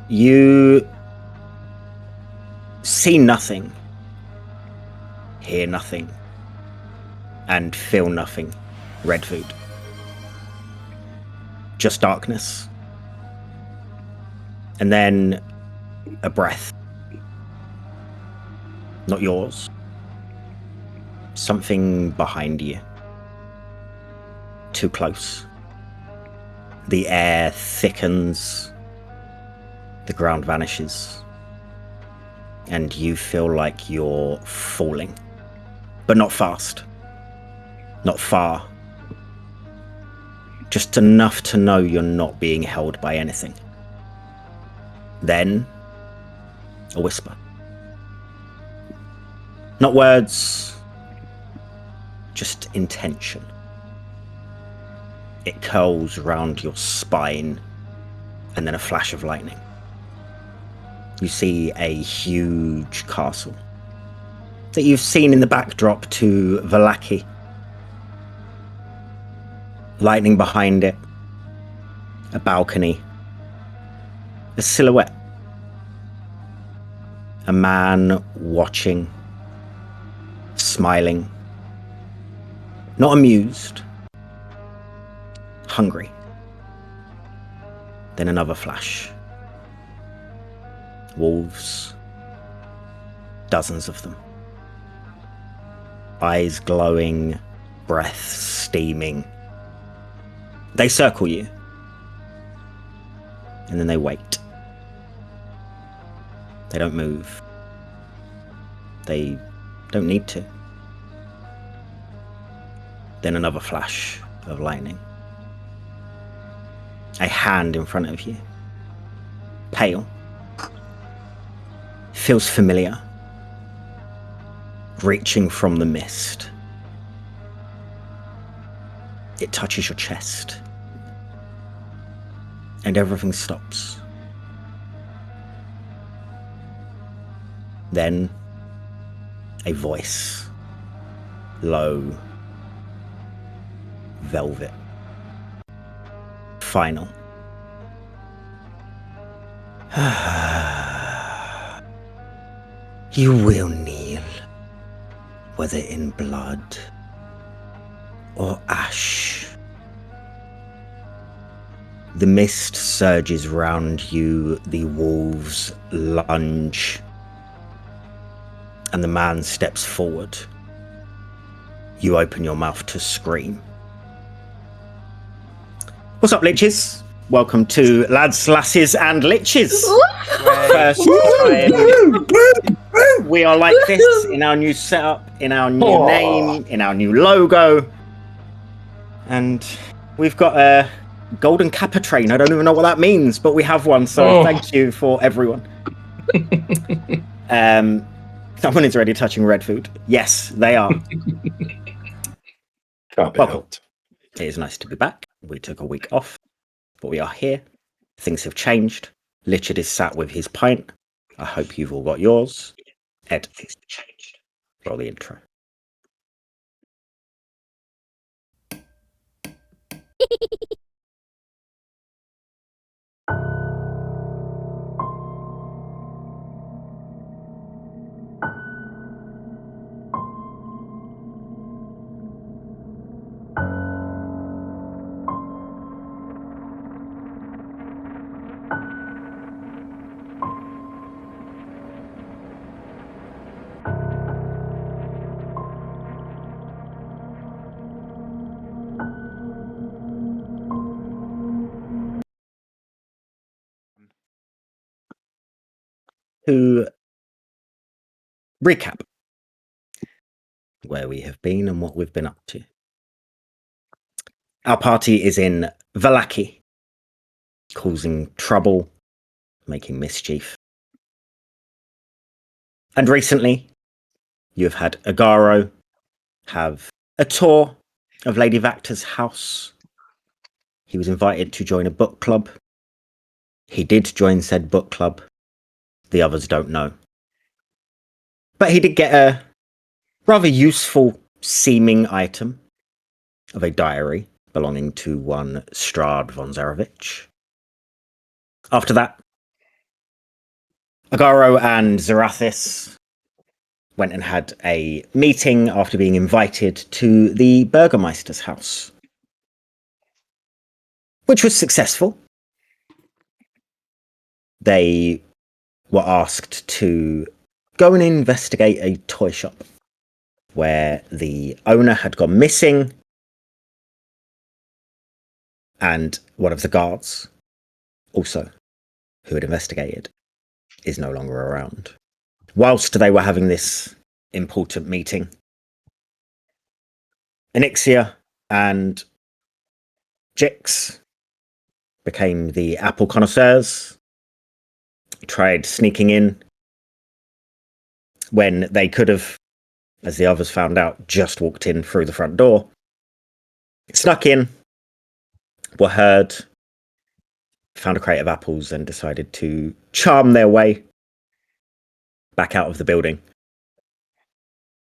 You see nothing, hear nothing, and feel nothing, Redvud. Just darkness. And then a breath. Not yours. Something behind you. Too close. The air thickens. The ground vanishes. And you feel like you're falling. But not fast. Not far. Just enough to know you're not being held by anything. Then, a whisper. Not words, just intention. It curls round your spine, and then a flash of lightning. You see a huge castle that you've seen in the backdrop to Vallaki. Lightning behind it, a balcony, a silhouette, a man watching, smiling, not amused, hungry. Then another flash. Wolves, dozens of them. Eyes glowing, breath steaming. They circle you. And then they wait. They don't move. They don't need to. Then another flash of lightning. A hand in front of you. Pale. Feels familiar. Reaching from the mist. It touches your chest. And everything stops. Then, a voice. Low. Velvet. Final. You will kneel, whether in blood or ash. The mist surges round you, the wolves lunge, and the man steps forward. You open your mouth to scream. What's up, liches? Welcome to Lads, Lasses and Liches. First time we are like this in our new setup, in our new name, in our new logo. And we've got a golden kappa train. I don't even know what that means, but we have one, so thank you for everyone. Someone is already touching Redvud. Yes, they are. Welcome. It is nice to be back. We took a week off, but we are here. Things have changed. Lichard is sat with his pint. I hope you've all got yours. Ed, things have changed. Roll the intro. To recap where we have been and what we've been up to. Our party is in Vallaki, causing trouble, making mischief. And recently, you've had Agaro have a tour of Lady Vacta's house. He was invited to join a book club. He did join said book club. The others don't know. But he did get a rather useful seeming item of a diary belonging to one Strahd von Zarevich. After that, Agaro and Zarathis went and had a meeting after being invited to the Burgermeister's house, which was successful. They were asked to go and investigate a toy shop where the owner had gone missing and one of the guards, also who had investigated, is no longer around. Whilst they were having this important meeting, Anixia and Jix became the apple connoisseurs, tried sneaking in when they could have, as the others found out, just walked in through the front door. Snuck in, were heard, found a crate of apples and decided to charm their way back out of the building.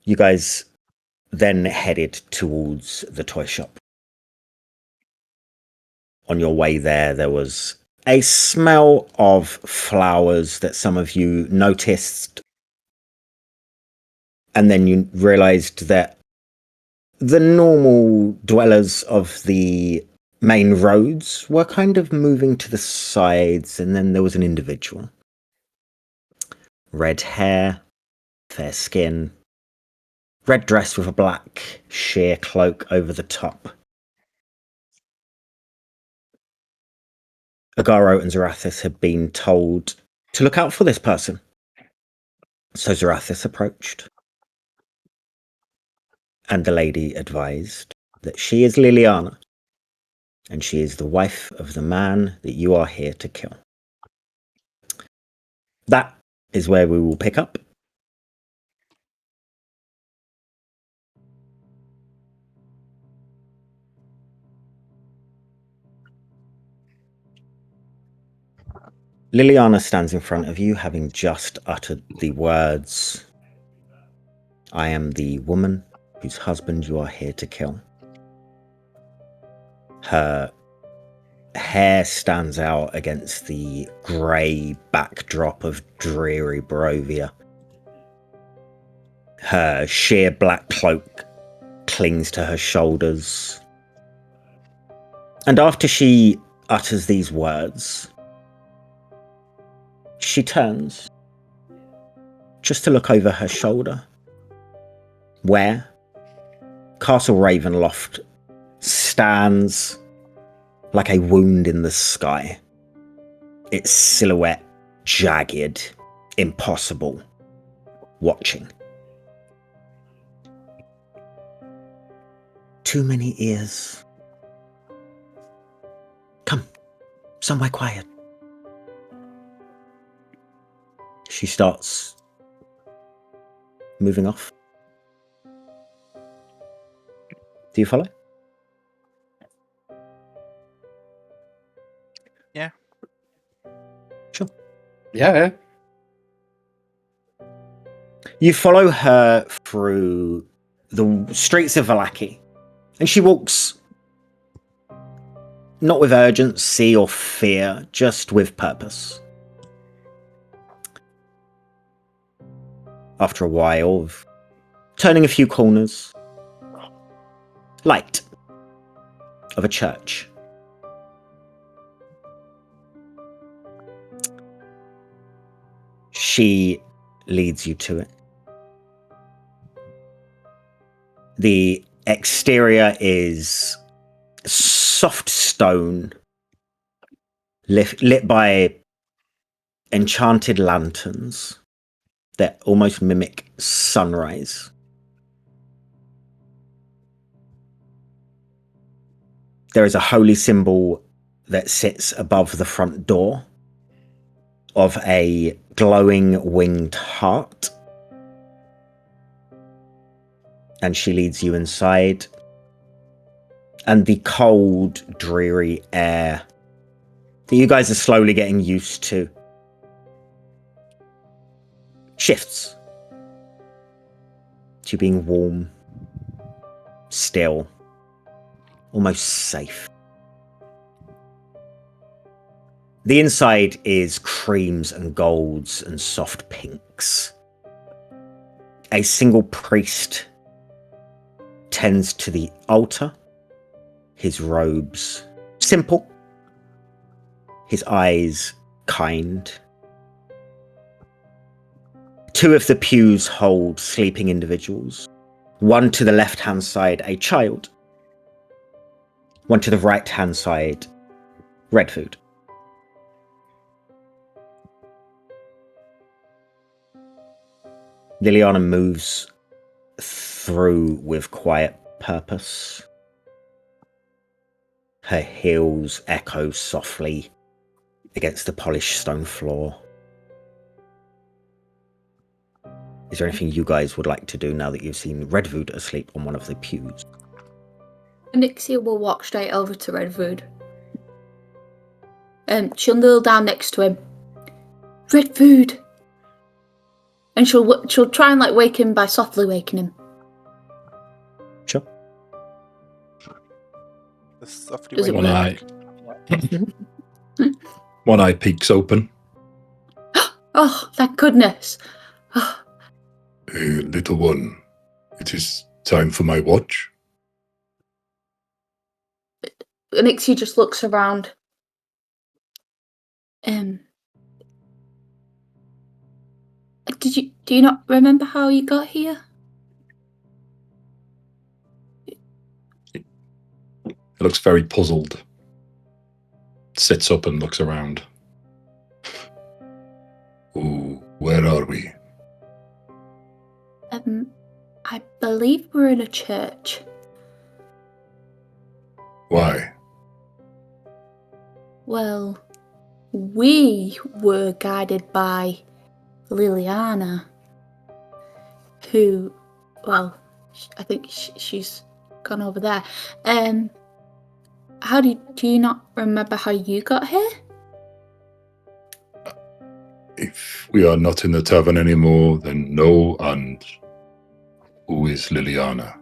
You guys then headed towards the toy shop. On your way there was a smell of flowers that some of you noticed, and then you realized that the normal dwellers of the main roads were kind of moving to the sides, and then there was an individual. Red hair, fair skin, red dress with a black sheer cloak over the top. Agaro and Zarathis had been told to look out for this person. So Zarathis approached, and the lady advised that she is Liliana, and she is the wife of the man that you are here to kill. That is where we will pick up. Liliana stands in front of you, having just uttered the words, "I am the woman whose husband you are here to kill." Her hair stands out against the grey backdrop of dreary Barovia. Her sheer black cloak clings to her shoulders. And after she utters these words, she turns just to look over her shoulder, where Castle Ravenloft stands like a wound in the sky, its silhouette jagged, impossible, watching. Too many ears. Come, somewhere quiet. She starts moving off. Do you follow? Yeah. Sure. Yeah. You follow her through the streets of Vallaki, and she walks not with urgency or fear, just with purpose. After a while of turning a few corners, light of a church. She leads you to it. The exterior is soft stone, lit by enchanted lanterns that almost mimic sunrise. There is a holy symbol that sits above the front door of a glowing winged heart. And she leads you inside. And the cold, dreary air that you guys are slowly getting used to shifts to being warm, still, almost safe. The inside is creams and golds and soft pinks. A single priest tends to the altar. His robes simple. His eyes kind. 2 of the pews hold sleeping individuals. One to the left-hand side, a child. One to the right-hand side, Redvud. Liliana moves through with quiet purpose. Her heels echo softly against the polished stone floor. Is there anything you guys would like to do now that you've seen Redvud asleep on one of the pews? Anixia will walk straight over to Redvud. She'll kneel down next to him. Redvud! And she'll try and wake him by softly waking him. Sure. Does it work? One eye peeks open. Oh, thank goodness. Oh. Hey, little one, it is time for my watch. Anixia just looks around. Do you not remember how you got here? It looks very puzzled. Sits up and looks around. Oh, where are we? I believe we're in a church. Why? Well, we were guided by Liliana, who, well, I think she's gone over there. How do you not remember how you got here? If we are not in the tavern anymore, then no, and who is Liliana?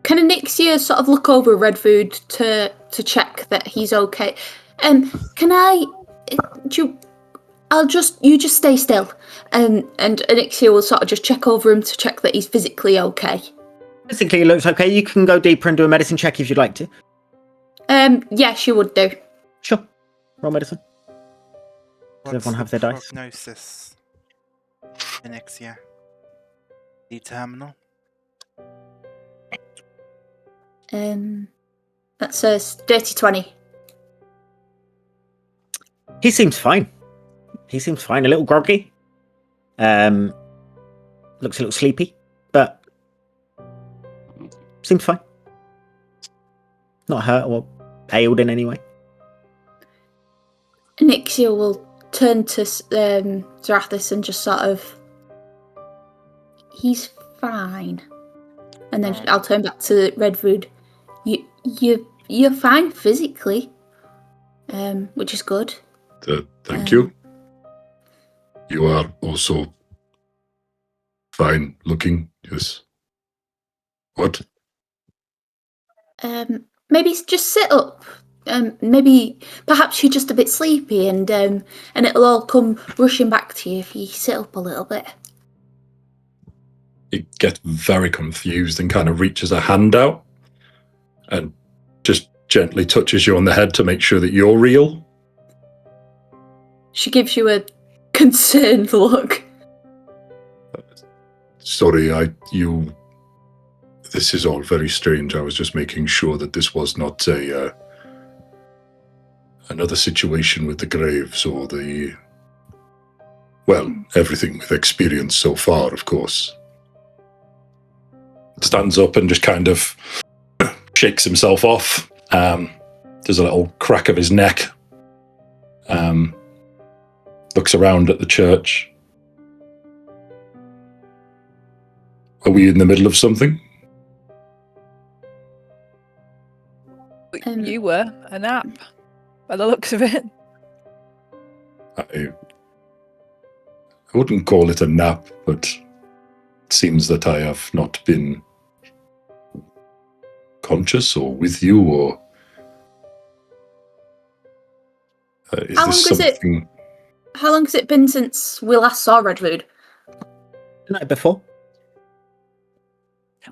Can Anixia sort of look over Redvud to check that he's okay? Can I? You just stay still, and Anixia will sort of just check over him to check that he's physically okay. Physically, it looks okay. You can go deeper and do a medicine check if you'd like to. Yeah, she would do. Sure. Roll medicine. Does everyone have their dice? Prognosis. Anixia. D-terminal. That's a dirty 20. He seems fine. A little groggy. Looks a little sleepy, but seems fine. Not hurt or ailed in any way. Anixia will turn to Zarathis and just sort of... He's fine. And then I'll turn back to Redvud. You're fine physically, which is good. Thank you. You are also fine looking, yes. What? Maybe just sit up. Perhaps you're just a bit sleepy, and it'll all come rushing back to you if you sit up a little bit. He gets very confused and kind of reaches a hand out and just gently touches you on the head to make sure that you're real. She gives you a concerned look. Sorry, this is all very strange. I was just making sure that this was not another situation with the graves or everything we've experienced so far, of course. Stands up and just kind of shakes himself off. There's a little crack of his neck. Looks around at the church. Are we in the middle of something? You were. A nap. By the looks of it. I wouldn't call it a nap, but it seems that I have not been conscious or with you or... Is How this long is it? something? How long has it been since we last saw Redvud? The night before?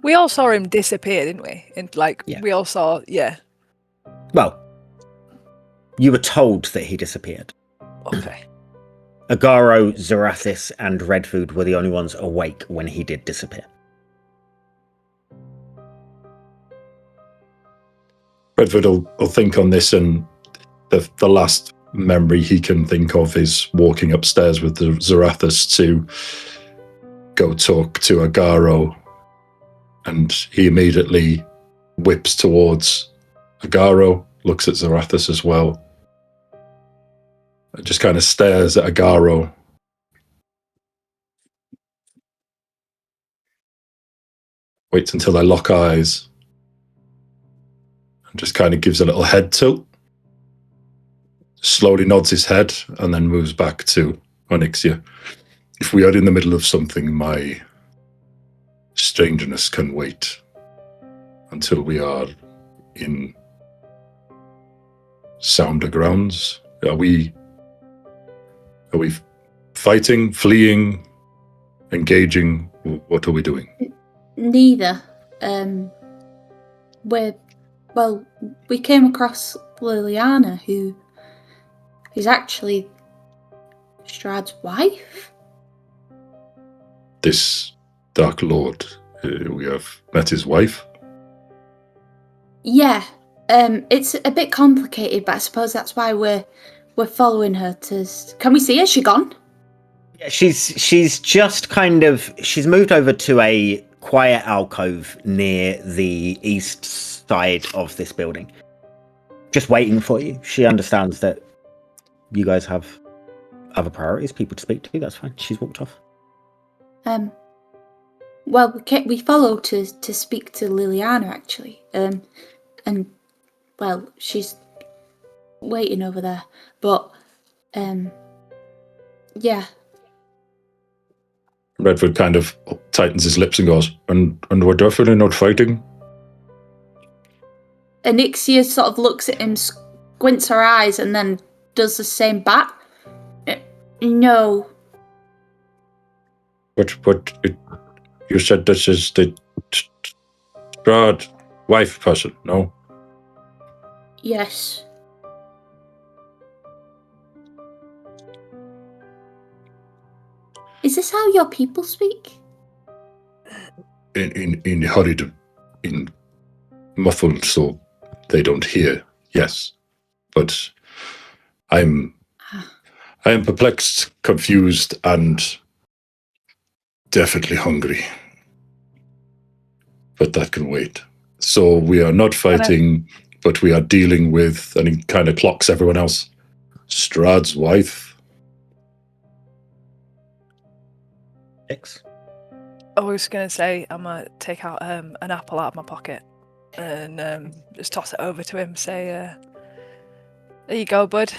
We all saw him disappear, didn't we? And Yeah. we all saw, yeah. Well, you were told that he disappeared. Okay. Agaro, Zarathis, and Redvud were the only ones awake when he did disappear. Redvud will think on this, and the last memory he can think of is walking upstairs with the Zarathis to go talk to Agaro, and he immediately whips towards Agaro, looks at Zarathis as well, and just kind of stares at Agaro. Waits until they lock eyes, and just kind of gives a little head tilt, slowly nods his head, and then moves back to Onyxia. If we are in the middle of something, my strangeness can wait until we are in sounder grounds. Are we fighting, fleeing, engaging? What are we doing? Neither. We came across Liliana, who is actually Strahd's wife. This Dark Lord, we have met his wife. Yeah. It's a bit complicated, but I suppose that's why we're following her to. Can we see her? Is she gone? Yeah, she's just kind of she's moved over to a quiet alcove near the east side of this building, just waiting for you. She understands that you guys have other priorities, people to speak to. That's fine. She's walked off. Well, we follow to speak to Liliana actually. And well, she's waiting over there. But yeah. Redvud kind of tightens his lips and goes, and we're definitely not fighting. Onyxia sort of looks at him, squints her eyes, and then does the same back. No. You said this is the Strahd wife person, no? Yes. Is this how your people speak? In hurried, in muffled, so they don't hear. Yes, but I am perplexed, confused, and definitely hungry. But that can wait. So we are not fighting, but we are dealing with, and he kind of clocks everyone else, Strahd's wife. X. I was going to say, I'm going to take out an apple out of my pocket and just toss it over to him. Say, there you go, bud.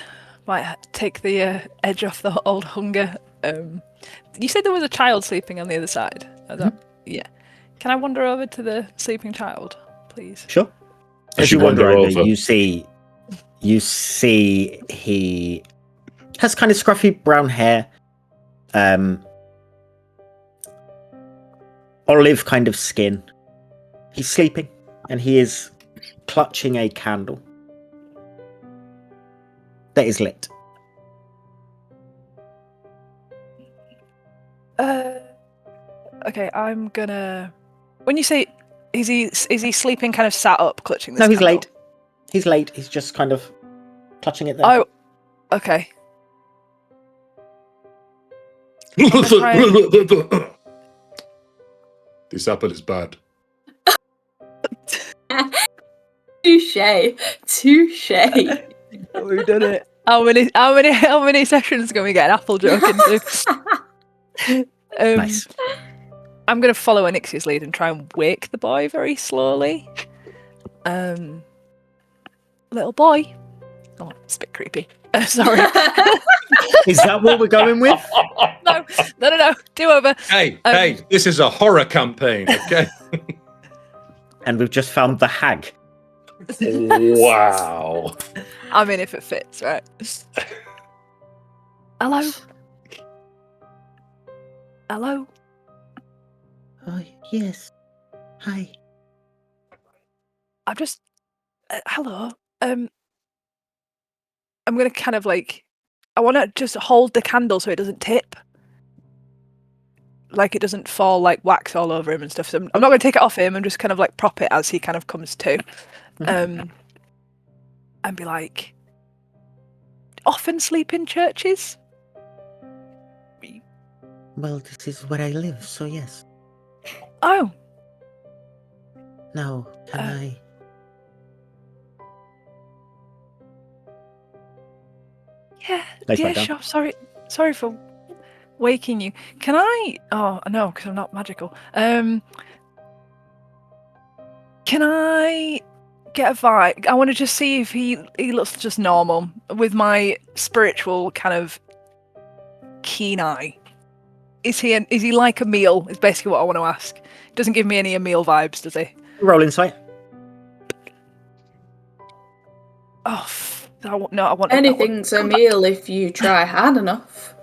Might take the edge off the old hunger. You said there was a child sleeping on the other side. Yeah. Can I wander over to the sleeping child, please? Sure. As you wander over, you see he has kind of scruffy brown hair, olive kind of skin. He's sleeping, and he is clutching a candle that is lit. Okay, I'm gonna. When you say, is he sleeping, kind of sat up, clutching this? No, he's candle? late. He's late. He's just kind of clutching it there. Oh, okay. This apple is bad. Touche. We've done it. How many sessions can we get an apple joke into? Nice. I'm gonna follow Onyxia's lead and try and wake the boy very slowly. Little boy. Oh, it's a bit creepy. Sorry. Is that what we're going with? No. Do over. Hey, this is a horror campaign, okay? And we've just found the hag. Wow. I mean, if it fits, right? Hello? Hello? Oh, yes. Hi. I'm just... hello? I'm going to kind of like... I want to just hold the candle so it doesn't tip. Like it doesn't fall like wax all over him and stuff. So I'm not going to take it off him. I'm just kind of like prop it as he kind of comes to. And be like, often sleep in churches? Well, this is where I live, so yes. Oh, Now, can I... yeah, Lace yeah, back down. sure. Sorry for waking you. Can I? Oh no, because I'm not magical. Can I get a vibe? I want to just see if he looks just normal with my spiritual kind of keen eye. Is he like a meal? Is basically what I want to ask. Doesn't give me any Emil vibes, does he? Roll insight. Oh no, I want Anything's a meal if you try hard enough.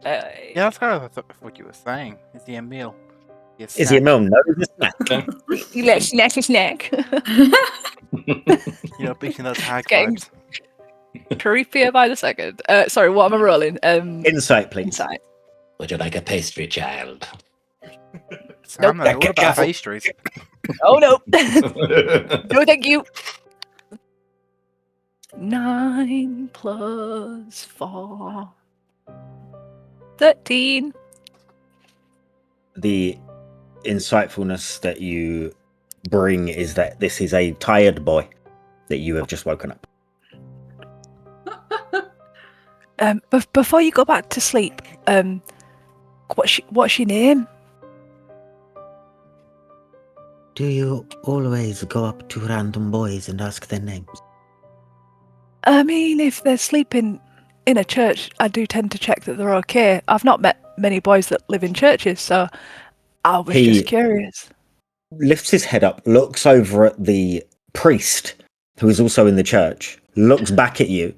Yeah, that's kind of what you were saying. Is he a meal? Yes. Is he a meal? No, he's a snack. Let's snack. You know, beating those hag Getting- vibes. Creepier by the second. Sorry, what am I rolling? Insight, please. Insight. Would you like a pastry, child? Sam, Nope. all about Careful. pastries. Oh no. No, thank you. 9 plus 4. 13. The insightfulness that you bring is that this is a tired boy that you have just woken up. Before you go back to sleep, what's your name? Do you always go up to random boys and ask their names? I mean, if they're sleeping in a church, I do tend to check that they're okay. I've not met many boys that live in churches, so I was just curious. Lifts his head up, looks over at the priest, who is also in the church, looks back at you.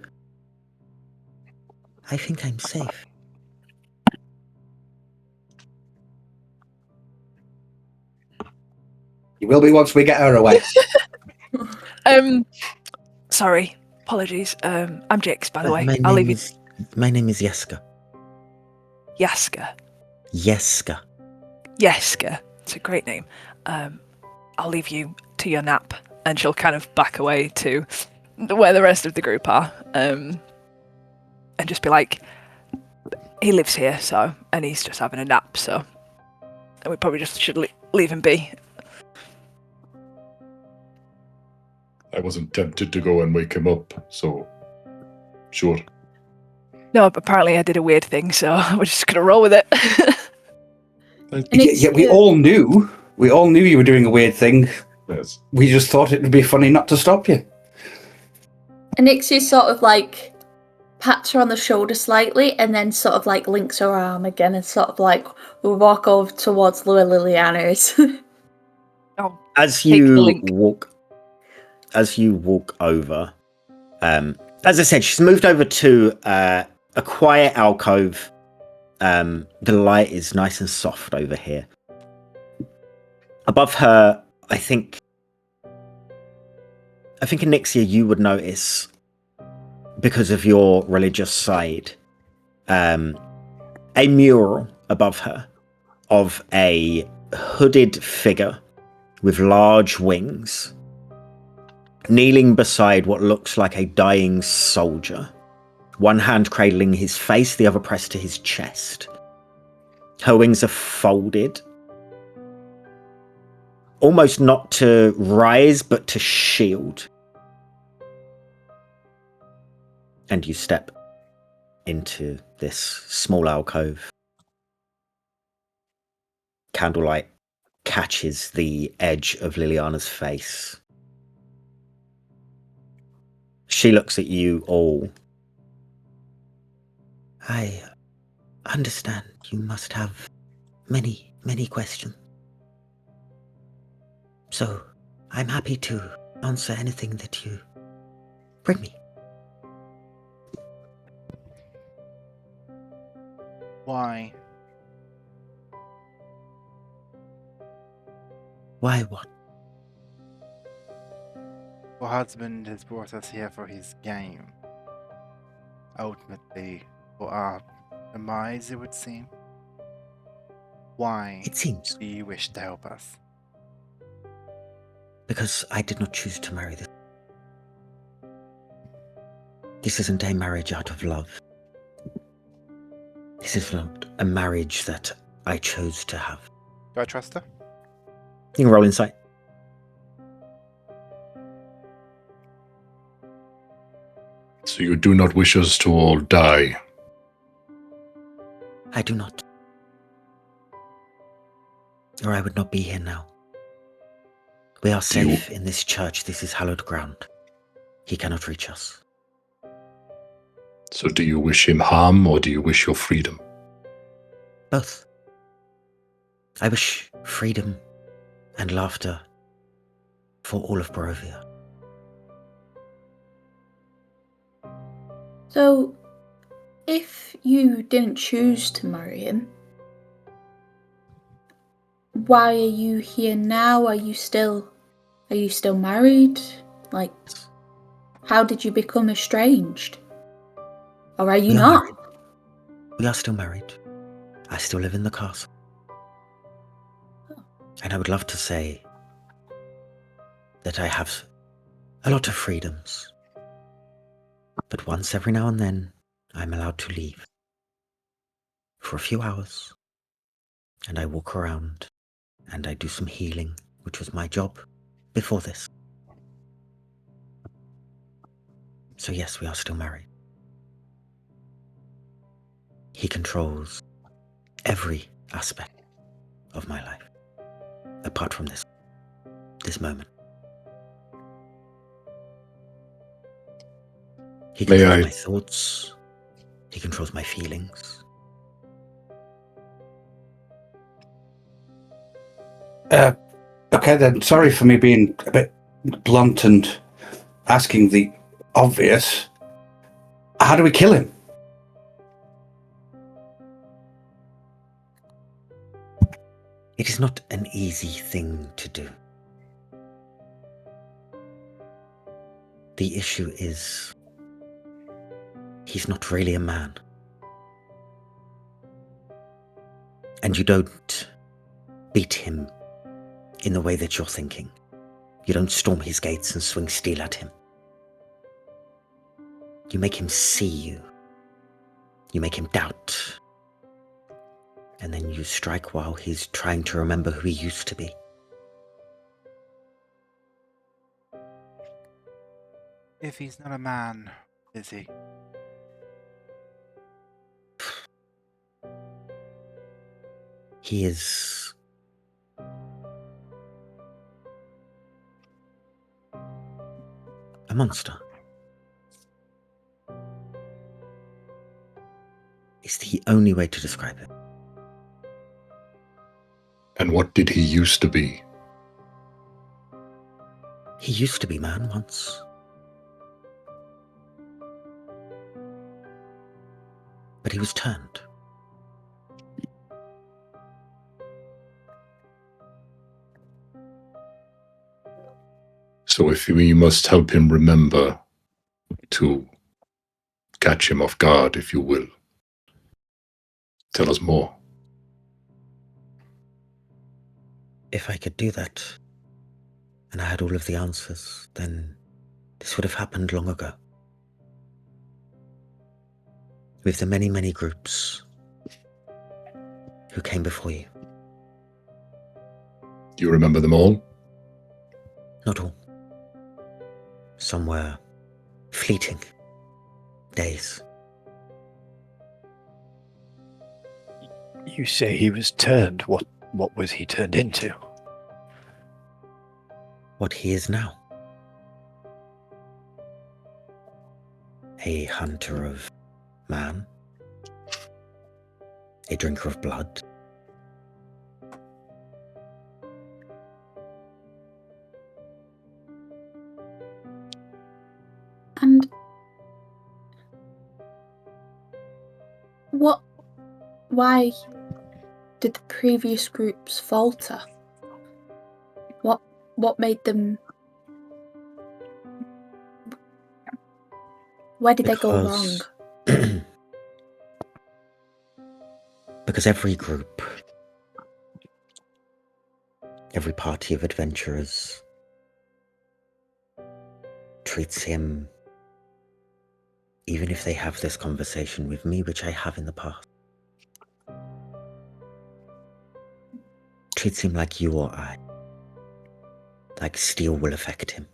I think I'm safe. You will be once we get her away. Sorry, apologies. I'm Jix, by the way. My I'll name leave you. my name is Yeska. Yaska. Yeska. Yeska. It's a great name. I'll leave you to your nap, and she'll kind of back away to where the rest of the group are, and just be like, he lives here, so, and he's just having a nap, so we probably just should leave him be. I wasn't tempted to go and wake him up, so sure. No, but apparently I did a weird thing, so we're just gonna roll with it. Yeah, we all knew. We all knew you were doing a weird thing. Yes. We just thought it would be funny not to stop you. Nixie sort of like pats her on the shoulder slightly and then sort of like links her arm again and sort of like will walk over towards where Liliana is. Oh, As Take the you link. walk over, as I said, she's moved over to a quiet alcove. The light is nice and soft over here. Above her, I think Anixia, you would notice, because of your religious side, a mural above her of a hooded figure with large wings, kneeling beside what looks like a dying soldier, one hand cradling his face, the other pressed to his chest. Her wings are folded, almost not to rise, but to shield. And you step into this small alcove. Candlelight catches the edge of Liliana's face. She looks at you all. I understand you must have many, many questions. So, I'm happy to answer anything that you bring me. Why? Why what? Your husband has brought us here for his game. Ultimately, for our demise, it would seem. Why It seems do you wish to help us? because I did not choose to marry this. This isn't a marriage out of love. This is not a marriage that I chose to have. Do I trust her? You can roll insight. So you do not wish us to all die. I do not. Or I would not be here now. We are Do you- safe in this church. This is hallowed ground. He cannot reach us. So do you wish him harm, or do you wish your freedom? Both. I wish freedom and laughter for all of Barovia. So, if you didn't choose to marry him, why are you here now? Are you still married? Like, how did you become estranged? Or are you We are not? married. We are still married. I still live in the castle. And I would love to say that I have a lot of freedoms. But once every now and then, I'm allowed to leave for a few hours. And I walk around and I do some healing, which was my job before this. So yes, we are still married. He controls every aspect of my life, apart from this moment. He May controls I- my thoughts. He controls my feelings. Okay then, sorry for me being a bit blunt and asking the obvious. How do we kill him? It is not an easy thing to do. The issue is, he's not really a man. And you don't beat him in the way that you're thinking. You don't storm his gates and swing steel at him. You make him see you. You make him doubt. And then you strike while he's trying to remember who he used to be. If he's not a man, is he? He is a monster. It's the only way to describe it. And what did he used to be? He used to be man once. But he was turned. So if we must help him remember to catch him off guard, if you will. Tell us more. If I could do that, and I had all of the answers, then this would have happened long ago. With the many, many groups who came before you. Do you remember them all? Not all. Some were fleeting days. You say he was turned. What was he turned into? What he is now. A hunter of man. A drinker of blood. Why did the previous groups falter? What made them? Where did they go wrong? Because every group, every party of adventurers treats him, even if they have this conversation with me, which I have in the past, treats him like you or I. Like steel will affect him.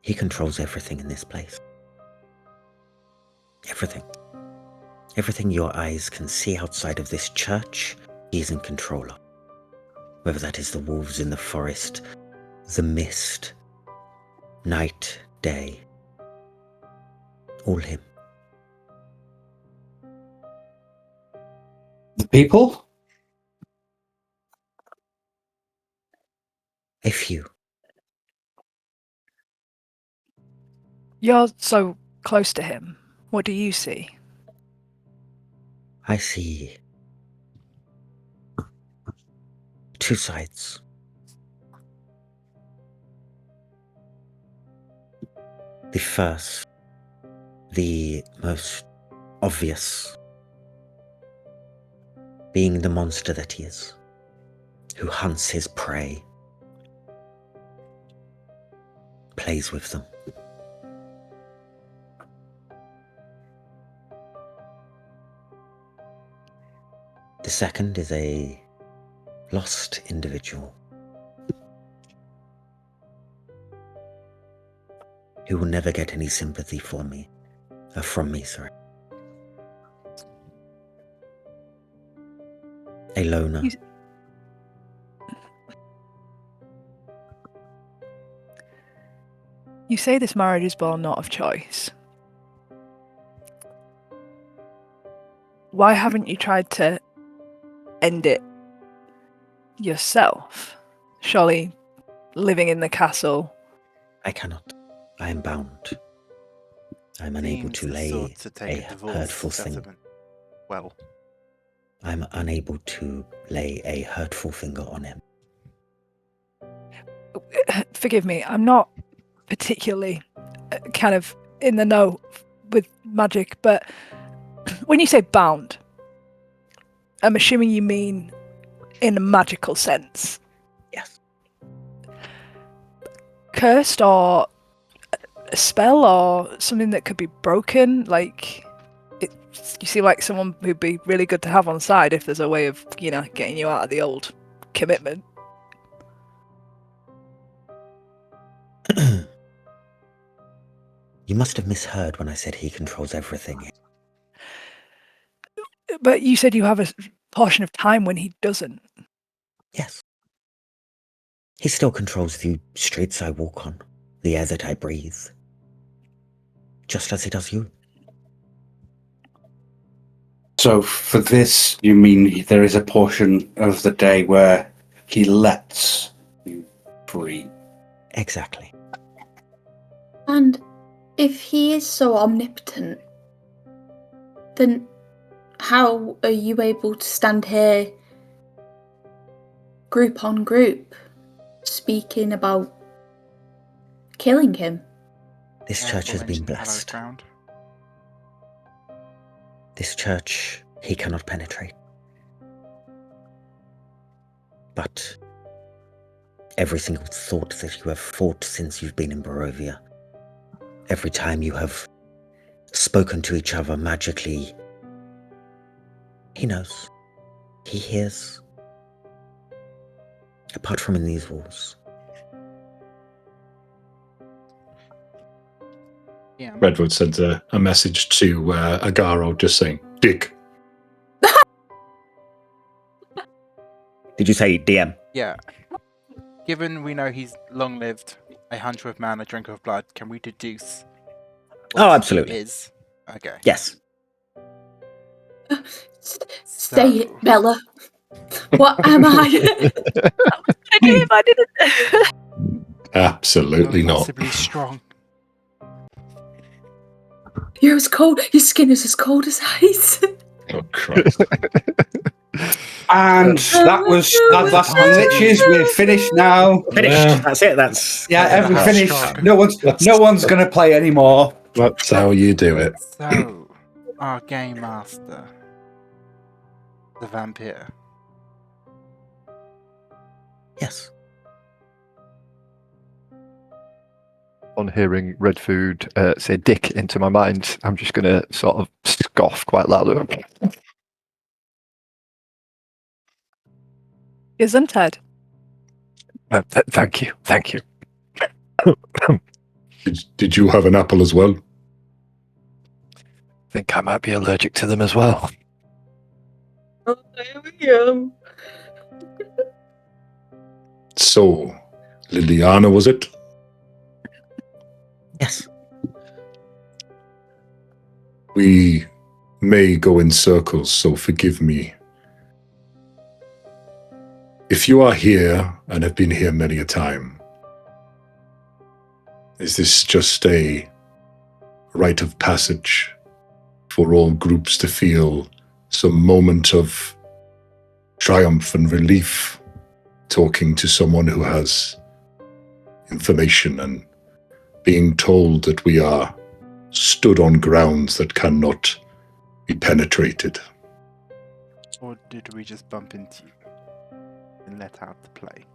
He controls everything in this place. Everything. Everything your eyes can see outside of this church, he is in control of. Whether that is the wolves in the forest, the mist, night, day. All him. The people? A few. You're so close to him. What do you see? I see two sides. The first, the most obvious, being the monster that he is, who hunts his prey, plays with them. The second is a lost individual who will never get any sympathy from me. A loner. You say this marriage is born not of choice. Why haven't you tried to end it yourself? Surely living in the castle. I cannot. I am bound. I am unable Seems to the lay sort to take a a divorce hurtful thing. settlement. Well, I'm unable to lay a hurtful finger on him. Forgive me, I'm not particularly kind of in the know with magic, but when you say bound, I'm assuming you mean in a magical sense. Yes. Cursed or a spell or something that could be broken, like you seem like someone who'd be really good to have on side if there's a way of, getting you out of the old commitment. You must have misheard when I said he controls everything. But you said you have a portion of time when he doesn't. Yes. He still controls the streets I walk on, the air that I breathe. Just as he does you. So for this, you mean there is a portion of the day where he lets you free? Exactly. And if he is so omnipotent, then how are you able to stand here, group on group, speaking about killing him? This church has been blessed. This church he cannot penetrate. But every single thought that you have thought since you've been in Barovia, every time you have spoken to each other magically, he knows. He hears. Apart from in these walls. yeah. Redvud sent a message to Agaro just saying, dig. Did you say DM? Yeah. Given we know he's long-lived, a hunter of man, a drinker of blood, can we deduce what Oh, he absolutely. is? Okay. Yes. Say it, Bella. What am I? I do if I didn't. Absolutely not. Possibly strong. You're as cold. Your skin is as cold as ice. Oh, Christ. And that was last on Liches. We're finished now. Finished. Yeah. That's it. That's Yeah, we That's finished. strong. No one's gonna play anymore. That's how you do it. So, our game master, the vampire. yes. On hearing Redvud say dick into my mind, I'm just going to sort of scoff quite loudly. Gesundheit. Thank you. Thank you. Did you have an apple as well? Think I might be allergic to them as well. Oh, there we go. So, Liliana, was it? Yes. We may go in circles, so forgive me. If you are here and have been here many a time, is this just a rite of passage for all groups to feel some moment of triumph and relief talking to someone who has information and being told that we are stood on grounds that cannot be penetrated? Or did we just bump into you and let out the play?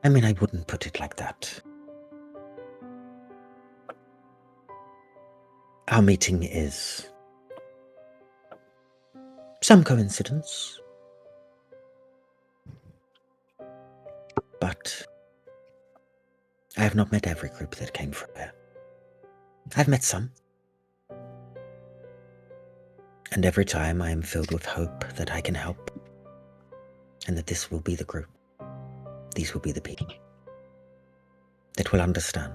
I mean, I wouldn't put it like that. Our meeting is some coincidence, but I have not met every group that came from here. I've met some. And every time I am filled with hope that I can help, and that this will be the group. These will be the people that will understand,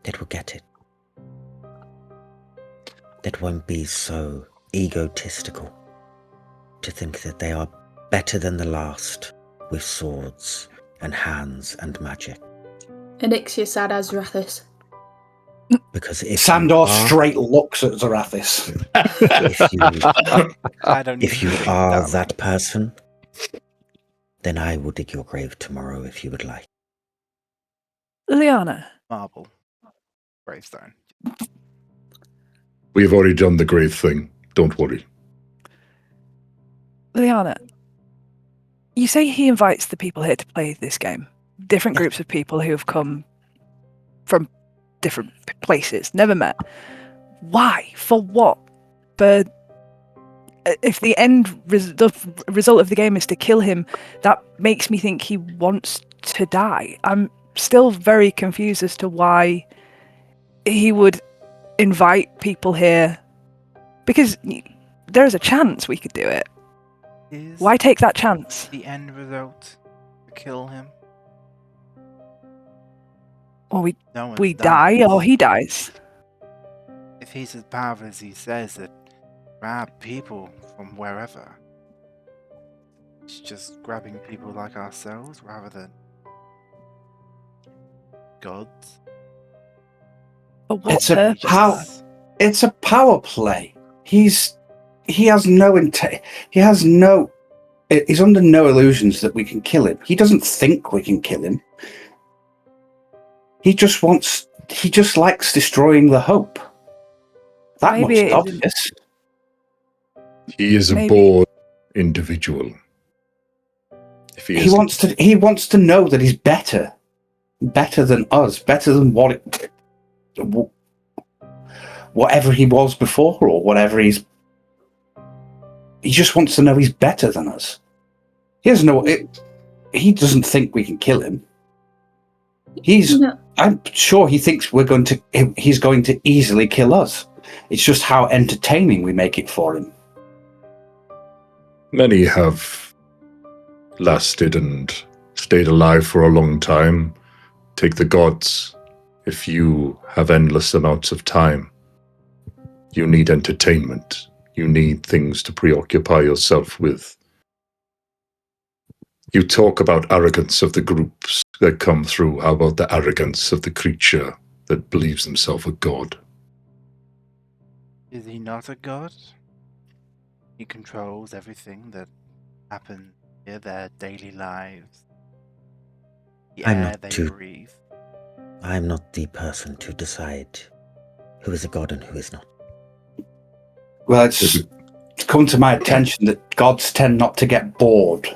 that will get it, that won't be so egotistical to think that they are better than the last with swords and hands and magic. Anixia sad as Rathis. Because if Sandor you are, straight looks at Zarathis. I don't if you even think are that that person, then I will dig your grave tomorrow if you would like. Liliana. marble gravestone. We have already done the grave thing. Don't worry. Liliana. You say he invites the people here to play this game. Different groups of people who have come from different places, never met. Why? For what? But if the result of the game is to kill him, that makes me think he wants to die. I'm still very confused as to why he would invite people here, because there's a chance we could do it. Is Why take that chance? the end result to kill him? Or No one's we done die, it. or he dies. If he's as powerful as he says, that grab people from wherever. He's just grabbing people like ourselves rather than gods. But what It's a purpose? power. It's a power play. He has no intent. He's under no illusions that we can kill him. He doesn't think we can kill him. He just likes destroying the hope. That Maybe much it is isn't. obvious. He is a Maybe. bored individual. If he He wants to know that he's better than us, better than whatever he was before, or whatever he just wants to know he's better than us. He doesn't think we can kill him. No. I'm sure he thinks he's going to easily kill us. It's just how entertaining we make it for him. Many have lasted and stayed alive for a long time. Take the gods. If you have endless amounts of time, you need entertainment. You need things to preoccupy yourself with. You talk about arrogance of the groups that come through. How about the arrogance of the creature that believes himself a god? Is he not a god? He controls everything that happens in their daily lives. The I'm air not they too- breathe. I'm not the person to decide who is a god and who is not. Well, it's come to my attention that gods tend not to get bored.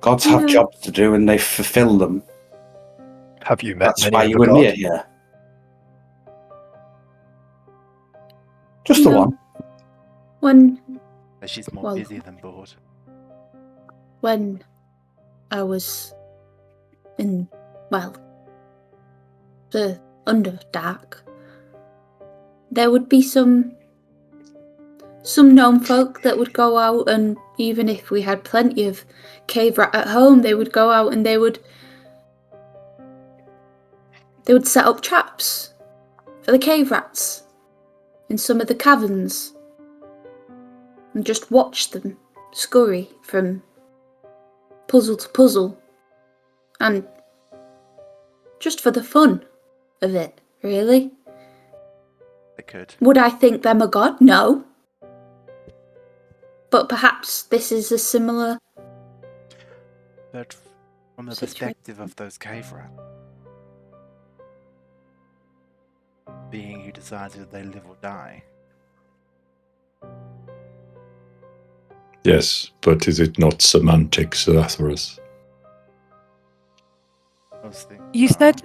Gods have No. jobs to do and they fulfill them. Have you met That's many why of you a and me are god? here. Just the No. one. But she's more Well- busy than bored. When I was in, well, the Underdark, there would be some gnome folk that would go out, and even if we had plenty of cave rat at home, they would go out and they would set up traps for the cave rats in some of the caverns and just watch them scurry from puzzle to puzzle, and just for the fun of it, really. They could. Would I think them a god? No. But perhaps this is a similar... But from the Situation. perspective of those cave rats, being who decides whether they live or die, Yes, but is it not semantic, Zarathras? most things You are. said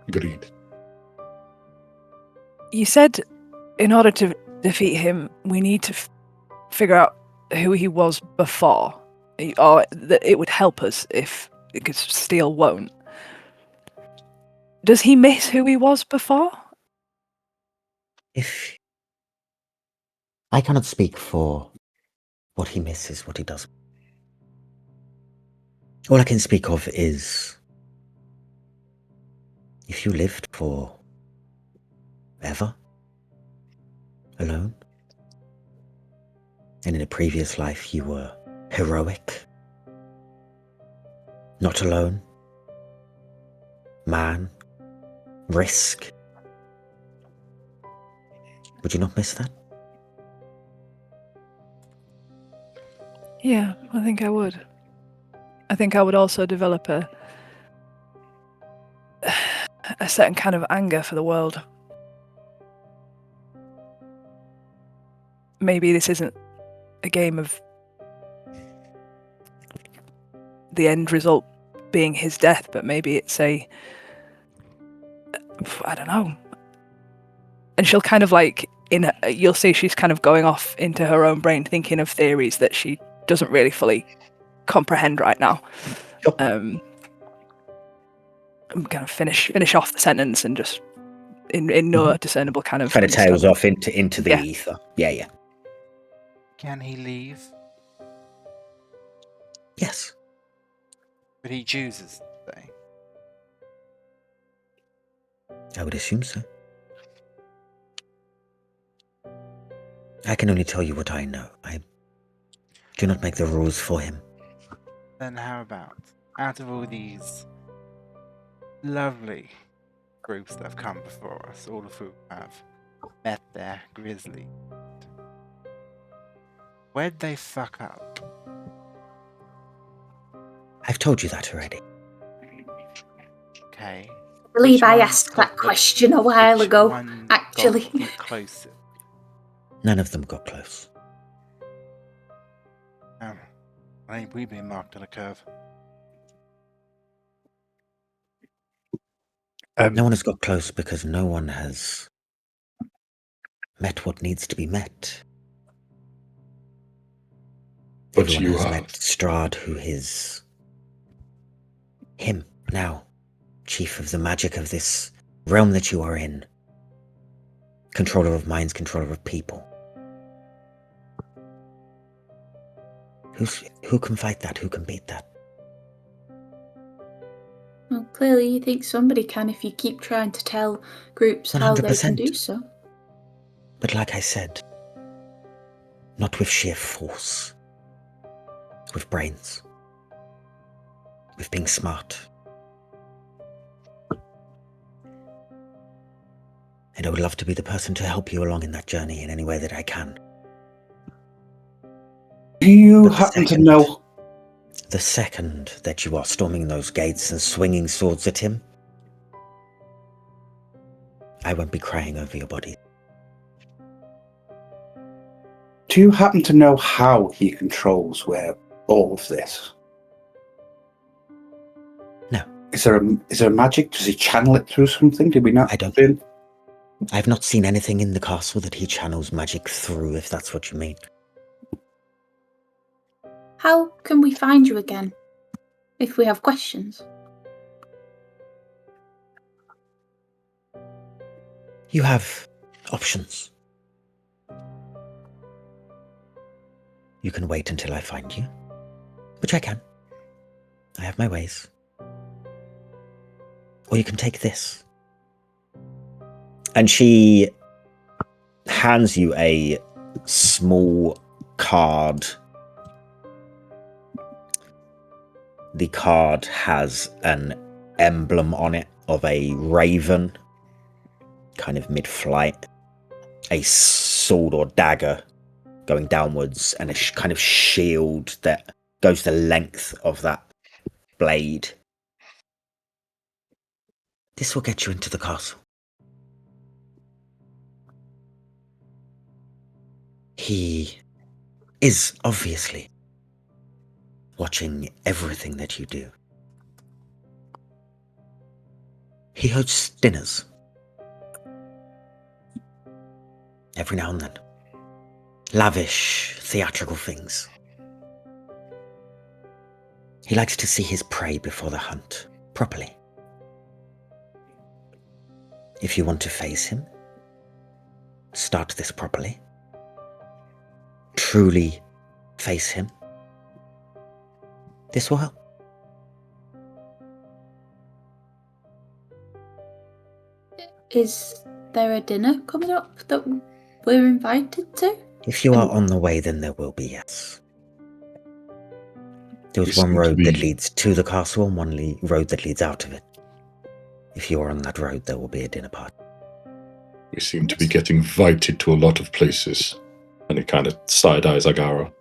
Agreed. in order to defeat him, we need to figure out who he was before, or that it would help us if, because Steel won't. Does he miss who he was before? If I cannot speak for what he misses, what he does. All I can speak of is if you lived for ever alone, and in a previous life you were heroic, not alone, man, risk, would you not miss that? Yeah, I think I would. I think I would also develop a certain kind of anger for the world. Maybe this isn't a game of the end result being his death, but maybe it's I don't know. And she'll kind of like, you'll see she's kind of going off into her own brain, thinking of theories that she doesn't really fully comprehend right now. Sure. I'm gonna finish off the sentence and just in no discernible kind of Kind of tails understanding. off into the Yeah. ether. Yeah. Can he leave? Yes. But he chooses to stay. I would assume so. I can only tell you what I know. I do not make the rules for him. Then how about, out of all these lovely groups that have come before us, all of whom have met their grizzly, where'd they fuck up? I've told you that already. Okay. I believe Which I ones asked got that the- question a while which ago, one actually. got the closest? None of them got close. Oh, I think we've been marked on a curve. No one has got close because no one has met what needs to be met. But Everyone you has have. met Strahd, who is him now, chief of the magic of this realm that you are in. Controller of minds, controller of people. Who can fight that? Who can beat that? Well, clearly you think somebody can if you keep trying to tell groups how they can 100%. do so. But like I said, not with sheer force. with brains, with being smart. And I would love to be the person to help you along in that journey in any way that I can. Do you But the happen to second- know? The second that you are storming those gates and swinging swords at him, I won't be crying over your body. Do you happen to know how he controls all of this? No. Is there a magic? Does he channel it through something? Did we not? I don't- think? I've not seen anything in the castle that he channels magic through, if that's what you mean. How can we find you again if we have questions? You have options. You can wait until I find you, which I can. I have my ways. Or you can take this. And she hands you a small card. The card has an emblem on it of a raven, kind of mid-flight, a sword or dagger going downwards, and a kind of shield that goes the length of that blade. This will get you into the castle. He is obviously watching everything that you do. He hosts dinners every now and then. Lavish, theatrical things. He likes to see his prey before the hunt, properly. If you want to face him, start this properly. Truly face him. This will help. Is there a dinner coming up that we're invited to? If you are on the way, then there will be, yes. There was We one seem to road that be- leads to the castle and one road that leads out of it. If you are on that road, there will be a dinner party. We seem to be getting invited to a lot of places. And he kind of side-eyes Agara.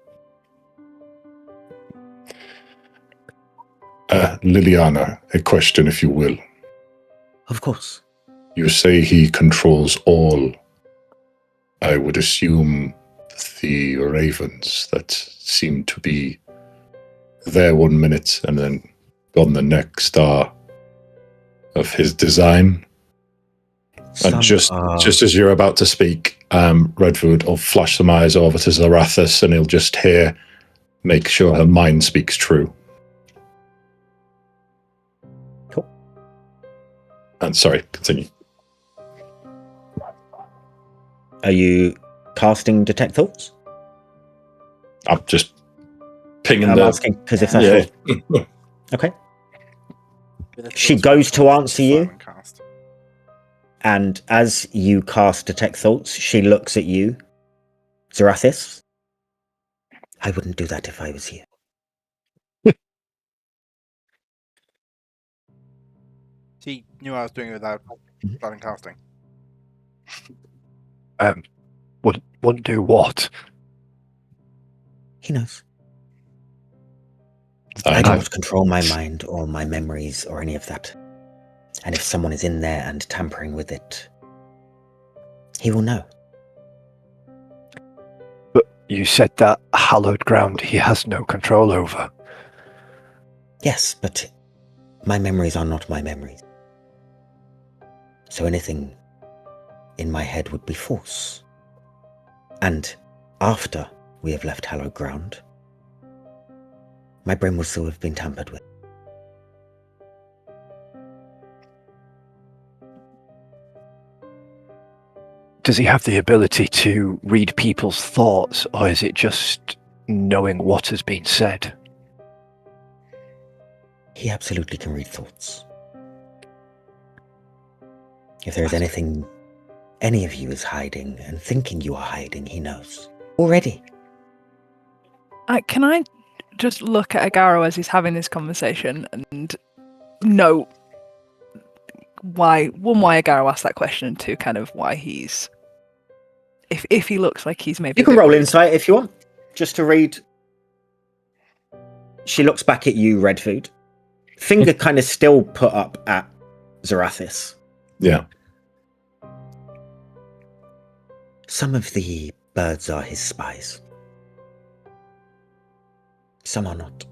Liliana, a question, if you will. Of course. You say he controls all. I would assume the ravens that seem to be there 1 minute and then gone the next are of his design. Some And just are- as you're about to speak, Redvud will flash some eyes over to Zarathus and he'll just make sure her mind speaks true. Cool. And sorry, continue. Are you casting Detect Thoughts? I'm just pinging I'm the... asking because if that's your... Okay. She goes to answer you. Silent cast. And as you cast Detect Thoughts, she looks at you. Zarathis, I wouldn't do that if I was you. She knew I was doing it without silent casting. Wouldn't do what? He knows. I I do know. not control my mind or my memories or any of that. And if someone is in there and tampering with it, he will know. But you said that hallowed ground he has no control over. Yes, but my memories are not my memories. So anything in my head would be false. And after we have left hallowed ground, my brain will still have been tampered with. Does he have the ability to read people's thoughts, or is it just knowing what has been said? He absolutely can read thoughts. If there is anything any of you is hiding and thinking you are hiding, he knows. Already. Can I just look at Agaro as he's having this conversation and note why Agaro asked that question, and two, kind of why he's if he looks like he's maybe You a can bit roll worried. insight if you want, just to read. She looks back at you, Redvud. Finger kind of still put up at Zarathis. Yeah. Some of the birds are his spies. Some are not.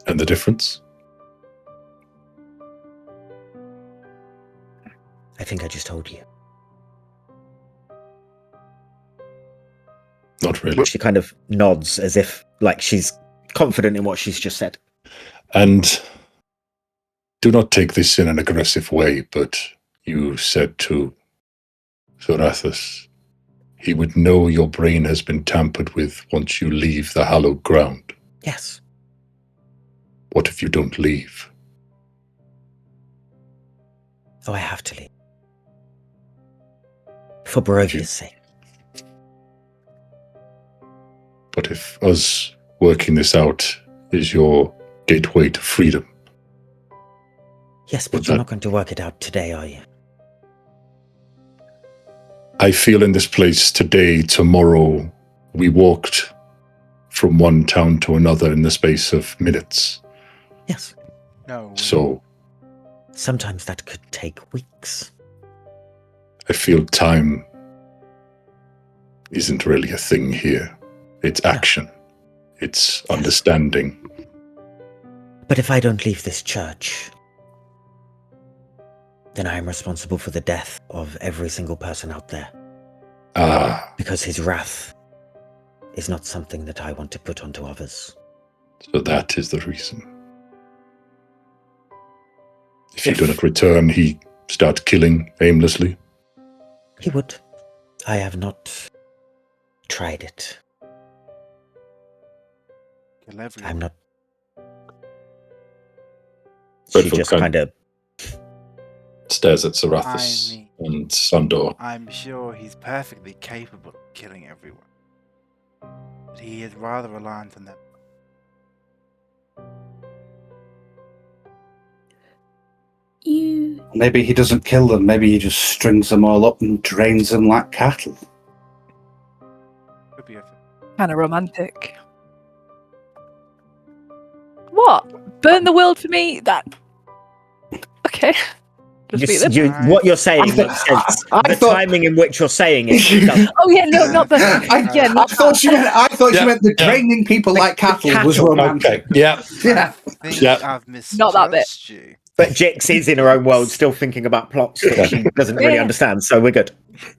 And the difference? I think I just told you. Not really. She kind of nods as if like she's confident in what she's just said. And do not take this in an aggressive way, but you said to Zorathus, he would know your brain has been tampered with once you leave the hallowed ground. Yes. What if you don't leave? Oh, I have to leave. For Barovia's sake. But if us working this out is your gateway to freedom. Yes, but you're not going to work it out today, are you? I feel in this place today, tomorrow, we walked from one town to another in the space of minutes. Yes. No. So Sometimes that could take weeks. I feel time isn't really a thing here. It's action. It's understanding. But if I don't leave this church, then I am responsible for the death of every single person out there. Ah, Because his wrath is not something that I want to put onto others. so that is the reason. If you do not return, he starts killing aimlessly. He would. I have not tried it. Kill everyone. I'm not. But She for just kind- kind of. Stares at Zorathus I mean- and Sandor. I'm sure he's perfectly capable of killing everyone. But he is rather reliant on them. You Maybe he doesn't kill them. Maybe he just strings them all up and drains them like cattle. Could be a Kind of romantic. What? Burn the world for me? That. Okay. Just beat them. What you're saying I thought- makes sense. I The thought- timing in which you're saying it doesn't. Oh yeah, no, not the. Yeah, I not thought she meant. I thought Yeah, she meant the yeah. draining people like cattle was cattle. romantic. Okay, yeah. Yeah. I think Yeah. I've misjudged Not that bit. you. But Jix is in her own world, still thinking about plots that she doesn't really Yeah. understand, so we're good.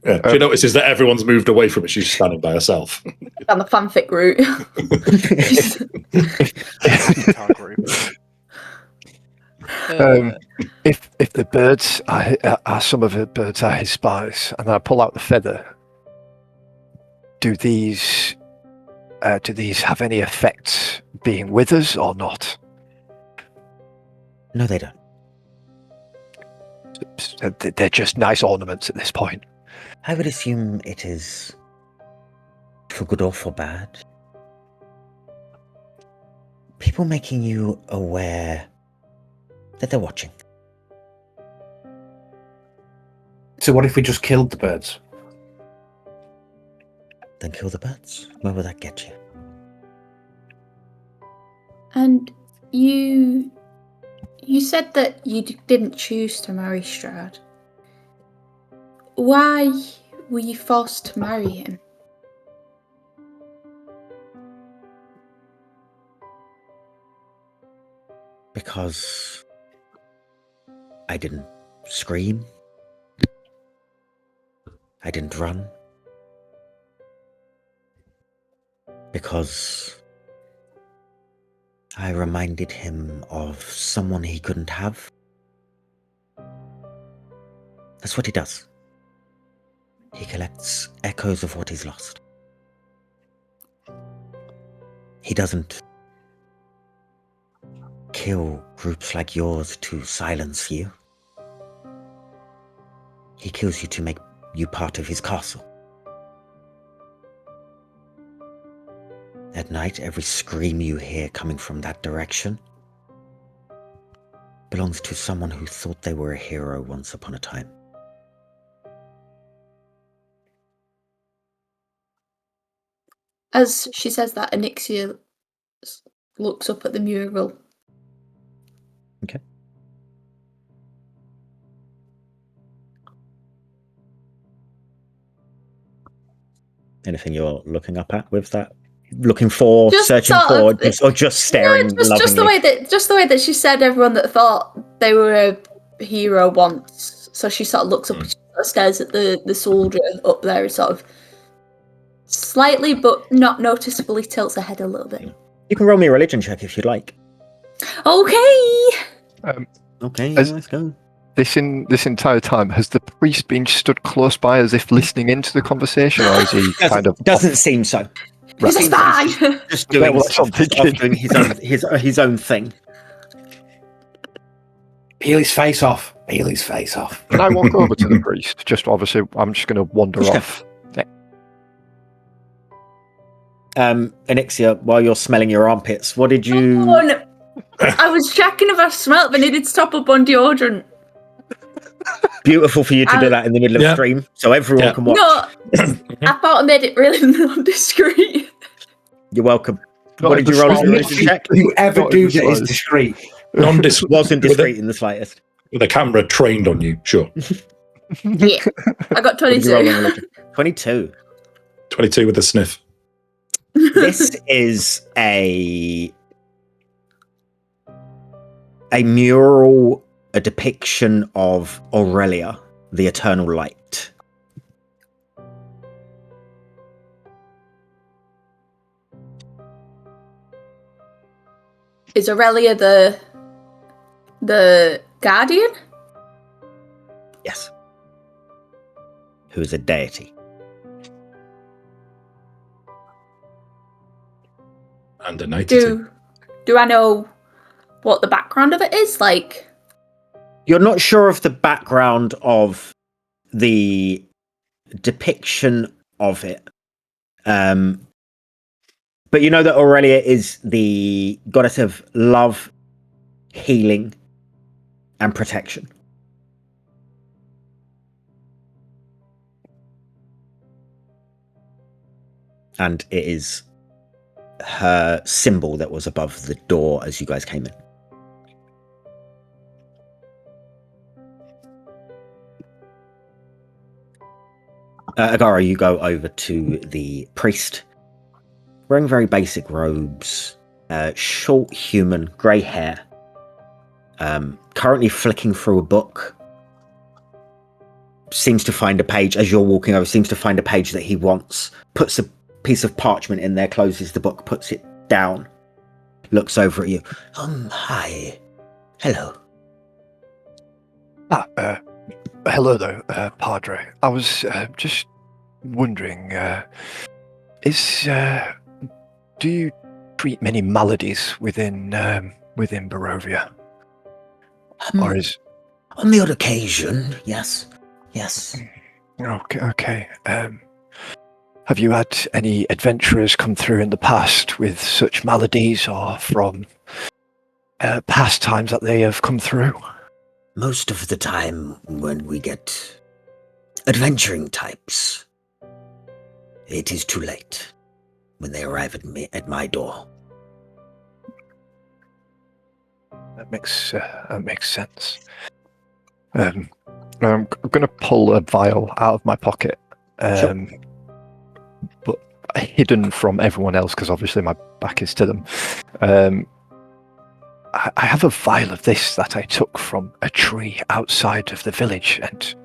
Yeah. She notices that everyone's moved away from it. She's standing by herself. down the fanfic route. Guitar group. If the birds are some of the birds are his spies, and I pull out the feather, do these have any effect being with us or not? No, they don't. They're just nice ornaments at this point. I would assume it is for good or for bad. People making you aware that they're watching. So what if we just killed the birds? Then kill the birds. Where will that get you? And you said that you didn't choose to marry Strahd. Why were you forced to marry him? Because I didn't scream. I didn't run. Because I reminded him of someone he couldn't have. That's what he does. He collects echoes of what he's lost. He doesn't kill groups like yours to silence you. He kills you to make you part of his castle. At night, every scream you hear coming from that direction belongs to someone who thought they were a hero once upon a time. As she says that, Anixia looks up at the mural. Okay. Anything you're looking up at with that? Looking for, Just searching sort for, of- or just staring lovingly? Just the way that she said everyone that thought they were a hero once. So she sort of looks up, stares at the soldier up there, and sort of slightly, but not noticeably, tilts her head a little bit. You can roll me a religion check if you'd like. Okay. Okay, As- let's go. This entire time, has the priest been stood close by as if listening into the conversation, or is he kind of Doesn't seem so. He's a spy. Just doing, well, that's what I'm thinking. doing his own thing. Peel his face off. Peel his face off. Can I walk over to the priest? Just obviously, I'm just going to wander Yeah. off. Anixia, while you're smelling your armpits, what did you? Oh, no. I was checking if I smelled, but I needed to top up on deodorant. Beautiful for you to do that in the middle of Yeah. stream, so everyone Yeah. can watch. No, I thought I made it really non-discreet. You're welcome. Not What in did the you roll as a slightest. religion check? Whoever Not do in the that is slightest. discreet. Non-dis Wasn't with discreet in the slightest. with a camera trained on you, sure. Yeah, I got What did you roll on 22. religion? 22. 22 with a sniff. This is a mural, a depiction of Aurelia, the Eternal Light. Is Aurelia the guardian? Yes. Who is a deity. And a night or two. Do I know what the background of it is? Like, You're not sure of the background of the depiction of it. But you know that Aurelia is the goddess of love, healing, and protection. And it is her symbol that was above the door as you guys came in. Agara, you go over to the priest, wearing very basic robes, short human, grey hair, currently flicking through a book. Seems to find a page, as you're walking over, seems to find a page that he wants, puts a piece of parchment in there, closes the book, puts it down, looks over at you. Hi. Hello. Hello there, Padre. I was just wondering, do you treat many maladies within Barovia? Or is... On the odd occasion, yes. Yes. Okay. Have you had any adventurers come through in the past with such maladies, or from past times that they have come through? Most of the time when we get adventuring types, it is too late when they arrive at my door. That makes sense. I'm going to pull a vial out of my pocket, Sure. but hidden from everyone else because obviously my back is to them. I have a vial of this that I took from a tree outside of the village, and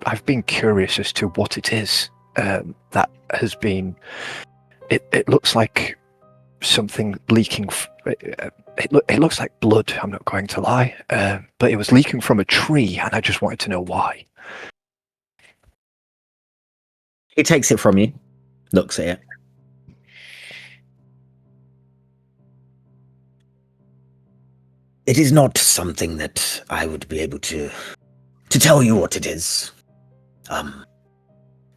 I've been curious as to what it is that has been. It looks like something leaking. It looks like blood, I'm not going to lie, but it was leaking from a tree, and I just wanted to know why. He takes it from you, looks at it. It is not something that I would be able to tell you what it is.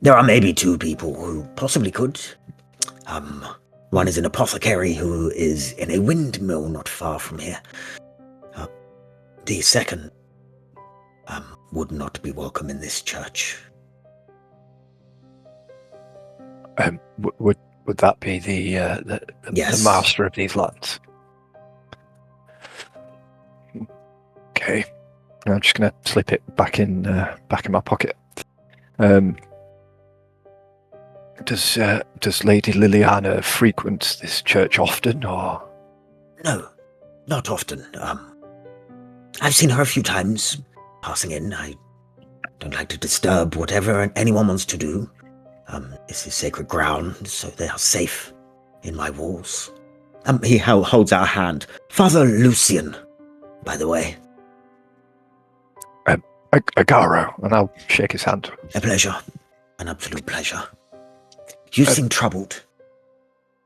There are maybe 2 people who possibly could. One is an apothecary who is in a windmill not far from here. The second would not be welcome in this church. Would that be the Yes. master of these lands? Okay, I'm just gonna slip it back in my pocket. Does Lady Liliana frequent this church often, or? No, not often. I've seen her a few times passing in. I don't like to disturb whatever anyone wants to do. This is sacred ground, so they are safe in my walls. He holds out a hand. Father Lucian, by the way. Agaro, and I'll shake his hand. A pleasure. An absolute pleasure. You seem troubled.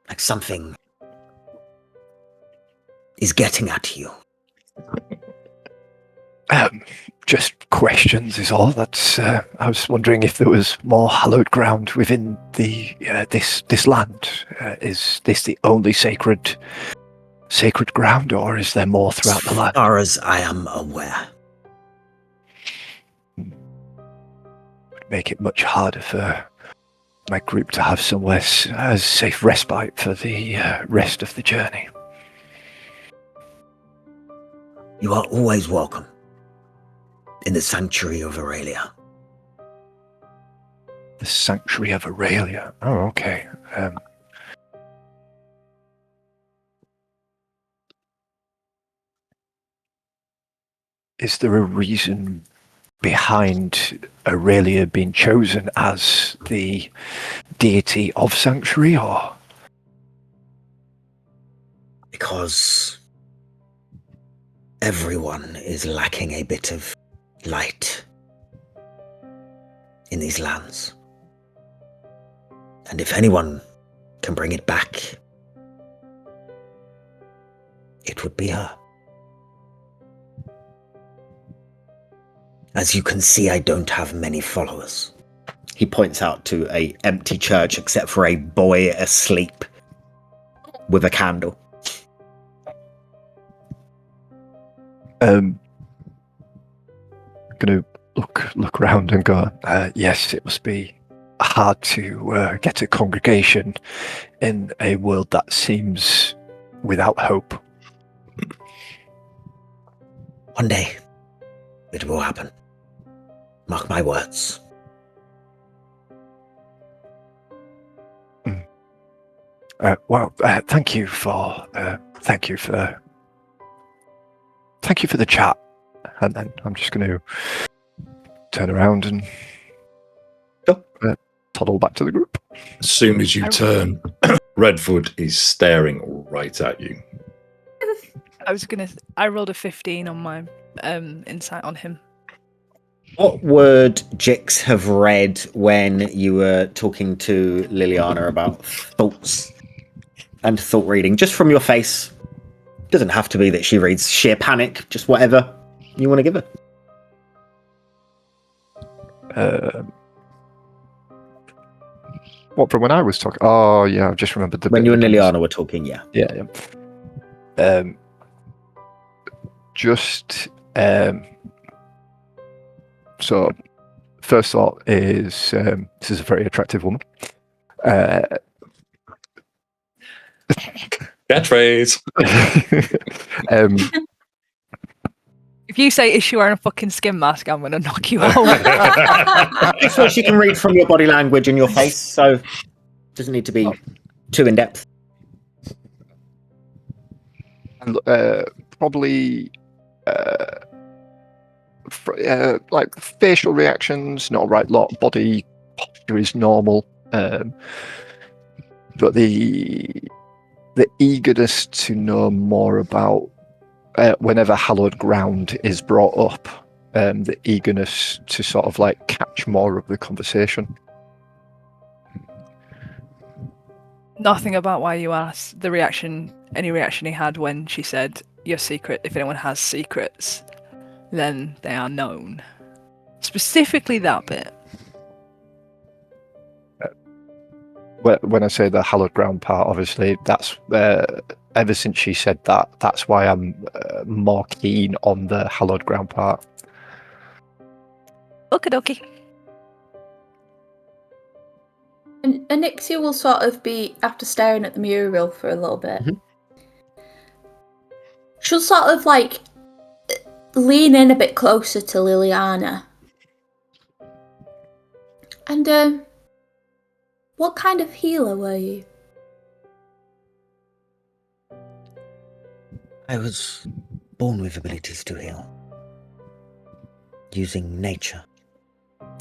Like something is getting at you. Just questions is all. That's. I was wondering if there was more hallowed ground within the this land. Is this the only sacred ground, or is there more throughout the land? As far as I am aware. Would make it much harder for my group to have somewhere as safe respite for the rest of the journey. You are always welcome in the Sanctuary of Aurelia. The Sanctuary of Aurelia. Oh, okay. Is there a reason behind Aurelia being chosen as the deity of Sanctuary, or? Because everyone is lacking a bit of light in these lands. And if anyone can bring it back, it would be her. As you can see, I don't have many followers. He points out to an empty church except for a boy asleep with a candle. Gonna look around and go, yes, it must be hard to get a congregation in a world that seems without hope. One day, it will happen. Mark my words. Thank you for the chat. And then I'm just going to turn around and toddle back to the group. As soon as you turn, Redvud is staring right at you. I rolled a 15 on my insight on him. What would Jix have read when you were talking to Liliana about thoughts and thought reading? Just from your face. Doesn't have to be that she reads sheer panic, just whatever you want to give her. What, from when I was talking? Oh, yeah, I've just remembered the When bit you and again. Liliana were talking, yeah. Yeah. So, first thought is this is a very attractive woman. Catchphrase. If you say, is she wearing a fucking skin mask, I'm going to knock you out. Just what she can read from your body language and your face, so doesn't need to be too in depth. Probably like facial reactions, not a right lot. Body posture is normal, but the eagerness to know more about whenever hallowed ground is brought up, the eagerness to sort of like catch more of the conversation. Nothing about why you asked. Any reaction he had when she said, your secret, if anyone has secrets, then they are known. Specifically that bit. when I say the hallowed ground part, obviously that's ever since she said that, that's why I'm more keen on the hallowed ground part. Okie dokie. And Anixia will sort of be, after staring at the mural for a little bit, Mhm. she'll sort of like lean in a bit closer to Liliana. And, what kind of healer were you? I was born with abilities to heal, using nature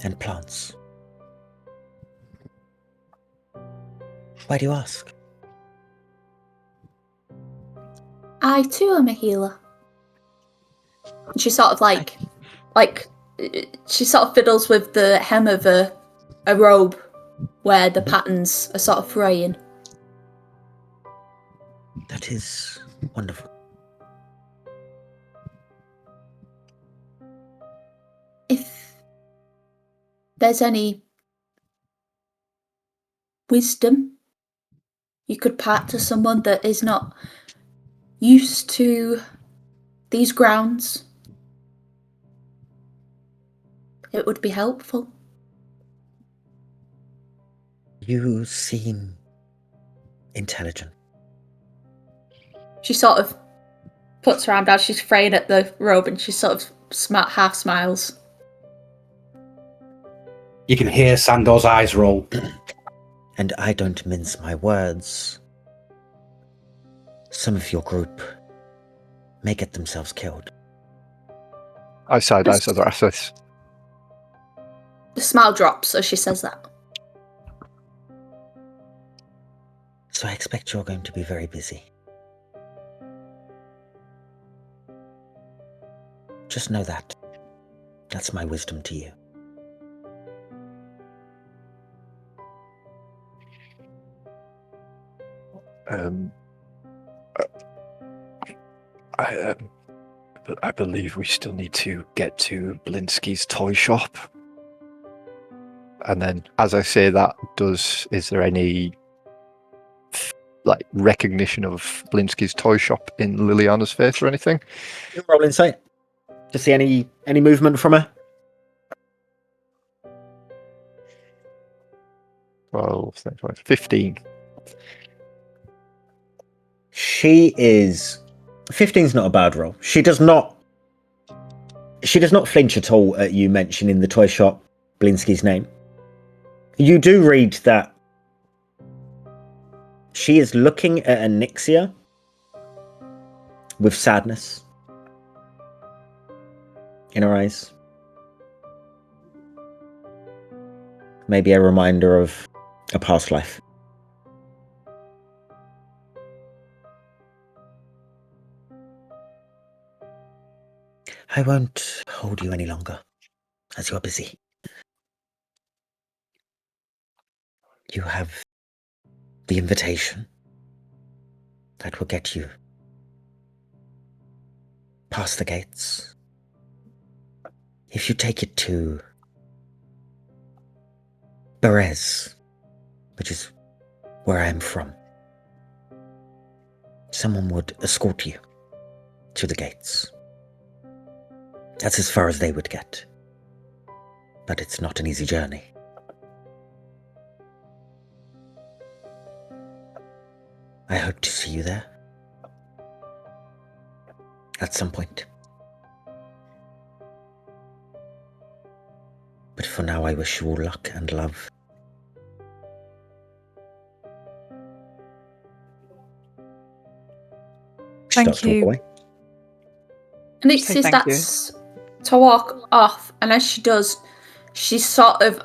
and plants. Why do you ask? I too am a healer. And she sort of like she sort of fiddles with the hem of a robe where the patterns are sort of fraying. That is wonderful. If there's any wisdom you could part to someone that is not used to these grounds, it would be helpful. You seem intelligent. She sort of puts her arm down, she's fraying at the robe, and she sort of half smiles. You can hear Sandor's eyes roll. And I don't mince my words. Some of your group may get themselves killed. I side eye Zarathus. The smile drops as she says that. So I expect you're going to be very busy. Just know that. That's my wisdom to you. I believe we still need to get to Blinsky's toy shop. And then, as I say that, is there any recognition of Blinsky's toy shop in Liliana's face or anything? You roll insight to see any movement from her. 12, 15. She is 15's not a bad roll. She does not flinch at all at you mentioning the toy shop Blinsky's name. You do read that she is looking at Anixia with sadness in her eyes. Maybe a reminder of a past life. I won't hold you any longer, as you're busy. You have the invitation that will get you past the gates. If you take it to Berez, which is where I am from, someone would escort you to the gates. That's as far as they would get. But it's not an easy journey. I hope to see you there. At some point. But for now, I wish you all luck and love. She Thank starts to walk you. away. And Say Ixie thank you. starts to walk off, and as she does, she's sort of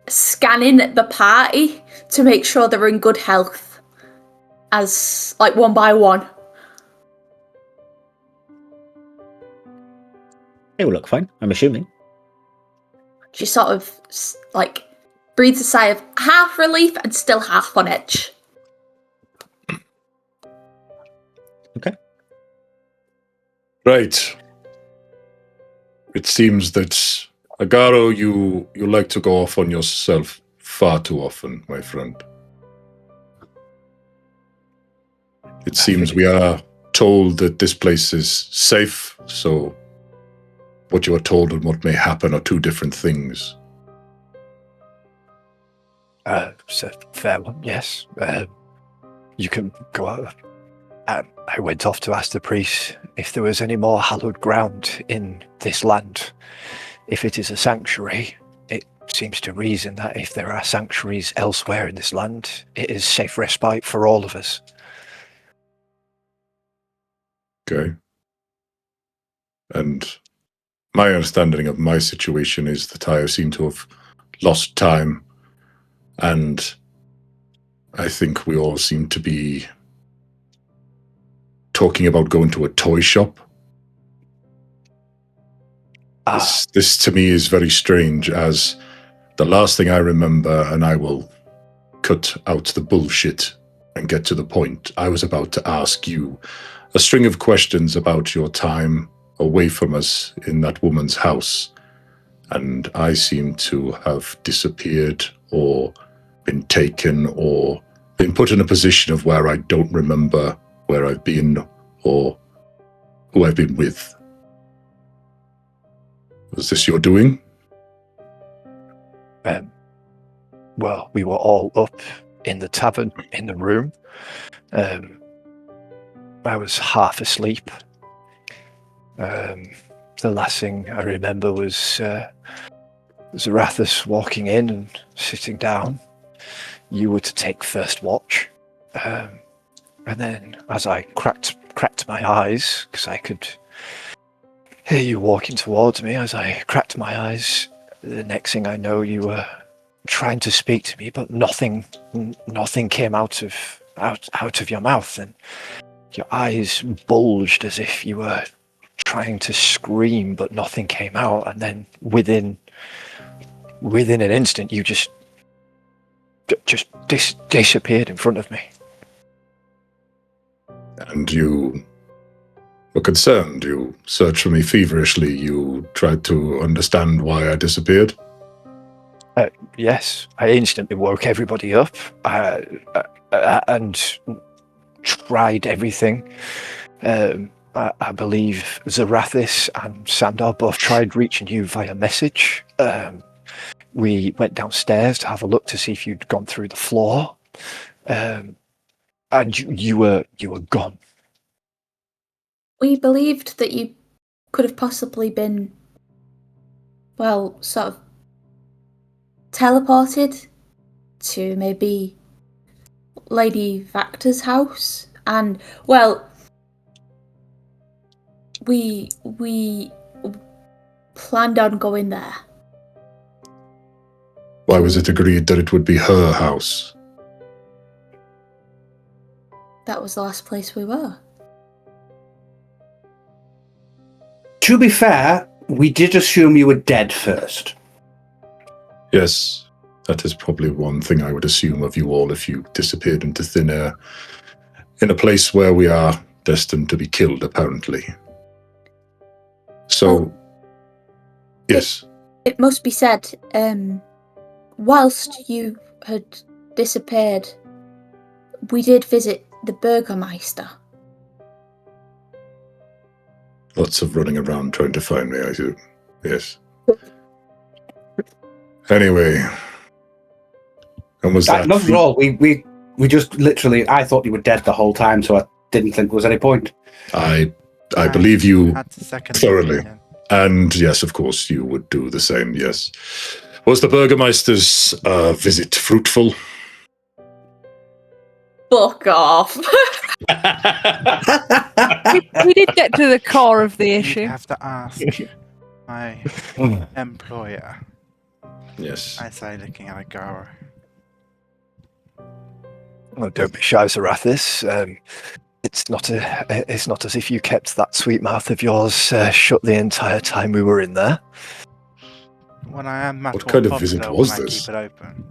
scanning the party to make sure they're in good health, as one by one. They will look fine, I'm assuming. She sort of breathes a sigh of half relief and still half on edge. Okay. Right. It seems that Agaro, you like to go off on yourself far too often, my friend. It seems we are told that this place is safe, so what you are told and what may happen are two different things. It's a fair one, yes. You can go out. I went off to ask the priest if there was any more hallowed ground in this land. If it is a sanctuary, it seems to reason that if there are sanctuaries elsewhere in this land, it is safe respite for all of us. Okay. And my understanding of my situation is that I seem to have lost time, and I think we all seem to be talking about going to a toy shop. This to me is very strange, as the last thing I remember, and I will cut out the bullshit and get to the point. I was about to ask you a string of questions about your time away from us in that woman's house, and I seem to have disappeared or been taken or been put in a position of where I don't remember where I've been or who I've been with. Was this your doing? Well, we were all up in the tavern, in the room. I was half asleep. The last thing I remember was Zarathus walking in and sitting down. You were to take first watch. And then as I cracked my eyes, because I could hear you walking towards me, as I cracked my eyes, the next thing I know, you were trying to speak to me, but nothing came out of your mouth, and your eyes bulged as if you were trying to scream, but nothing came out. And then within an instant, you just disappeared in front of me. And you were concerned. You searched for me feverishly. You tried to understand why I disappeared. Yes, I instantly woke everybody up and tried everything. I believe Zarathus and Sandar both tried reaching you via message. We went downstairs to have a look to see if you'd gone through the floor, and you were gone. We believed that you could have possibly been, well, sort of teleported to maybe Lady Vacta's house, and, well, we planned on going there. Why was it agreed that it would be her house? That was the last place we were. To be fair, we did assume you were dead first. Yes, that is probably one thing I would assume of you all if you disappeared into thin air in a place where we are destined to be killed, apparently. So, yes. It must be said, whilst you had disappeared, we did visit the Burgermeister. Lots of running around trying to find me, I do. Yes. Anyway. And was that... Not at all. We just literally... I thought you were dead the whole time, so I didn't think there was any point. I believe you thoroughly. Opinion. And yes, of course, you would do the same, yes. Was the Burgermeister's visit fruitful? Fuck off. we did get to the core of the You issue. have to ask my employer. Yes. I say, looking at a girl. Oh, don't be shy, Zarathus. It's not as if you kept that sweet mouth of yours shut the entire time we were in there. When I am What kind of visit was I this? keep it open.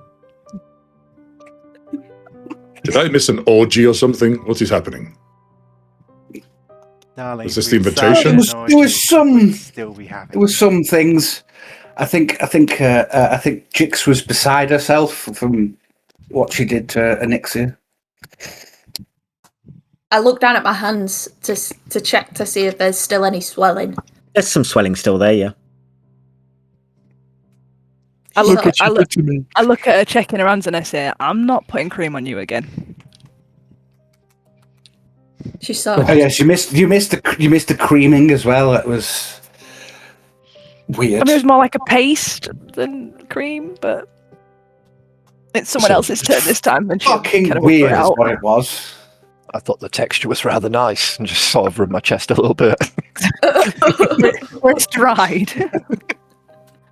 Did I miss an orgy or something? What is happening? Darling, Was this we'd the invitation? say an There was orgy some- would still be happening. There were some things. I think Jix was beside herself from what she did to Anixia. I look down at my hands to check to see if there's still any swelling. There's some swelling still there, yeah. I Look look, at I look at her checking her hands and I say, I'm not putting cream on you again. She sort Oh yes, you missed the creaming as well. That was weird. I mean, it was more like a paste than cream, but it's someone So- else's turn this time. And she Fucking kind of weird it is out. what it was. I thought the texture was rather nice and just sort of rubbed my chest a little bit. Where it's dried.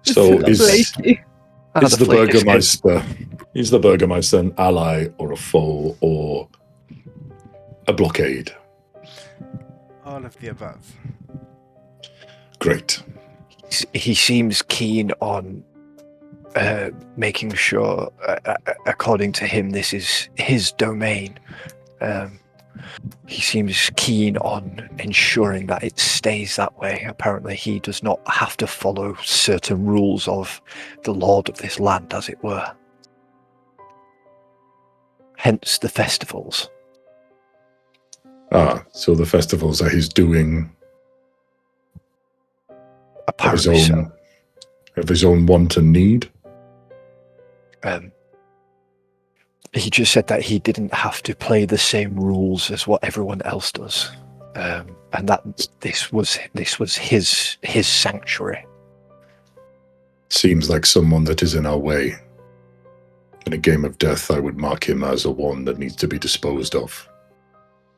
So It's flaky. is the flake of skin. Burgermeister an ally or a foe or a blockade? All of the above. Great. He seems keen on making sure, according to him, this is his domain. He seems keen on ensuring that it stays that way. Apparently, he does not have to follow certain rules of the lord of this land, as it were. Hence the festivals. Ah, so the festivals that he's doing of his Apparently own, of his own want and need. He just said that he didn't have to play the same rules as what everyone else does, and that this was his sanctuary. Seems like someone that is in our way. In a game of death, I would mark him as a one that needs to be disposed of.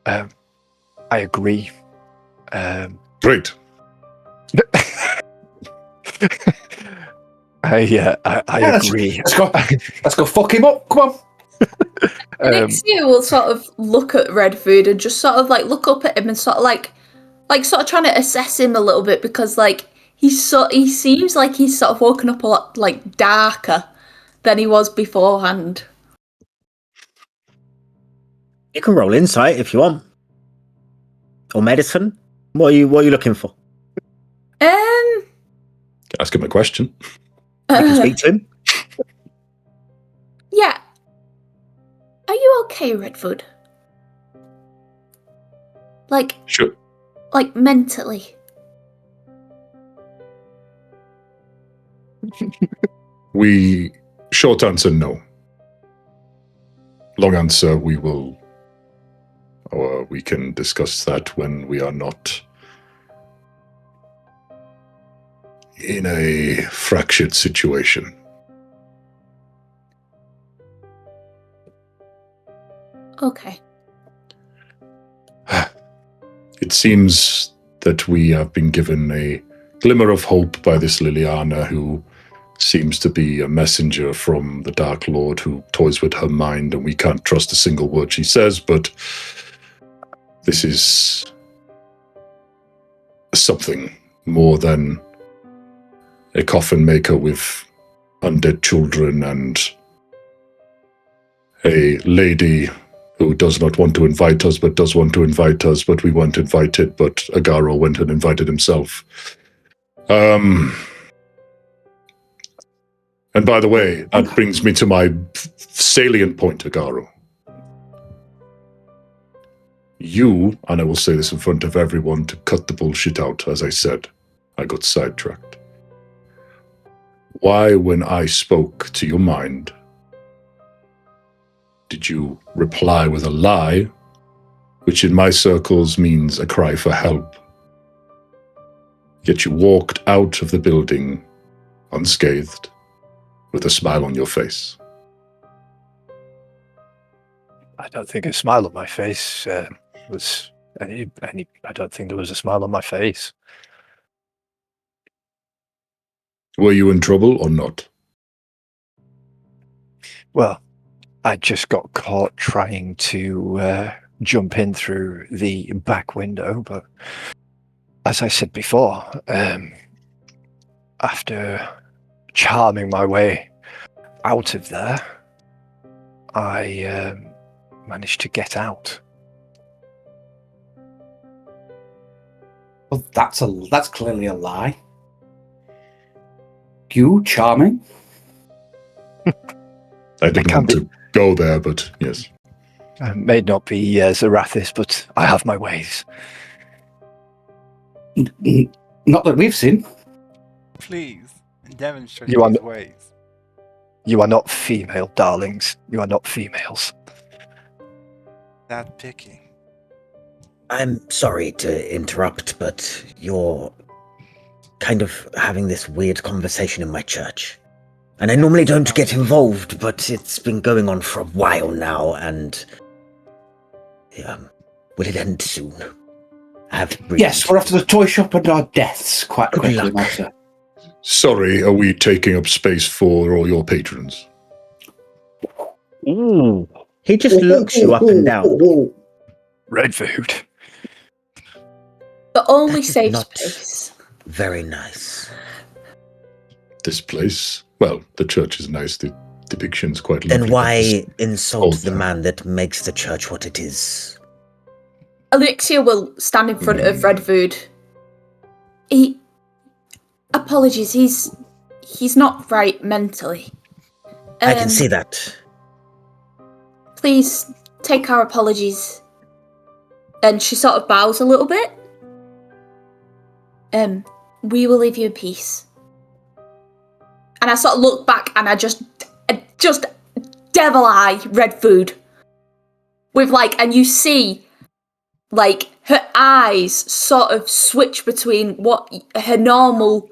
I agree. Great. I agree. Let's go fuck him up. Come on. Anixia will sort of look at Redvud and just sort of like look up at him and sort of like sort of trying to assess him a little bit because like he seems like he's sort of woken up a lot like darker than he was beforehand. You can roll insight if you want. Or medicine. What are you looking for? Ask him a question. You can speak to him. Yeah. Are you okay, Redvud? Like Sure. like mentally? Short answer, no. Long answer, we will, or we can discuss that when we are not in a fractured situation. Okay. It seems that we have been given a glimmer of hope by this Liliana, who seems to be a messenger from the Dark Lord who toys with her mind, and we can't trust a single word she says, but this is something more than a coffin maker with undead children and a lady who does not want to invite us, but does want to invite us, but we weren't invited, but Agaro went and invited himself. And by the way, that brings me to my salient point, Agaro. You, and I will say this in front of everyone to cut the bullshit out, as I said, I got sidetracked. Why, when I spoke to your mind, did you reply with a lie, which in my circles means a cry for help? Yet you walked out of the building unscathed, with a smile on your face. I don't think a smile on my face was any. I don't think there was a smile on my face. Were you in trouble or not? Well, I just got caught trying to jump in through the back window, but as I said before, after charming my way out of there, I managed to get out. Well, that's clearly a lie. you charming? I didn't can want to go there, but yes. I may not be Zarathis, but I have my ways. Not that we've seen. Please, demonstrate You are these n- ways. You are not female, darlings. You are not females. That picky. I'm sorry to interrupt, but you're kind of having this weird conversation in my church. And I normally don't get involved, but it's been going on for a while now, and will it end soon? I have Yes, we're off to the toy shop and our deaths quite Good quickly, luck. Master. Sorry, are we taking up space for all your patrons? Ooh, He just looks you up and down. Redvud. The only That is safe not- space. Very nice. This place? Well, the church is nice. The depiction's quite lovely. Then but this- why insult old the town. man that makes the church what it is? Alexia will stand in front of Redvud. Apologies, he's not right mentally. I can see that. Please take our apologies. And she sort of bows a little bit. We will leave you in peace. And I sort of look back and I just devil eye Redvud. With and you see, her eyes sort of switch between what her normal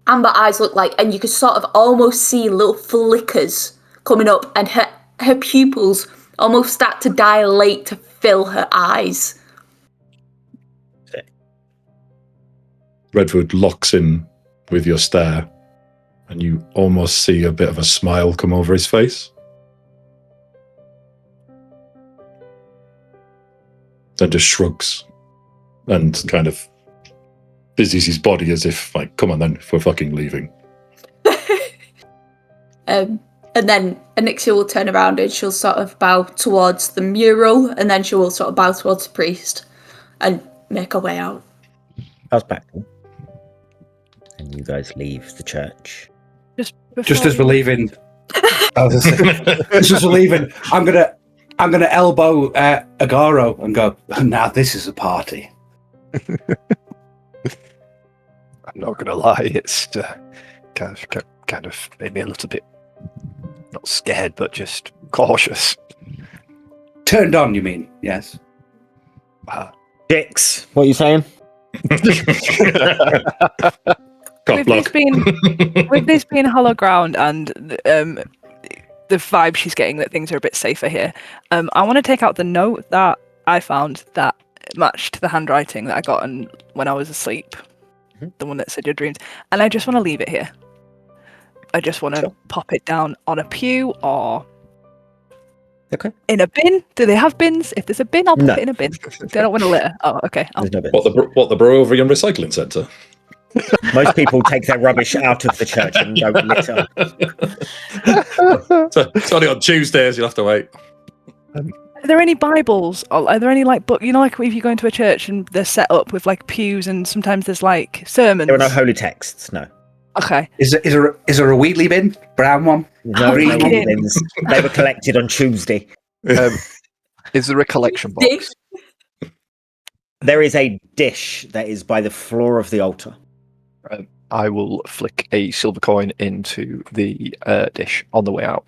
amber eyes look like, and you could sort of almost see little flickers coming up, and her pupils almost start to dilate to fill her eyes. Redvud locks in with your stare, and you almost see a bit of a smile come over his face. Then just shrugs and kind of busies his body as if, come on then, if we're fucking leaving. And then Anixia will turn around and she'll sort of bow towards the mural, and then she will sort of bow towards the priest and make her way out. I was back. And you guys leave the church. Just as we're leaving, just as we're leaving, I'm gonna elbow Agaro and go. Now this is a party. I'm not gonna lie, it's kind of made me a little bit not scared, but just cautious. Turned on, you mean? Yes. Dicks, what are you saying? With this being hollow ground and the vibe she's getting that things are a bit safer here, I want to take out the note that I found that matched the handwriting that I got when I was asleep. Mm-hmm. The one that said your dreams. And I just want to leave it here. I just want to pop it down on a pew or in a bin. Do they have bins? If there's a bin, I'll put it in a bin. They don't want to litter. Oh, okay. There's no bins. What the Barovian Recycling Centre? Most people take their rubbish out of the church and don't litter. It's only on Tuesdays, you'll have to wait. Are there any Bibles? Or are there any book? If you go into a church and they're set up with pews and sometimes there's sermons. There are no holy texts, no. Okay. Is there a Wheatley bin? Brown one? No Green holy one? bins. They were collected on Tuesday. Is there a collection box? There is a dish that is by the floor of the altar. I will flick a silver coin into the dish on the way out.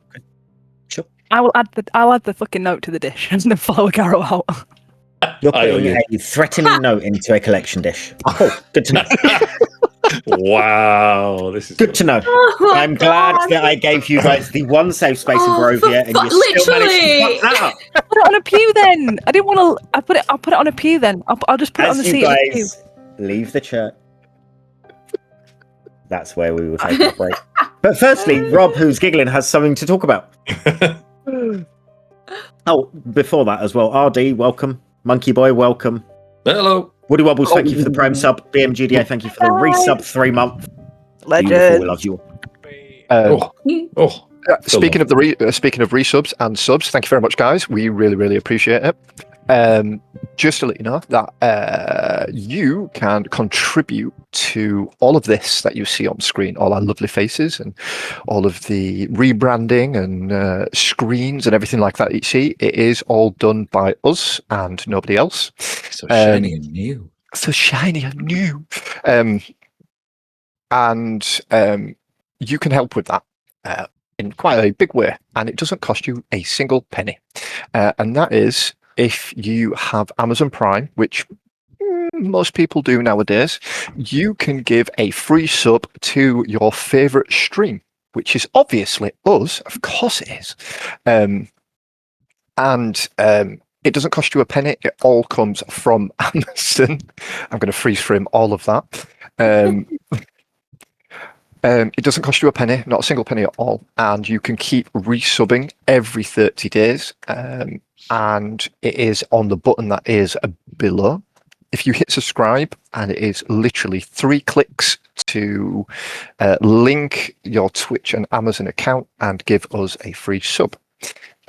Sure. I'll add the fucking note to the dish and then follow a Garrow out. You're putting a threatening note into a collection dish. Cool. Good to know. Wow, this is Good to know. Oh my I'm glad God. that I gave you guys the one safe space in Oh, Barovia, and you still managed to literally. fuck that up. Put it on a pew then. I didn't want to. I'll put it on a pew then. I'll just put it on the As you seat of the pew. guys leave the church, that's where we will take our break. But firstly, Rob, who's giggling, has something to talk about. Oh, before that as well, RD, welcome. Monkey Boy, welcome. Hello. Woody Wobbles, thank you for the Prime sub. BMGDA, thank you for the resub 3 month. Beautiful, we Legend. love you all. Speaking of resubs and subs, thank you very much, guys. We really, really appreciate it. Just to let you know that you can contribute to all of this that you see on screen, all our lovely faces and all of the rebranding and screens and everything like that you see. It is all done by us and nobody else. So shiny and new. So shiny and new. And you can help with that in quite a big way, and it doesn't cost you a single penny. And that is if you have Amazon Prime, which most people do nowadays, you can give a free sub to your favorite stream, which is obviously us. Of course it is. And it doesn't cost you a penny. It all comes from Amazon. I'm going to freeze frame all of that. It doesn't cost you a penny, not a single penny at all, and you can keep resubbing every 30 days. And it is on the button that is below. If you hit subscribe, and it is literally 3 clicks to link your Twitch and Amazon account and give us a free sub.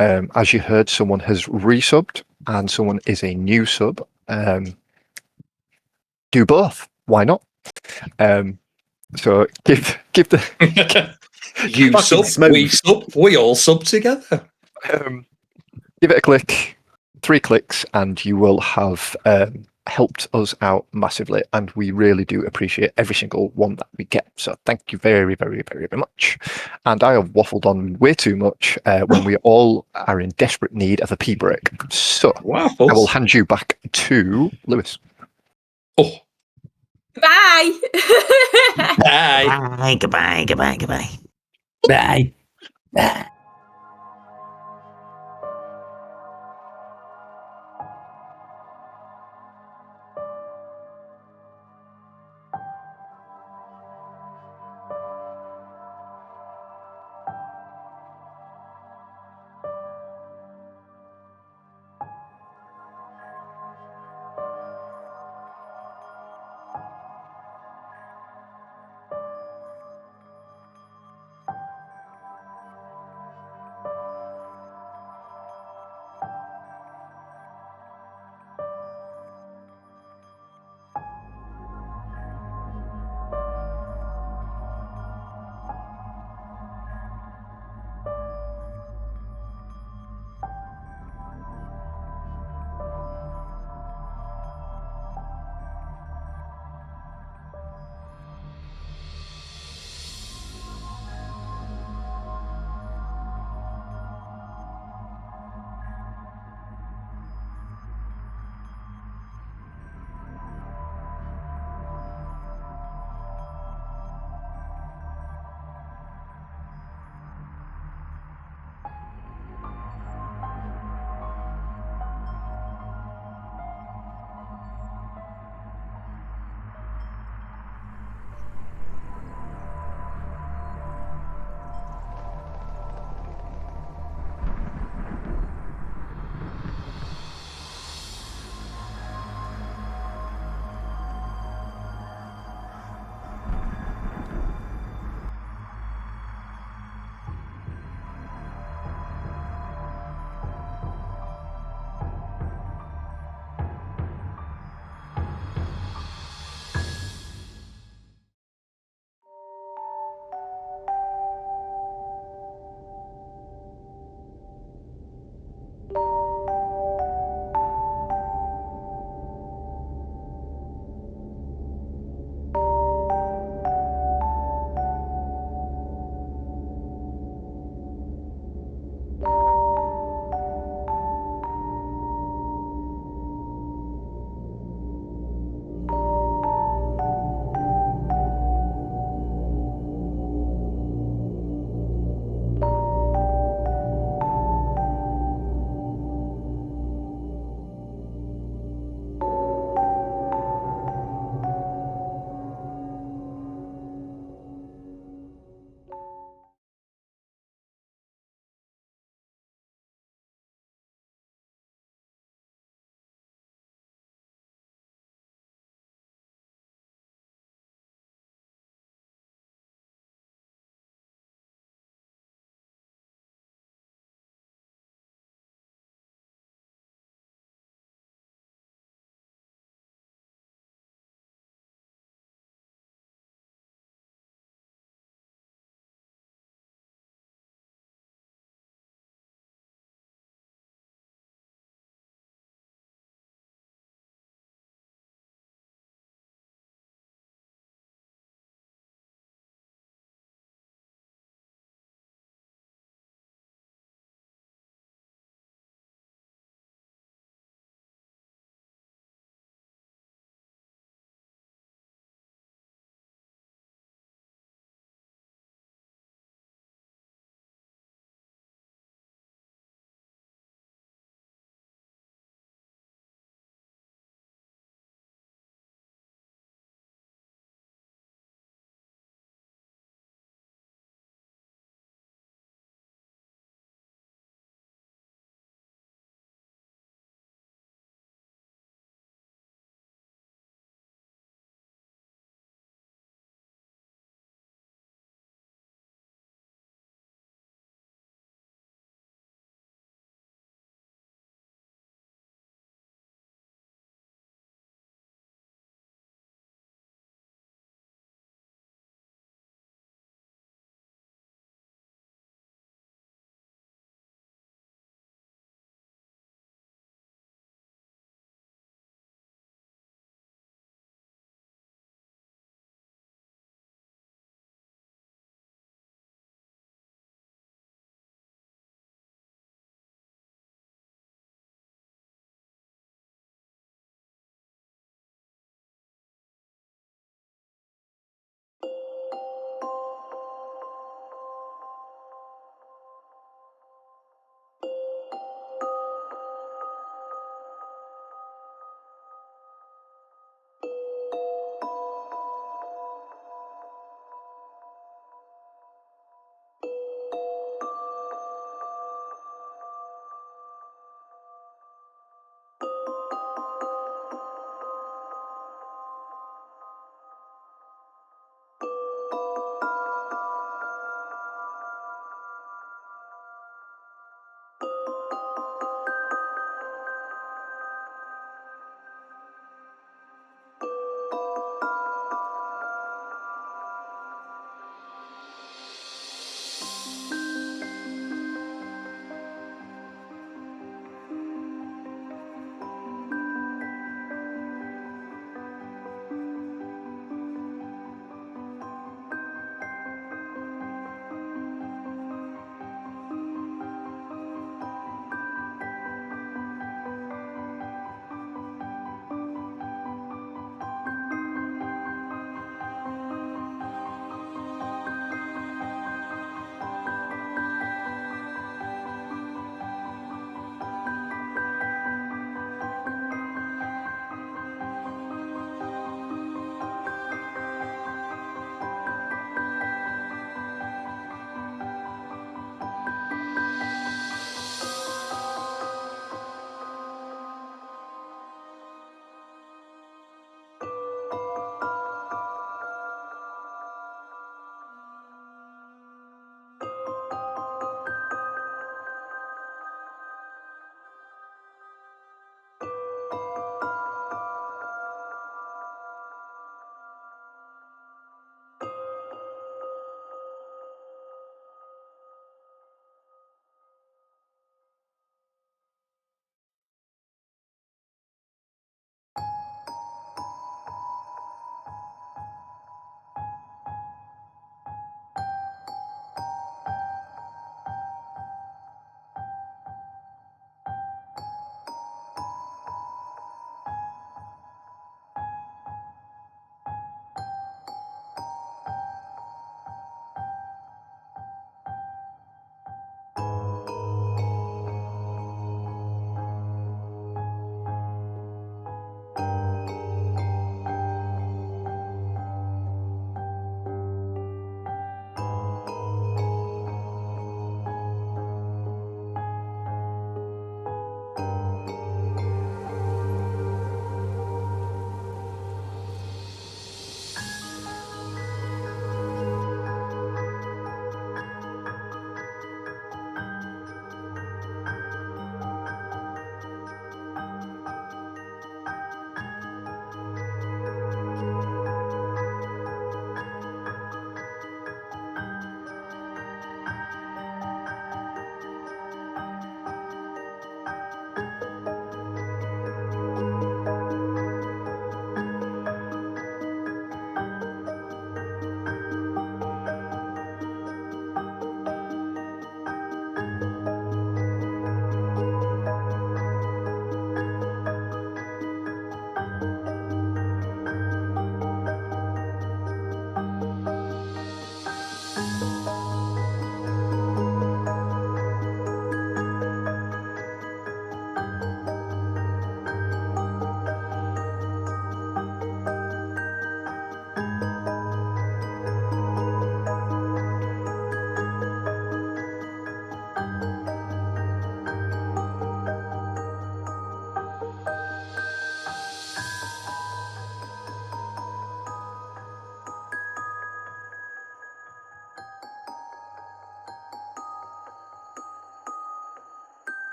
As you heard, someone has resubbed and someone is a new sub. Do both. Why not? So give the You Fucking sub, smooth. we sub, we all sub together. give it a click, 3 clicks, and you will have helped us out massively. And we really do appreciate every single one that we get. So thank you very, very, very, very much. And I have waffled on way too much when we all are in desperate need of a pee break. So I will Waffles. hand you back to Lewis. Oh, Bye. bye. Goodbye. Bye. Bye.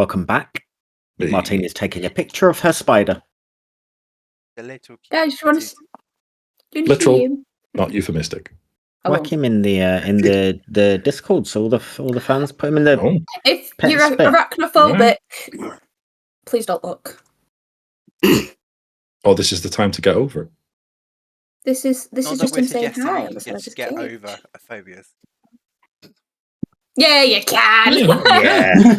Welcome back. Martine is taking a picture of her spider. The little Guys, you want to Literal. see him? Not euphemistic. I Whack won't. him in the Discord, so all the fans put him in the. Oh, If Pet you're spit. arachnophobic, please don't look. oh, this is the time to get over it. This is Not just that him we're saying suggesting hi you on the can side of just his get cage. over a phobias. Yeah, you can. Yeah.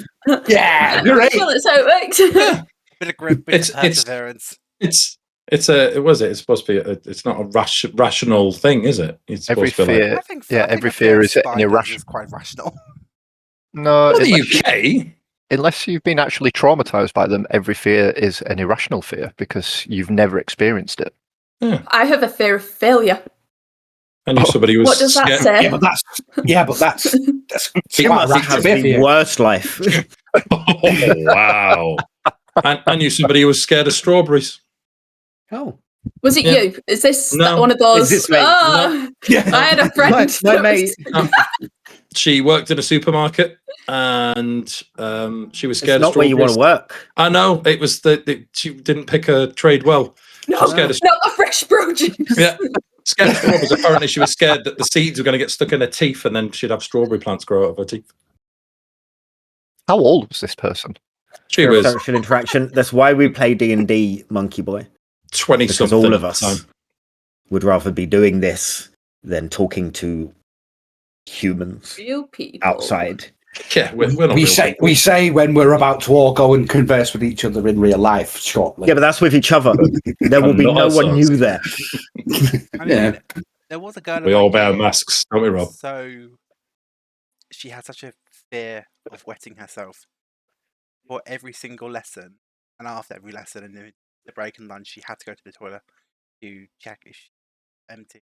Yeah, great. Well, it's how it works. Yeah. Bit of grit, bit of perseverance. It's it's supposed to be. It's not a rational thing, is it? It's Every supposed to be fear, like. I think yeah, I think every a fear fear of is an spiders irrational. is quite rational. No, Not the unless, UK. unless you've been actually traumatized by them, every fear is an irrational fear because you've never experienced it. Yeah. I have a fear of failure. I knew somebody who was What does that scared. say? Yeah, but that's She quite must right have to be the here. worst life. Oh, wow. I knew somebody who was scared of strawberries. Oh. Was it Yeah. you? Is this No. one of those? Is this me? Oh, Yeah. I had a friend. My that was- mate. She worked in a supermarket and she was It's scared of not where you want strawberries. to work. I know. It was she didn't pick her trade well. She No, was scared of not the fresh produce. Yeah. Scared of strawberries. Apparently, she was scared that the seeds were going to get stuck in her teeth, and then she'd have strawberry plants grow out of her teeth. How old was this person? She Fear of was social interaction. That's why we play D&D, Monkey Boy. 20 Because something. all of us would rather be doing this than talking to humans Real people. outside. Yeah, we're not We real say people. we say when we're about to all go and converse with each other in real life shortly. Yeah, but that's with each other. There will And be not no one ourselves. new there. I mean, Yeah. there was a girl. We in all my wear year, masks, don't we, Rob? So she had such a fear of wetting herself for every single lesson, and after every lesson, and the break and lunch, she had to go to the toilet to check if she's empty.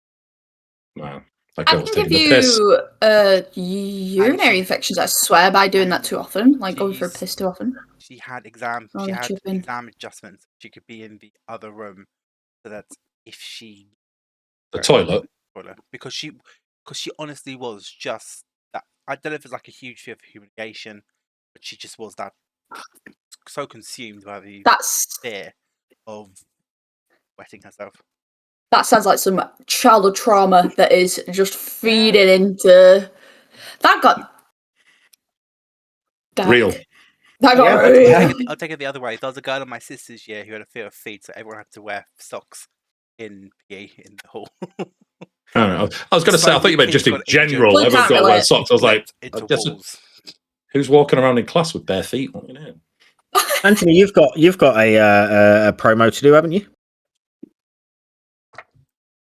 Wow. That I girl was can give taking the piss. you urinary infections. I swear by doing that too often, like going for a Jeez. piss too often. She had exam. Oh, She the had chipping. exam adjustments. She could be in the other room, so that if she The toilet. because she honestly was just that. I don't know if it's like a huge fear of humiliation, but she just was that so consumed by the That's fear of wetting herself. that sounds like some childhood trauma that is just feeding into. That got dark. Real. That got Yeah. real. I'll take it the other way. There was a girl in my sister's year who had a fear of feet, so everyone had to wear socks in PE in the hall. I don't know. I was going to say, I thought you meant just in general. Well, Everyone's got to wear socks. I was like, into I guess walls. who's walking around in class with bare feet? What, you know? Anthony, you've got a promo to do, haven't you?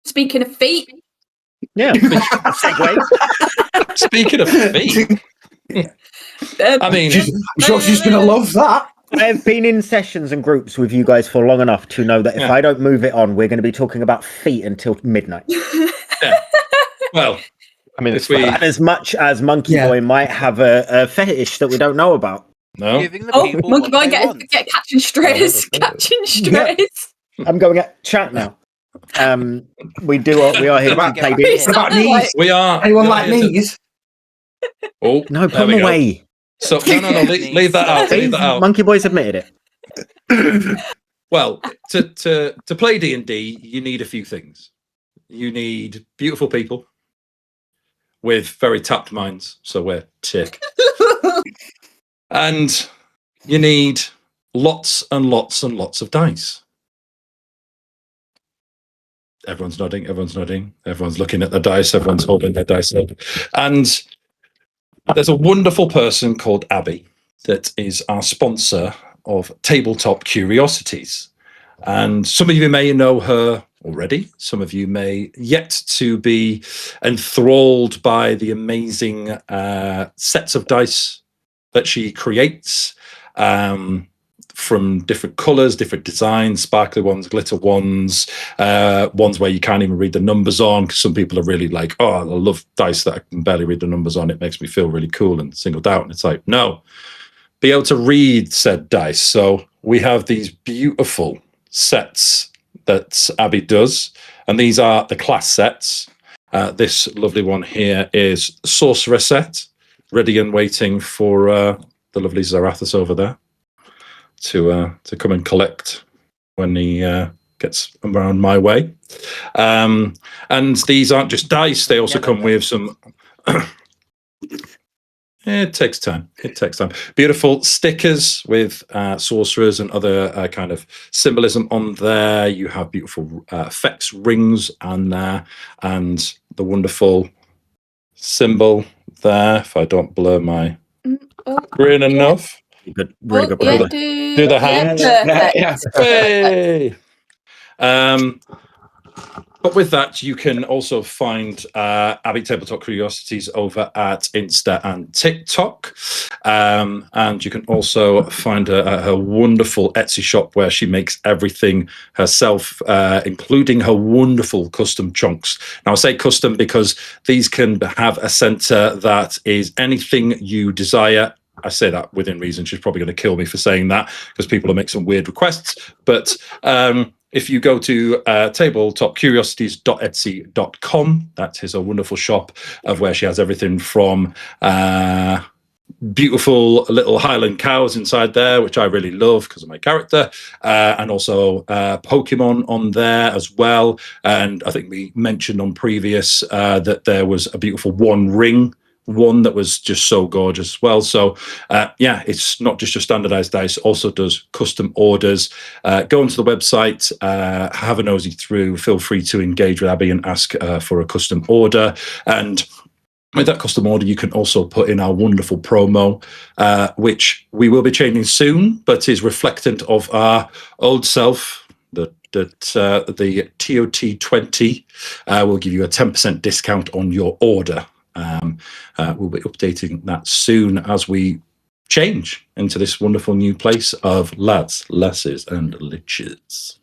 Speaking of feet, Yeah. Segue. Speaking of feet, I mean, I'm sure she's going to love that. I've been in sessions and groups with you guys for long enough to know that if Yeah. I don't move it on, we're going to be talking about feet until midnight. yeah. Well, I mean, if it's we And as much as Monkey Yeah. Boy might have a fetish that we don't know about. no, Giving the oh, people Monkey what Boy, they want. get catching strays, catching strays. I'm going at chat now. We are here to play Get this. What about Something knees? like- we are. Anyone we are like here to- knees? Oh, No, there put we them go. away. So no. Leave that out. Leave that out. Monkey Boy's admitted it. Well, to play D&D, you need a few things. You need beautiful people with very tapped minds, so we're tick. And you need lots and lots and lots of dice. Everyone's nodding, everyone's looking at the dice, everyone's holding their dice up. And there's a wonderful person called Abby that is our sponsor of Tabletop Curiosities. And some of you may know her already. Some of you may yet to be enthralled by the amazing sets of dice that she creates, from different colors, different designs, sparkly ones, glitter ones, ones where you can't even read the numbers on, because some people are really like, oh, I love dice that I can barely read the numbers on. It makes me feel really cool and singled out. And it's like, no, be able to read said dice. So we have these beautiful sets that Abby does, and these are the class sets. This lovely one here is Sorcerer set, ready and waiting for the lovely Zarathus over there to come and collect when he gets around my way. And these aren't just dice; they also come with some. It takes time. It takes time. Beautiful stickers with sorcerers and other kind of symbolism on there. You have beautiful effects rings on there, and the wonderful symbol there. If I don't blur my screen enough, Good, really good. Yeah, brother. do the hands. perfect. Hey! But with that, you can also find Abby Tabletop Curiosities over at Insta and TikTok. And you can also find her wonderful Etsy shop where she makes everything herself, including her wonderful custom chunks. Now, I say custom because these can have a center that is anything you desire. I say that within reason. She's probably going to kill me for saying that because people are making some weird requests. But if you go to tabletopcuriosities.etsy.com, that is a wonderful shop of where she has everything from beautiful little Highland cows inside there, which I really love because of my character, and also Pokemon on there as well. And I think we mentioned on previous that there was a beautiful One Ring one that was just so gorgeous as well. So yeah, it's not just your standardized dice, also does custom orders. Go onto the website, have a nosy through, feel free to engage with Abby and ask for a custom order. And with that custom order, you can also put in our wonderful promo, which we will be changing soon, but is reflectant of our old self. The TOT20 will give you a 10% discount on your order. We'll be updating that soon as we change into this wonderful new place of lads, lasses, and liches.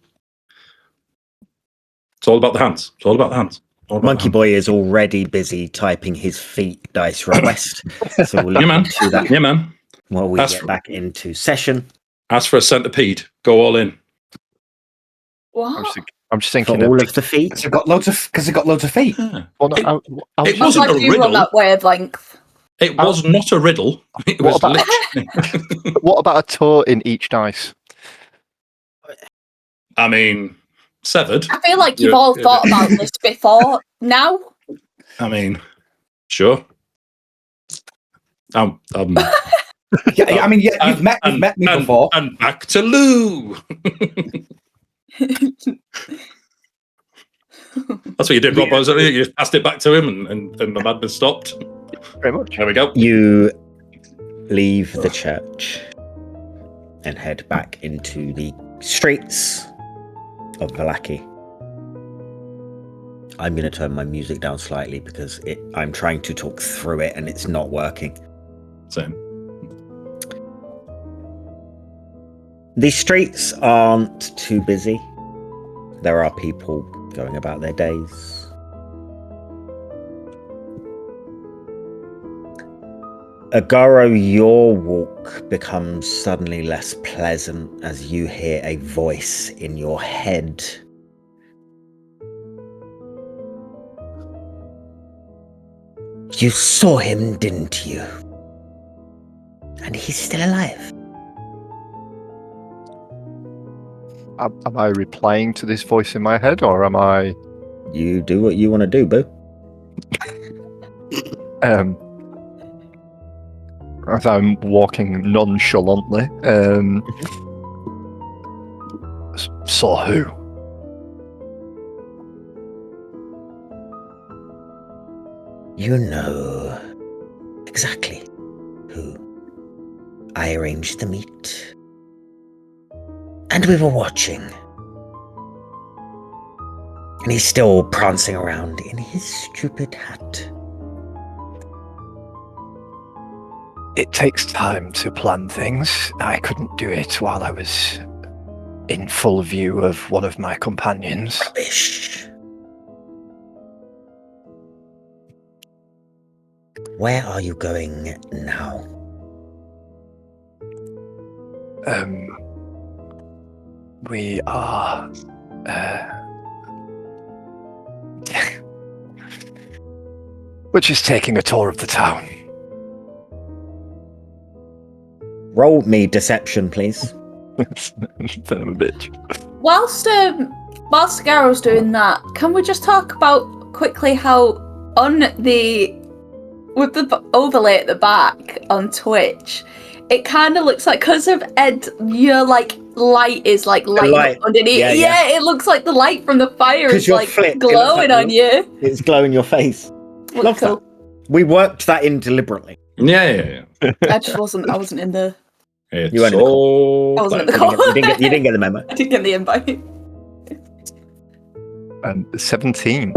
It's all about the hands. It's all about the hands. Monkey Boy is already busy typing his feet dice request. So we'll look Yeah, man. into that Yeah, man. while we get back into session. As for a centipede, go all in. What? I'm just For thinking all of the feet. Because they've got loads of feet. Yeah. Well, no, It I'm wasn't like a you on riddle. that wavelength. It was not a riddle. It was What about- literally. what about a toe in each dice? I mean, severed. I feel like you've all thought about this before now. I mean, sure. Yeah, I mean, yeah, you've met me before. And back to Lou. That's what you did, Rob. Yeah. Wasn't it? You passed it back to him, and the madness stopped. Very much. There we go. You leave the church and head back into the streets of Vallaki. I'm going to turn my music down slightly because I'm trying to talk through it and it's not working. Same. The streets aren't too busy. There are people going about their days. Agaro, your walk becomes suddenly less pleasant as you hear a voice in your head. You saw him, didn't you? And he's still alive. Am I replying to this voice in my head, or am I? You do what you want to do, boo. As I'm walking nonchalantly. Saw who? You know exactly who. I arranged the meet. And we were watching. And he's still prancing around in his stupid hat. It takes time to plan things. I couldn't do it while I was in full view of one of my companions. Rubbish. Where are you going now? We are... We're just taking a tour of the town. Roll me deception, please. Son of a bitch. Whilst Garrow's doing that, can we just talk about quickly how with the overlay at the back on Twitch, it kind of looks like, because of Ed, your light is lighting light. up underneath. Yeah. It looks like the light from the fire is you're flit, glowing on you. It's glowing your face. Love Cool. that. We worked that in deliberately. Yeah. I wasn't in the. It's You weren't in the all I wasn't in the fine. call. You didn't get the memo. I didn't get the invite. 17.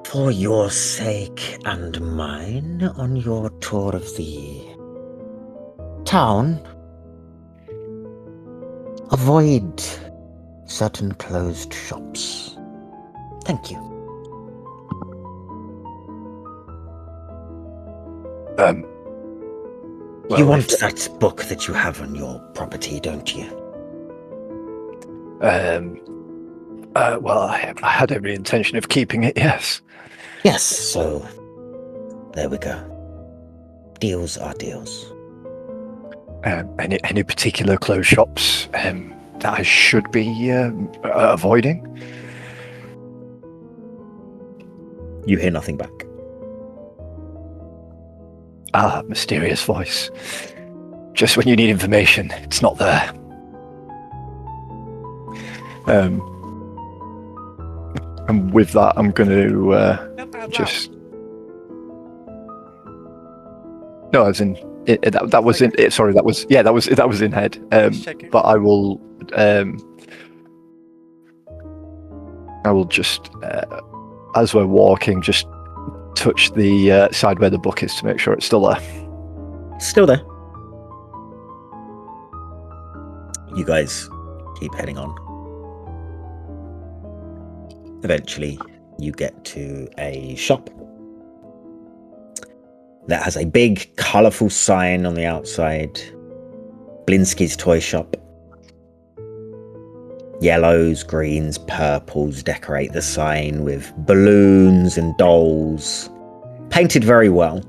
For your sake and mine, on your tour of the town, avoid certain closed shops. Thank you. Well, You want that book that you have on your property, don't you? Well, I had every intention of keeping it, yes. Yes, so there we go. Deals are deals. Any particular closed shops that I should be avoiding? You hear nothing back. Ah, mysterious voice. Just when you need information, it's not there. And with that, I'm going to just. No, as in that was in. Sorry, that was in head. But I will just, as we're walking, just touch the side where the book is to make sure it's still there. Still there. You guys keep heading on. Eventually, you get to a shop that has a big, colourful sign on the outside. Blinsky's Toy Shop. Yellows, greens, purples decorate the sign with balloons and dolls. Painted very well.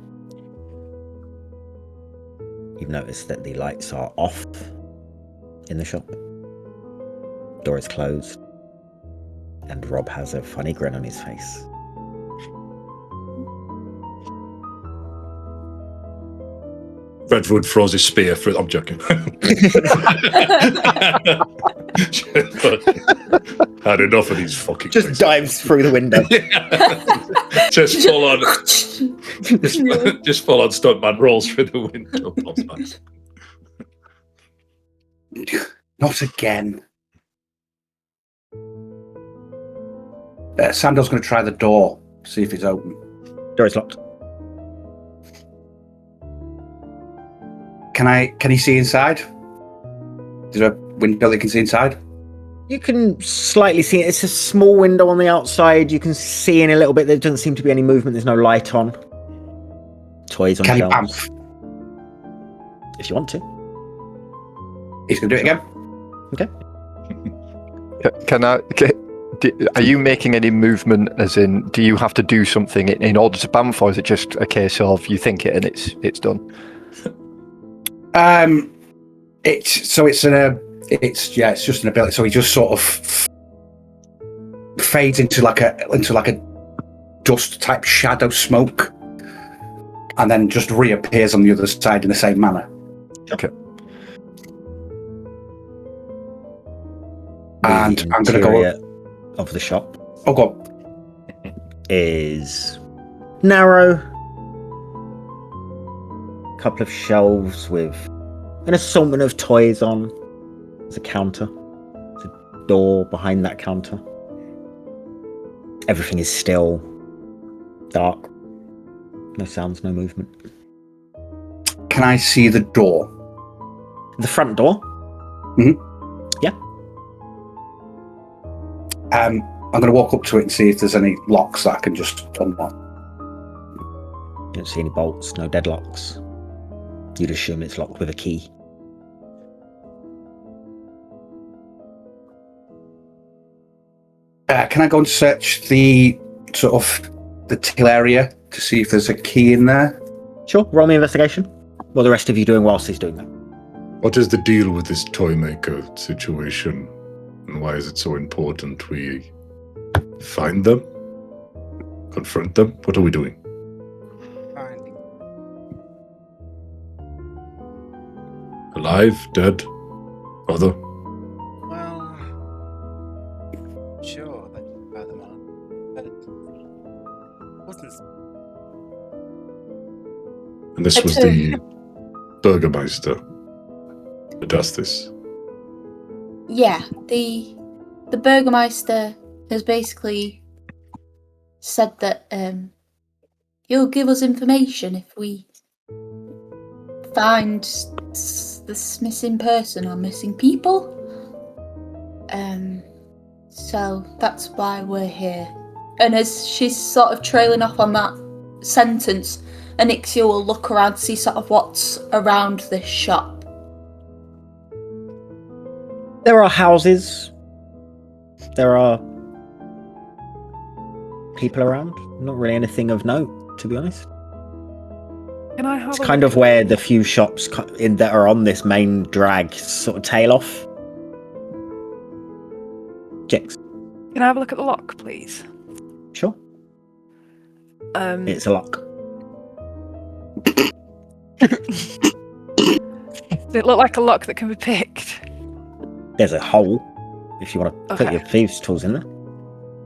You've noticed that the lights are off in the shop. Door is closed. And Rob has a funny grin on his face. Redvud throws his spear through. I'm joking. Had enough of these fucking. Just places. dives through the window. Just full on. Just full on stuntman rolls through the window. Not again. Sandal's going to try the door, see if it's open. Door is locked. Can he see inside? Is there a window that can see inside? You can slightly see it. It's a small window on the outside. You can see in a little bit. There doesn't seem to be any movement. There's no light on. Toys on Can he shelves. bamf? If you want to. He's going to do it again. Okay. Are you making any movement? As in, do you have to do something in order to bamf, or is it just a case of you think it and it's done? It's just an ability. So he just sort of fades into like a dust type shadow smoke, and then just reappears on the other side in the same manner. Okay. And I'm going to go of the shop. Oh, go on. Is narrow. Couple of shelves with an assortment of toys on. There's a counter. There's a door behind that counter. Everything is still. Dark. No sounds, no movement. Can I see the door? The front door? Mm-hmm. Yeah. I'm going to walk up to it and see if there's any locks that I can just unlock. You don't see any bolts, no deadlocks. You'd assume it's locked with a key. Can I go and search the sort of the till area to see if there's a key in there. Sure, roll me investigation. What are the rest of you doing whilst he's doing that? What is the deal with this toy maker situation? And why is it so important we find them? Confront them? What are we doing? Finding. Alive? Dead? Other? Well, sure, that you buy them on. But it wasn't. And this was the Burgermeister that does this. Yeah, the Burgermeister has basically said that he'll give us information if we find this missing person or missing people. So that's why we're here. And as she's sort of trailing off on that sentence, Anixia will look around to see sort of what's around this shop. There are houses. There are people around. Not really anything of note, to be honest. Can I have It's a kind look of where the few shops that are on this main drag sort of tail off. Jix. Can I have a look at the lock, please? Sure. It's a lock. Does it look like a lock that can be picked? There's a hole if you want to put Okay. your thieves' tools in there.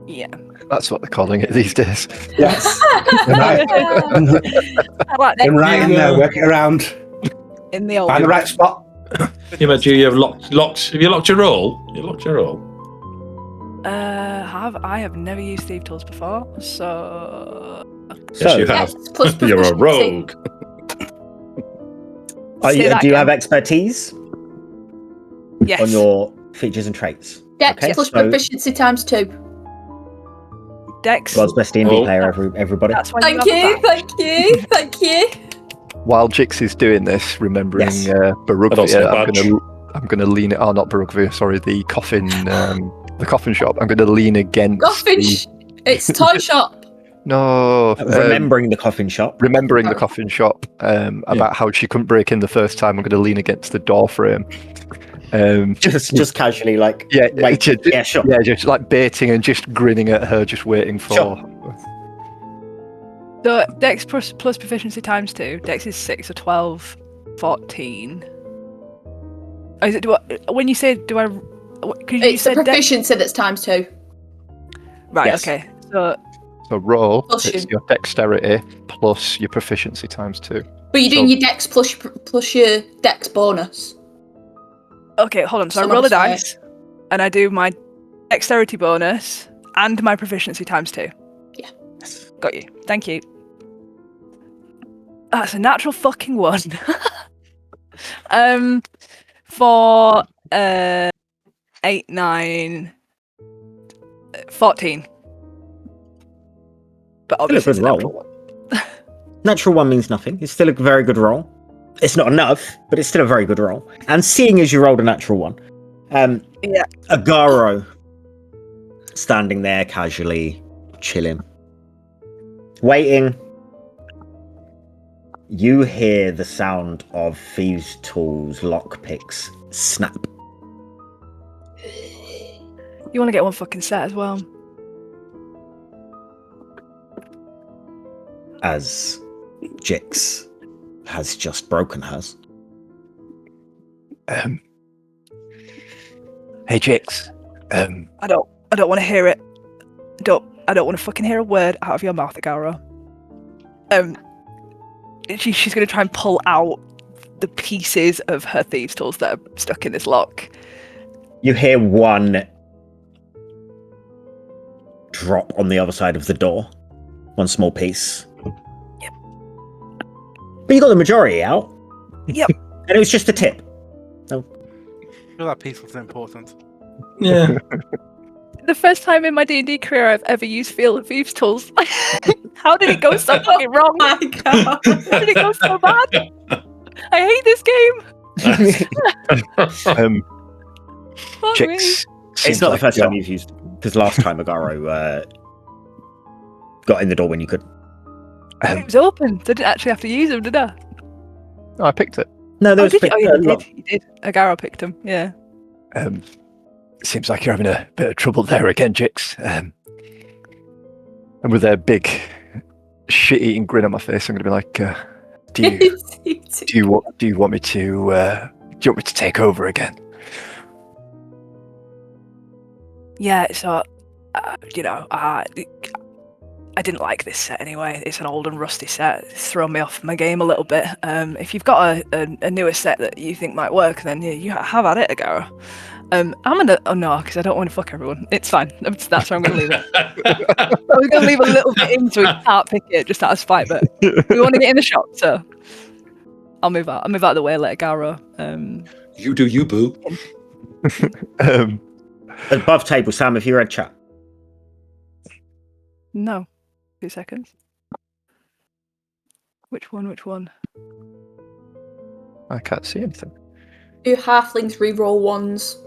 Yeah. That's what they're calling it these days. Yes. Right. I like Then right in there, work it around. in the old. Find the right spot. Yeah, but you have locked. Have you locked your roll? You locked your roll. I have never used thief tools before, so Yes, you have. Yes, plus You're a proficiency. rogue. Say that Do you have again. expertise yes. on your features and traits? Dex Okay, plus so- proficiency times 2. Dex. World's best D&D Oh. player, everybody. That's why Thank you have you, a badge. thank you, thank you. While Jix is doing this, remembering Yes. I'd also Barovia, badge. I'm gonna lean it. Oh, not Barovia. Sorry, the coffin shop. I'm gonna lean against. Coffin, it's toy shop. No, Remembering the coffin shop. remembering the coffin shop. About how she couldn't break in the first time. I'm gonna lean against the door frame. Just casually, like, Yeah, wait, ju- yeah, sure. Yeah, just like baiting and just grinning at her, just waiting for. Sure. So Dex plus proficiency times 2. Dex is 6 or 12, 14. Oh, is it? When you say do I? Because you It's the said Dex. proficiency that's times 2. Right. Yes. Okay. So So roll. Plus It's your- your dexterity plus your proficiency times 2. But you're doing So- your dex plus your dex bonus. okay, hold on. So I Some roll a of us say- dice, and I do my dexterity bonus and my proficiency times 2. Yeah. Got you. Thank you. That's a natural fucking 1. For 8, 9, 14. But obviously, good it's a natural roll. 1. Natural 1 means nothing. It's still a very good roll. It's not enough, but it's still a very good roll. And seeing as you rolled a natural 1, Yeah. Agaro standing there casually, chilling, waiting. You hear the sound of thieves' tools, lockpicks snap. You want to get one fucking set as well. As Jix has just broken hers. Hey Jix. I don't want to hear it. I don't want to fucking hear a word out of your mouth, Agaro. She's going to try and pull out the pieces of her thieves' tools that are stuck in this lock. You hear one drop on the other side of the door. One small piece. Yep. But you got the majority out. Yep. And it was just a tip. I feel that piece was important. Yeah. The first time in my D&D career I've ever used field of thieves' tools. How did it go so fucking wrong? Oh my god. How did it go so bad? I hate this game. Fuck me. Jix. It's seems not the like first you're- time you've used it. Because last time Agaro got in the door when you could. It was open. So I didn't actually have to use them, did I? No, I picked it. No, there Oh, was did you? Oh, yeah, you look, did. You did. Agaro picked them. Yeah. Seems like you're having a bit of trouble there again, Jix. And with a big shit-eating grin on my face, I'm going to be like, "Do you want me to take over again?" Yeah. So, I didn't like this set anyway. It's an old and rusty set. It's thrown me off my game a little bit. If you've got a newer set that you think might work, then you have at it, Agaro. I'm gonna. Oh no, because I don't want to fuck everyone. It's fine. That's where I'm gonna leave it. I'm gonna leave a little bit in so we can't pick it just out of spite. But we want to get in the shop, so I'll move out. I'll move out of the way. Let Agaro. You do you, boo. above table, Sam, if you read chat. No. 2 seconds. Which one? I can't see anything. Do halflings reroll ones?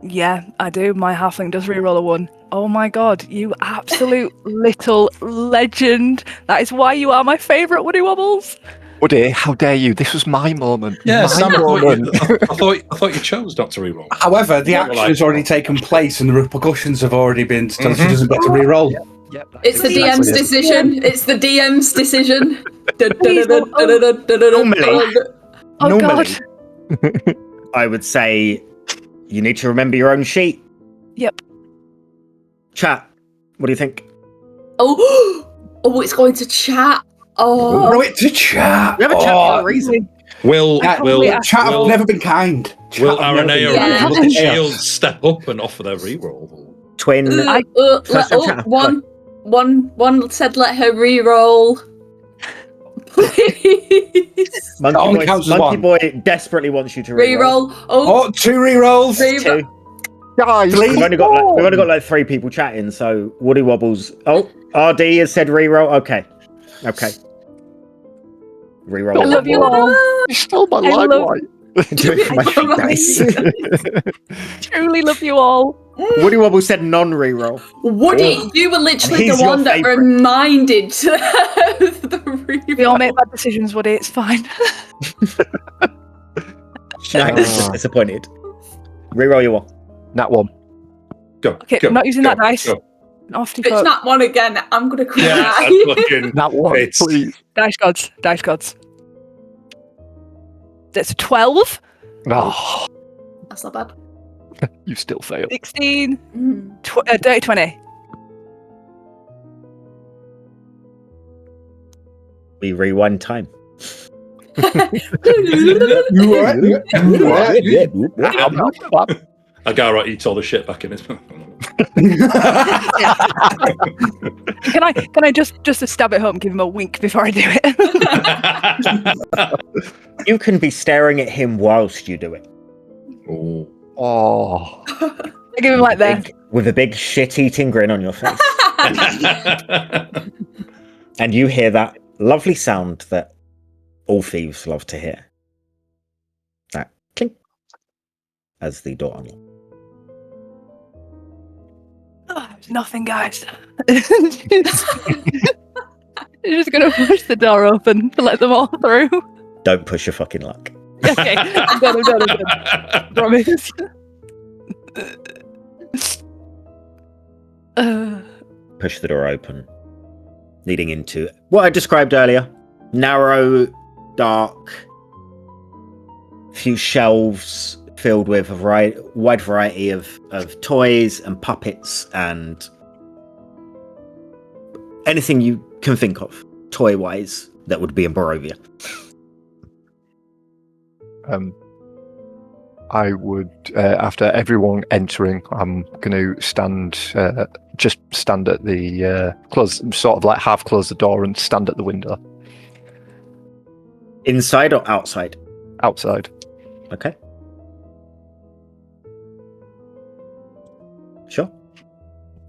Yeah, I do. My halfling does reroll a 1. Oh my god, you absolute little legend. That is why you are my favourite Woody Wobbles. Woody, how dare you? This was my moment. Yeah, my Sam, moment. I thought you chose not to reroll. However, the Yeah, action well, has already taken place and the repercussions have already been, so she Mhm. doesn't get to reroll. Yep, It's the exactly DM's it. decision. It's the DM's decision. Oh Normally, god. I would say you need to remember your own sheet. Yep. Chat, what do you think? Oh, it's going to chat. Oh, Throw it to chat. We have a chat for a reason. Will Chat have never been kind. Will Chat have never Aranea been Yeah. and kind. Shield step up and offer their reroll? Twin. First time chat. one said let her re-roll. Please. counts as Monkey one. Boy desperately wants you to reroll. Re-roll. Oh, 2 rerolls. re-roll. Two. Guys, We've only got like 3 people chatting, so Woody Wobbles. Oh, RD has said reroll. Okay. Reroll. I love you all. you stole my I love- limelight. Do it for my sheet dice. Truly love you all. Woody Wobbles said non-reroll. Woody, Oh. you were literally And the he's one your that favourite. reminded the re-roll. We all make bad decisions, Woody. It's fine. Schneider's just disappointed. Reroll your one. Nat 1. Go. Okay, go, I'm not using go, that dice. go. Off to If it's fuck. not one again, I'm gonna cry. Yeah, that's fucking Nat 1, bits. please. Dice gods. That's a 12. Oh, That's not bad. you still failed. 16. Mm. Dirty 20. We rewind time. Agara eats all the shit back in his mouth. Can I just to stab it home, give him a wink before I do it? You can be staring at him whilst you do it. Oh. Oh, I give him like that. With a big shit-eating grin on your face. And you hear that lovely sound that all thieves love to hear. That clink as the door unlocks. Oh, it's nothing, guys. You're just gonna push the door open to let them all through. Don't push your fucking luck. Okay, I'm done. Promise. Push the door open, leading into what I described earlier. Narrow, dark, few shelves filled with a wide variety of toys and puppets and anything you can think of, toy-wise, that would be in Barovia. I would, after everyone entering, I'm going to stand at the close, sort of like half close the door and stand at the window Inside or outside? outside. Okay. Sure.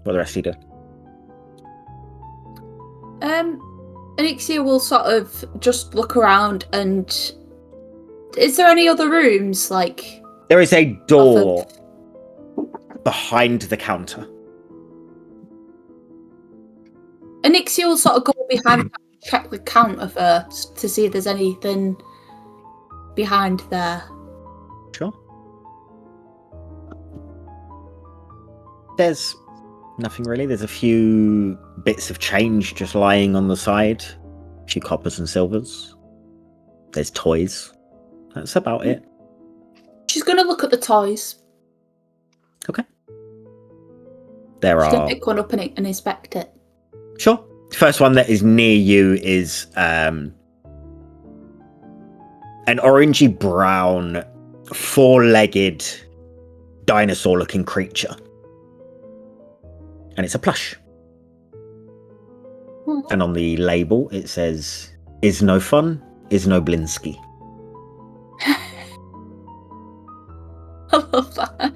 What the rest of you do? Anixia will sort of just look around and... Is there any other rooms, like... There is a door behind the counter. Anixia will sort of go behind and check the counter first to see if there's anything behind there. Sure. There's nothing really. There's a few bits of change just lying on the side. A few coppers and silvers. There's toys. That's about it. She's going to look at the toys. Okay. There She's going are... to pick one up and inspect it. Sure. First one that is near you is an orangey brown, four-legged, dinosaur-looking creature. And it's a plush. And on the label, it says, "Is no fun, is no Blinsky." I love that.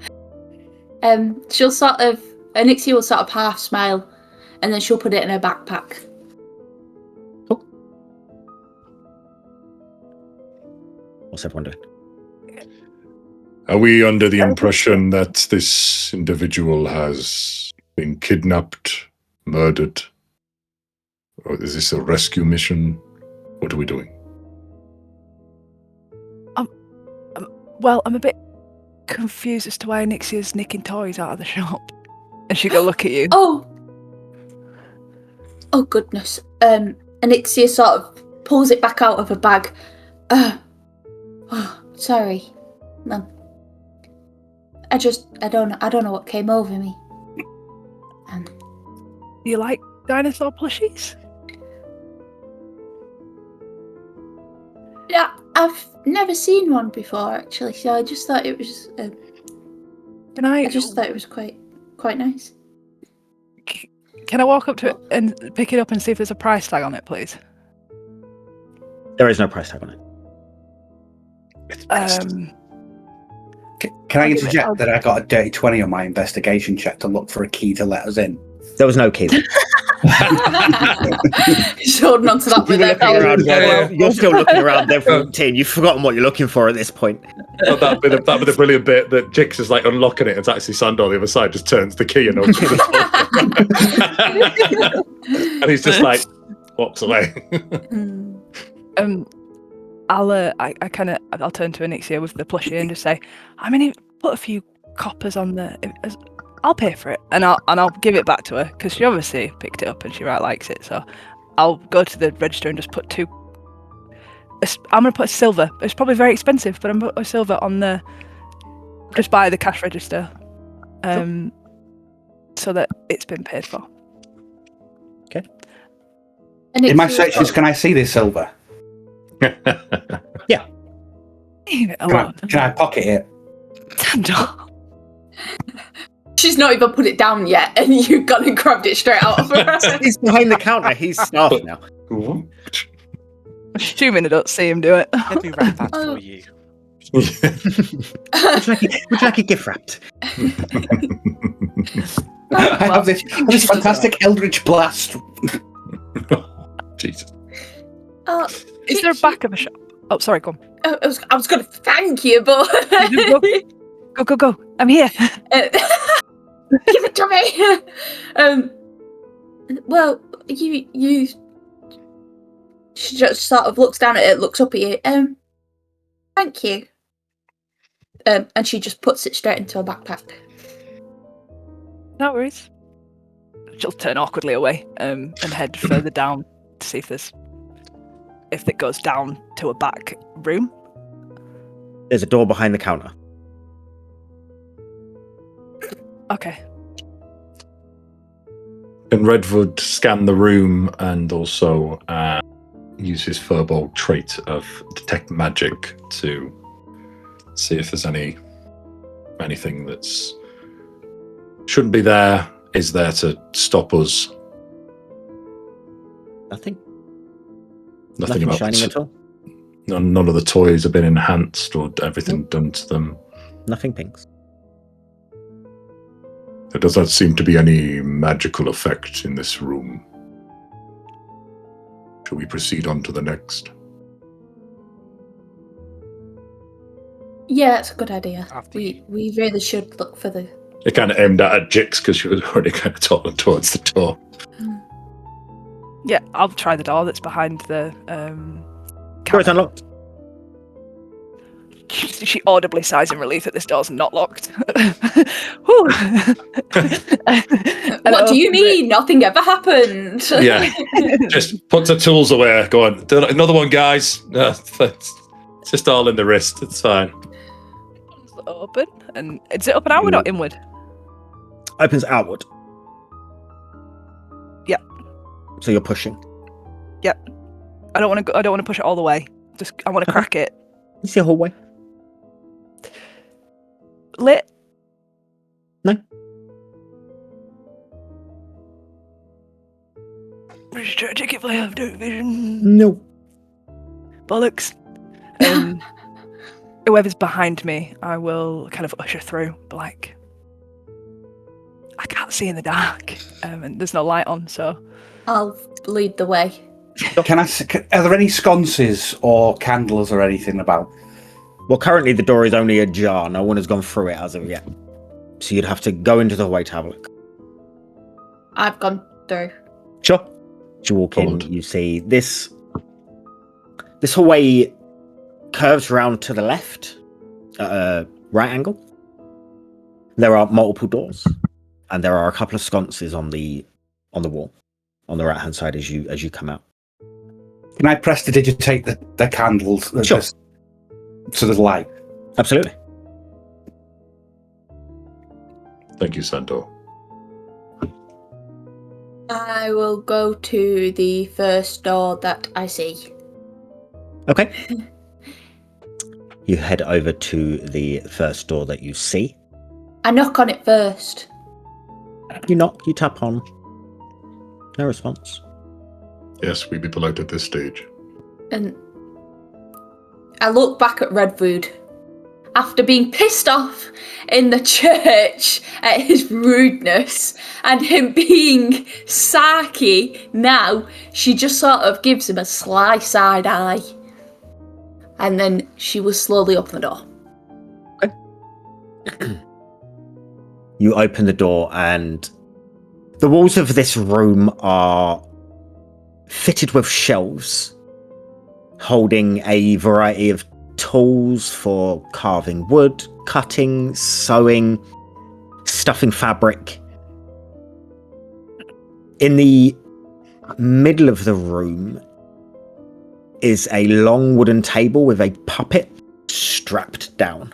She'll sort of... Anixia will sort of half smile, and then she'll put it in her backpack. Cool. What's everyone doing? Are we under the impression that this individual has been kidnapped, murdered? Or is this a rescue mission? What are we doing? Well, I'm a bit confused as to why Anixia's nicking toys out of the shop. And she go look at you. Oh goodness. Anixia sort of pulls it back out of her bag. Sorry. No. I don't know what came over me. You like dinosaur plushies? Yeah, I've never seen one before actually, so I just thought it was. I just thought it was quite nice. Can I walk up to it and pick it up and see if there's a price tag on it, please? There is no price tag on it. Can I interject that I got a dirty 20 on my investigation check to look for a key to let us in? There was no key. He's holding on to that with their You're still looking around there for 10. You've forgotten what you're looking for at this point. Well, that'd be the brilliant bit that Jix is like unlocking it. It's actually Sandor on the other side, just turns the key and opens the door. And he's just like, walks away. I'll turn to Anixia with the plushie and just say, I mean, put a few coppers on the. I'll pay for it, and I'll give it back to her because she obviously picked it up and she likes it. So I'll go to the register and just put two. I'm gonna put a silver. It's probably very expensive, but I'm gonna put a silver on the. Just by the cash register, so that it's been paid for. Okay. In my searches, can I see this silver? Yeah. Leave it alone. Can I pocket it? Sandor. She's not even put it down yet, and you've gone and grabbed it straight out of her. He's behind the counter. He's staff now. Assuming I don't see him do it. Let me wrap that for you. Would you like a gift wrapped? I have this fantastic Eldritch Blast. Jesus. Is there a back of a shop? Oh, sorry, go on. I was going to thank you, but Go! I'm here. Give it to me. Well, you. She just sort of looks down at it, looks up at you. Thank you. And she just puts it straight into her backpack. No worries. She'll turn awkwardly away and head further down to see if it goes down to a back room. There's a door behind the counter. Okay. Can Redvud scan the room and also use his furball trait of detect magic to see if there's anything that's shouldn't be there, is there to stop us? Nothing. Nothing about shining this. at all. None of the toys have been enhanced or everything done to them. Nothing pinks. There does not seem to be any magical effect in this room. Shall we proceed on to the next? Yeah, that's a good idea. After We really should look for the. It kind of aimed at Jix because she was already kind of toddling towards the door. Yeah, I'll try the door that's behind the Door is counter. unlocked. She audibly sighs in relief that this door's not locked. Whew. And What do you opens it. mean? Nothing ever happened. Yeah. Just put the tools away. Go on. Do another one, guys. No, it's just all in the wrist. It's fine. Open, and is it up and outward or inward? Opens outward. Yep. So you're pushing. Yep. I don't want to. I don't want to push it all the way. Just I want to crack it. You see a hallway? Lit. No. British tragic if I have no vision. No. Bollocks. Whoever's behind me, I will kind of usher through. But like, I can't see in the dark, and there's no light on, so I'll lead the way. Are there any sconces or candles or anything about? Well, currently the door is only ajar. No one has gone through it as of yet. So you'd have to go into the hallway to have a look. I've gone through. Sure. As you walk in, Odd. you see this hallway curves round to the left at a right angle. There are multiple doors, and there are a couple of sconces on the wall on the right hand side as you come out. Can I press to digitate the candles? Sure. So there's light. Absolutely. Thank you, Sandor. I will go to the first door that I see. Okay. You head over to the first door that you see. I knock on it first. You knock, you tap on. No response. Yes, we'd be polite at this stage. And I look back at Redvud. After being pissed off in the church at his rudeness and him being sarky, now she just sort of gives him a sly side eye. And then she will slowly open the door. You open the door and the walls of this room are fitted with shelves holding a variety of tools for carving wood, cutting, sewing, stuffing fabric. In the middle of the room is a long wooden table with a puppet strapped down.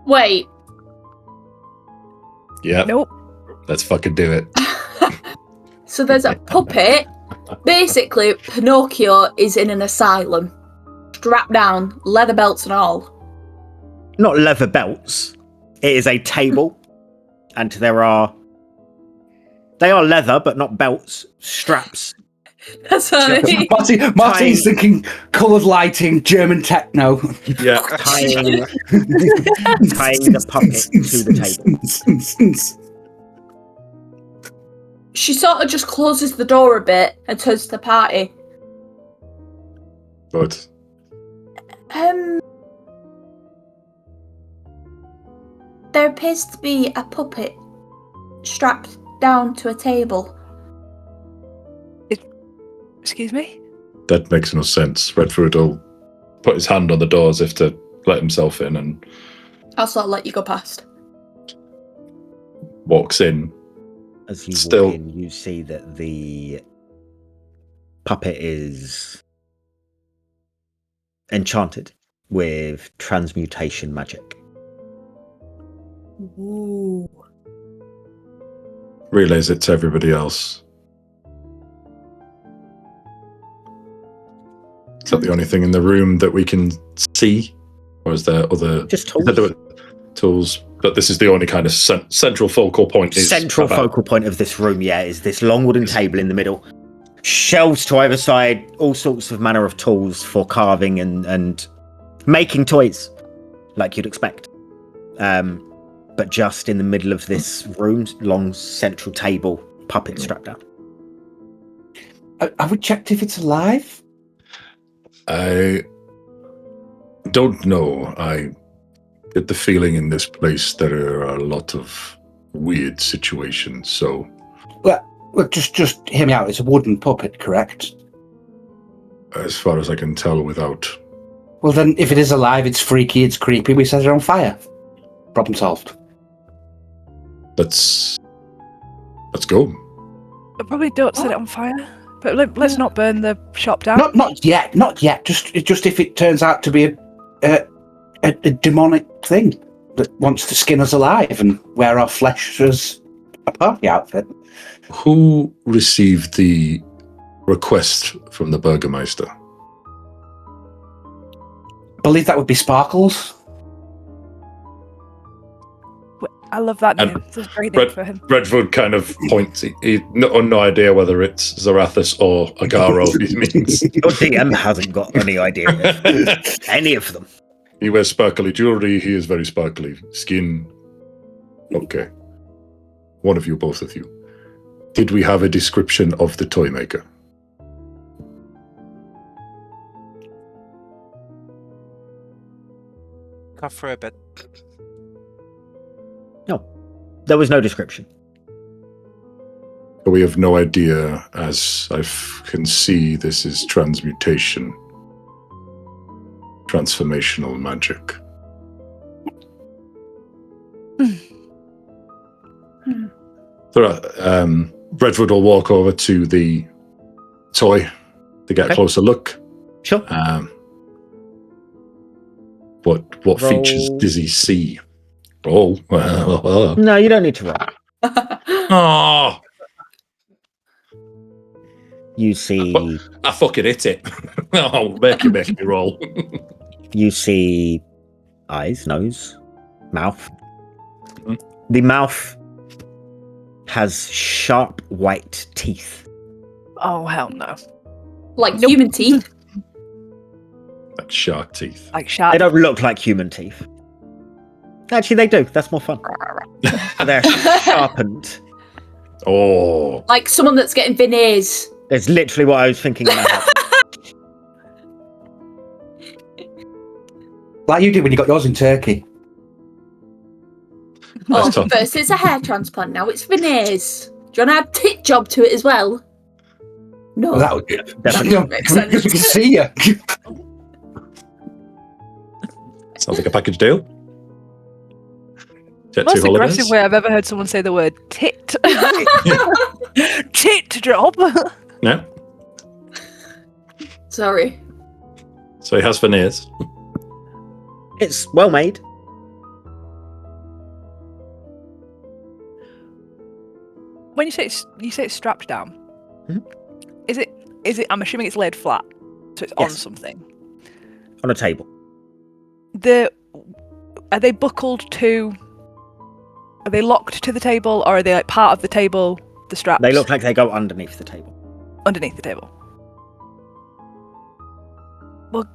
Wait. Yeah, nope. let's fucking do it. So there's a puppet. Basically, Pinocchio is in an asylum. Strapped down, leather belts and all. Not leather belts. It is a table, and they are leather, but not belts. Straps. That's what I mean. Marty's thinking coloured lighting, German techno. Yeah. tying the puppet to the table. She sort of just closes the door a bit and turns to the party. But There appears to be a puppet strapped down to a table. Excuse me? that makes no sense. Redvud will put his hand on the door as if to let himself in and I'll sort of let you go past. walks in. As you Still- walk in, you see that the puppet is enchanted with transmutation magic. Ooh. Relays it to everybody else. Is that the only thing in the room that we can see? Or is there other Just tools. There were tools? But this is the only kind of central focal point. Central focal point of this room, yeah, is this long wooden table in the middle. Shelves to either side, all sorts of manner of tools for carving and making toys, like you'd expect. But just in the middle of this room, long central table, puppet strapped down. Have we checked if it's alive? I don't know. I get the feeling in this place there are a lot of weird situations. So Well, just hear me out. It's a wooden puppet, correct? As far as I can tell without... Well, then, if it is alive, it's freaky, it's creepy, we set it on fire. Problem solved. Let's go. I probably don't set it on fire, but let's not burn the shop down. Not yet. Just if it turns out to be a demonic thing that wants to skin us alive and wear our flesh as a party outfit. Who received the request from the Burgermeister? I believe that would be Sparkles. I love that And name. It's a great name for him. Redvud kind of points. He's no idea whether it's Zarathus or Agaro he means. Your DM hasn't got any idea of any of them. He wears sparkly jewelry. He is very sparkly. Skin. Okay. One of you, both of you. Did we have a description of the toy maker? Go for a bit. No, there was no description. We have no idea, as I can see, this is transmutation. Transformational magic. Redvud will walk over to the toy to get a closer look. Sure. What Roll. features does he see? Roll. No, you don't need to roll. Oh, You see, I fucking hit it. Oh, make me roll. you see eyes, nose, mouth. Mhm. The mouth has sharp white teeth. Oh hell no! Like human teeth. Like shark teeth. Like shark. They don't look like human teeth. Actually, they do. That's more fun. They're sharpened. Oh, Like someone that's getting veneers. It's literally what I was thinking about. Like you did when you got yours in Turkey. Oh, That's tough. first it's a hair transplant, now it's veneers. Do you want to add tit job to it as well? No. Well, that would Definitely. Makes sense. because we can see you. sounds like a package deal. Jet Most to holidays. aggressive way I've ever heard someone say the word tit. Tit drop. No. Sorry. So he has veneers. It's well made. When you say it's strapped down, Mhm. is it? I'm assuming it's laid flat, so it's on Yes. something. On a table. Are they buckled to? Are they locked to the table, or are they like part of the table? The straps. They look like they go underneath the table. underneath the table. Well,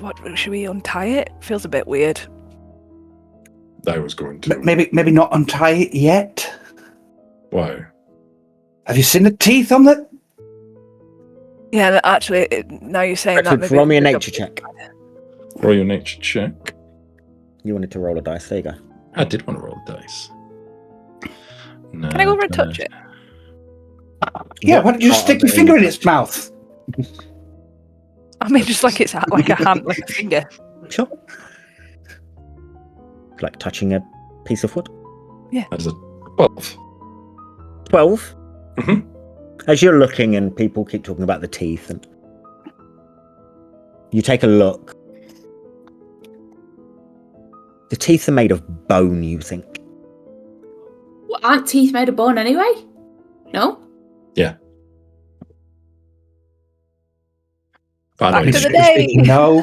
what should we untie it? Feels a bit weird. I was going to. Maybe not untie it yet. Why? Have you seen the teeth on it? Yeah, actually, now you're saying that. Redvud, roll me a nature check. Roll your nature check. You wanted to roll a dice. There you go. I did want to roll dice. No, Can I go over and touch it? Yeah, why don't you just stick your finger in its mouth? I mean, just like it's like a hand, like a finger. Sure. Like touching a piece of wood. That is a 12. 12. Mhm. As you're looking and people keep talking about the teeth, and you take a look. The teeth are made of bone, you think. Well, aren't teeth made of bone anyway? No? I Back know to it's- the day. No,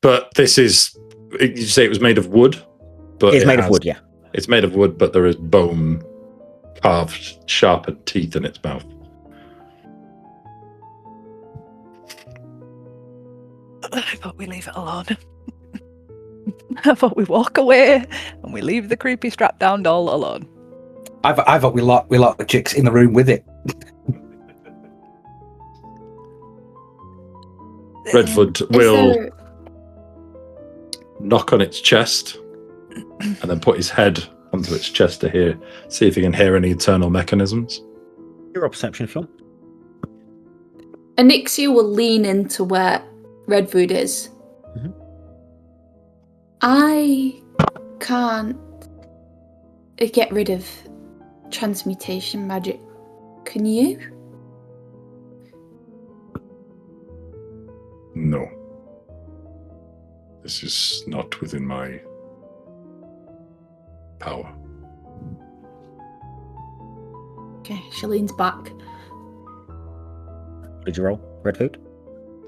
but this is. You say it was made of wood, but It's made of has- wood, yeah. It's made of wood, but there is bone, carved, sharpened teeth in its mouth. I thought we leave it alone. I thought we walk away and we leave the creepy strapped down doll alone. I thought we locked the chicks in the room with it. Redvud Is will there- knock on its chest and then put his head onto its chest to hear, see if you can hear any internal mechanisms. Your perception if you want. Anixia will lean into where Redvud is. Mhm. I can't get rid of transmutation magic. Can you? No. This is not within my power. Okay, she leans back. Did you roll, Redvud?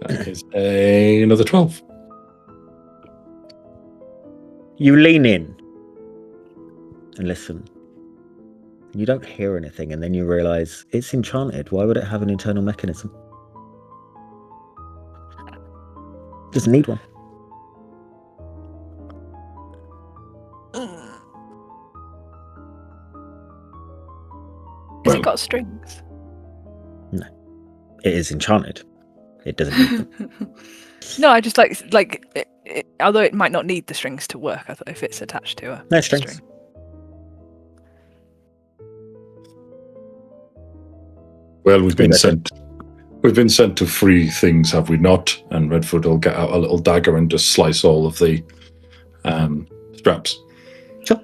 That is another 12. You lean in and listen. You don't hear anything, and then you realise it's enchanted. Why would it have an internal mechanism? Doesn't need one. Has Well- it got strings? It is enchanted. It doesn't need them. No, I just like although it might not need the strings to work, I thought if it's attached to a No strings. string. Well, we've been Good. sent to free things, have we not? And Redvud will get out a little dagger and just slice all of the straps. Sure.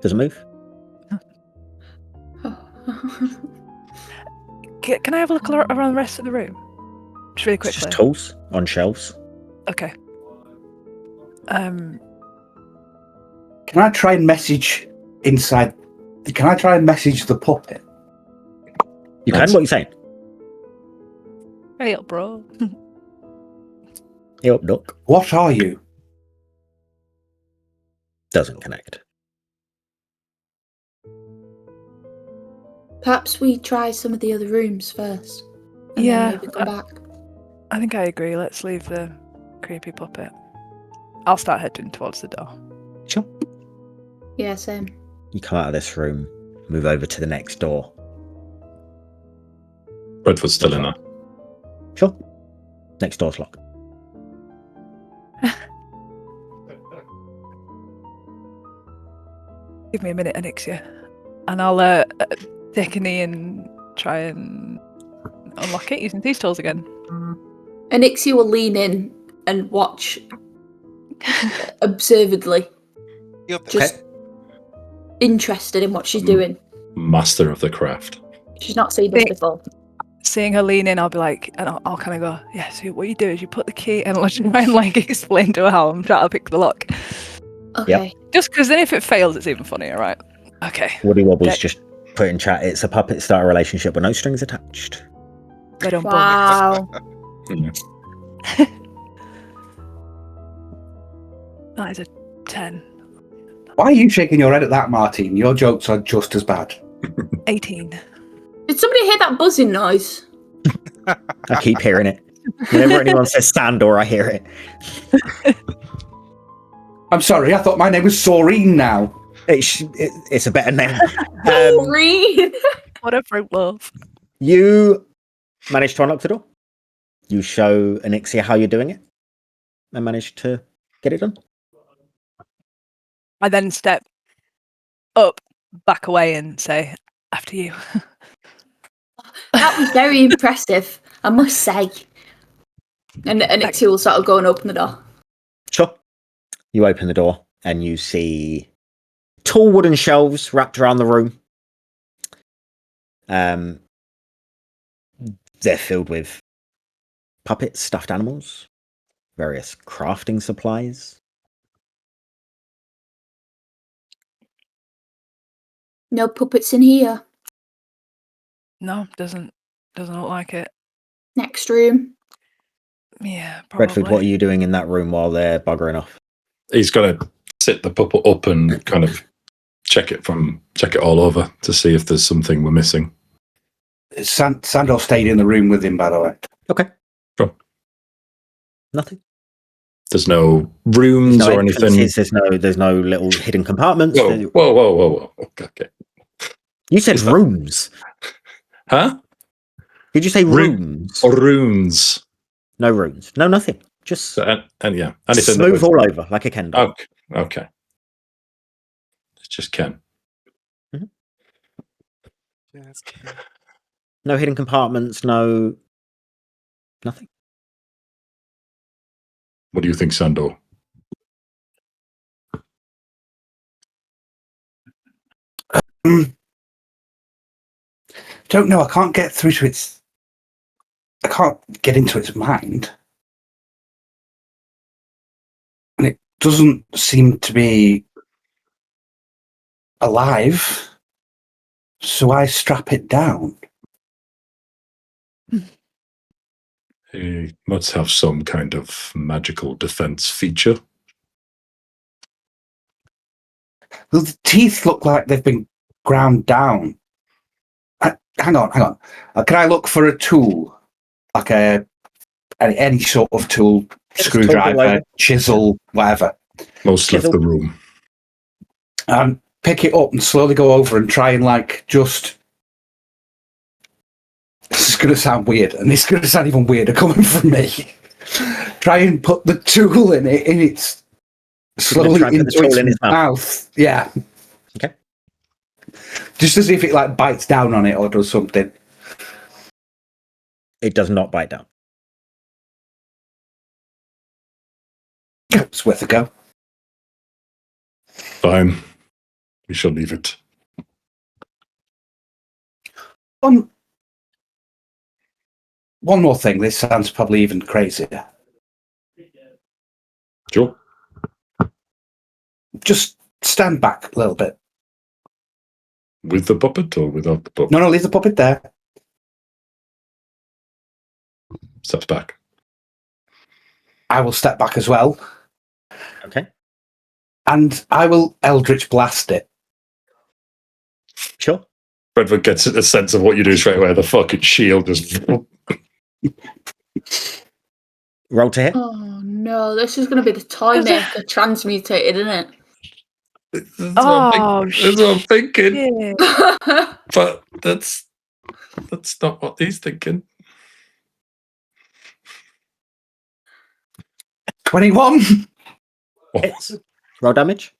Doesn't move. Can I have a look around the rest of the room? Just really It's quickly. just tools on shelves. Okay. Can I try and message inside? Can I try and message the puppet? You can. That's- What are you saying? Hey up, bro. Hey up, duck. What are you? Doesn't connect. Perhaps we try some of the other rooms first. And Yeah, then maybe come back. I think I agree. Let's leave the creepy puppet. I'll start heading towards the door. Sure. Yeah, same. You come out of this room, move over to the next door. Redvud's still in there. Sure. Next door's locked. Give me a minute, Anixia, and I'll take a knee and try and unlock it using these tools again. Anixia will lean in and watch observedly, You're the- just interested in what she's doing. Master of the craft. She's not seen this Think- before. Seeing her lean in, I'll be like, and I'll kind of go, yeah. So what you do is you put the key, and I'll try and like explain to her how I'm trying to pick the lock. Okay. Just because then if it fails, it's even funnier, right? Okay. Woody Wobble's Okay. just put in chat. It's a puppet style relationship with no strings attached. Ba-dum-bum. Wow. Yeah. That is a 10. Why are you shaking your head at that, Martin? Your jokes are just as bad. 18. Did somebody hear that buzzing noise? I keep hearing it. Whenever anyone says Sandor, I hear it. I'm sorry, I thought my name was Saureen now. It's a better name. Read. What a fruit love. You manage to unlock the door. You show Anixia how you're doing it, and manage to get it done. I then step up, back away, and say, after you. That was very impressive, I must say. And Anixia will sort of go and open the door. Sure. You open the door and you see tall wooden shelves wrapped around the room. They're filled with puppets, stuffed animals, various crafting supplies. No puppets in here. No, doesn't look like it. Next room. Yeah, probably. Redvud, what are you doing in that room while they're buggering off? He's going to sit the puppet up and kind of check it all over to see if there's something we're missing. Sandor stayed in the room with him, by the way. Okay. Sure. Nothing. There's no rooms No or anything. entrances, there's no little hidden compartments. Whoa. Okay. You said Is that- rooms. Huh? Did you say Room- rooms? Or runes. No rooms. No, nothing. Just So, and yeah, anything that smooth was, all over like a Ken doll. okay. It's just Ken. Just kidding. No hidden compartments, no nothing. What do you think, Sandor? Don't know. I can't get through to its. I can't get into its mind, and it doesn't seem to be alive. So I strap it down. He must have some kind of magical defense feature. Well, the teeth look like they've been ground down. Hang on. Can I look for a tool, like any sort of tool, It's a tool screwdriver, like- chisel, whatever? Most left Chisel. the room. Pick it up and slowly go over and try and just. This is going to sound weird, and it's going to sound even weirder coming from me. Try and put the tool in it, and it's slowly try and put the into tool its in his mouth. mouth. Yeah. Okay. Just as if it bites down on it or does something. It does not bite down. It's worth a go. Fine. We shall leave it. One more thing. This sounds probably even crazier. Sure. Just stand back a little bit. With the puppet or without the puppet? No, leave the puppet there. Steps back. I will step back as well, Okay. and I will Eldritch Blast it. Sure. Redvud gets a sense of what you do straight away. The fucking shield just. Roll to hit. Oh no, this is going to be the toy maker transmutated, isn't it? That's what I'm thinking. Yeah. But that's not what he's thinking. 21. Hits. Roll damage.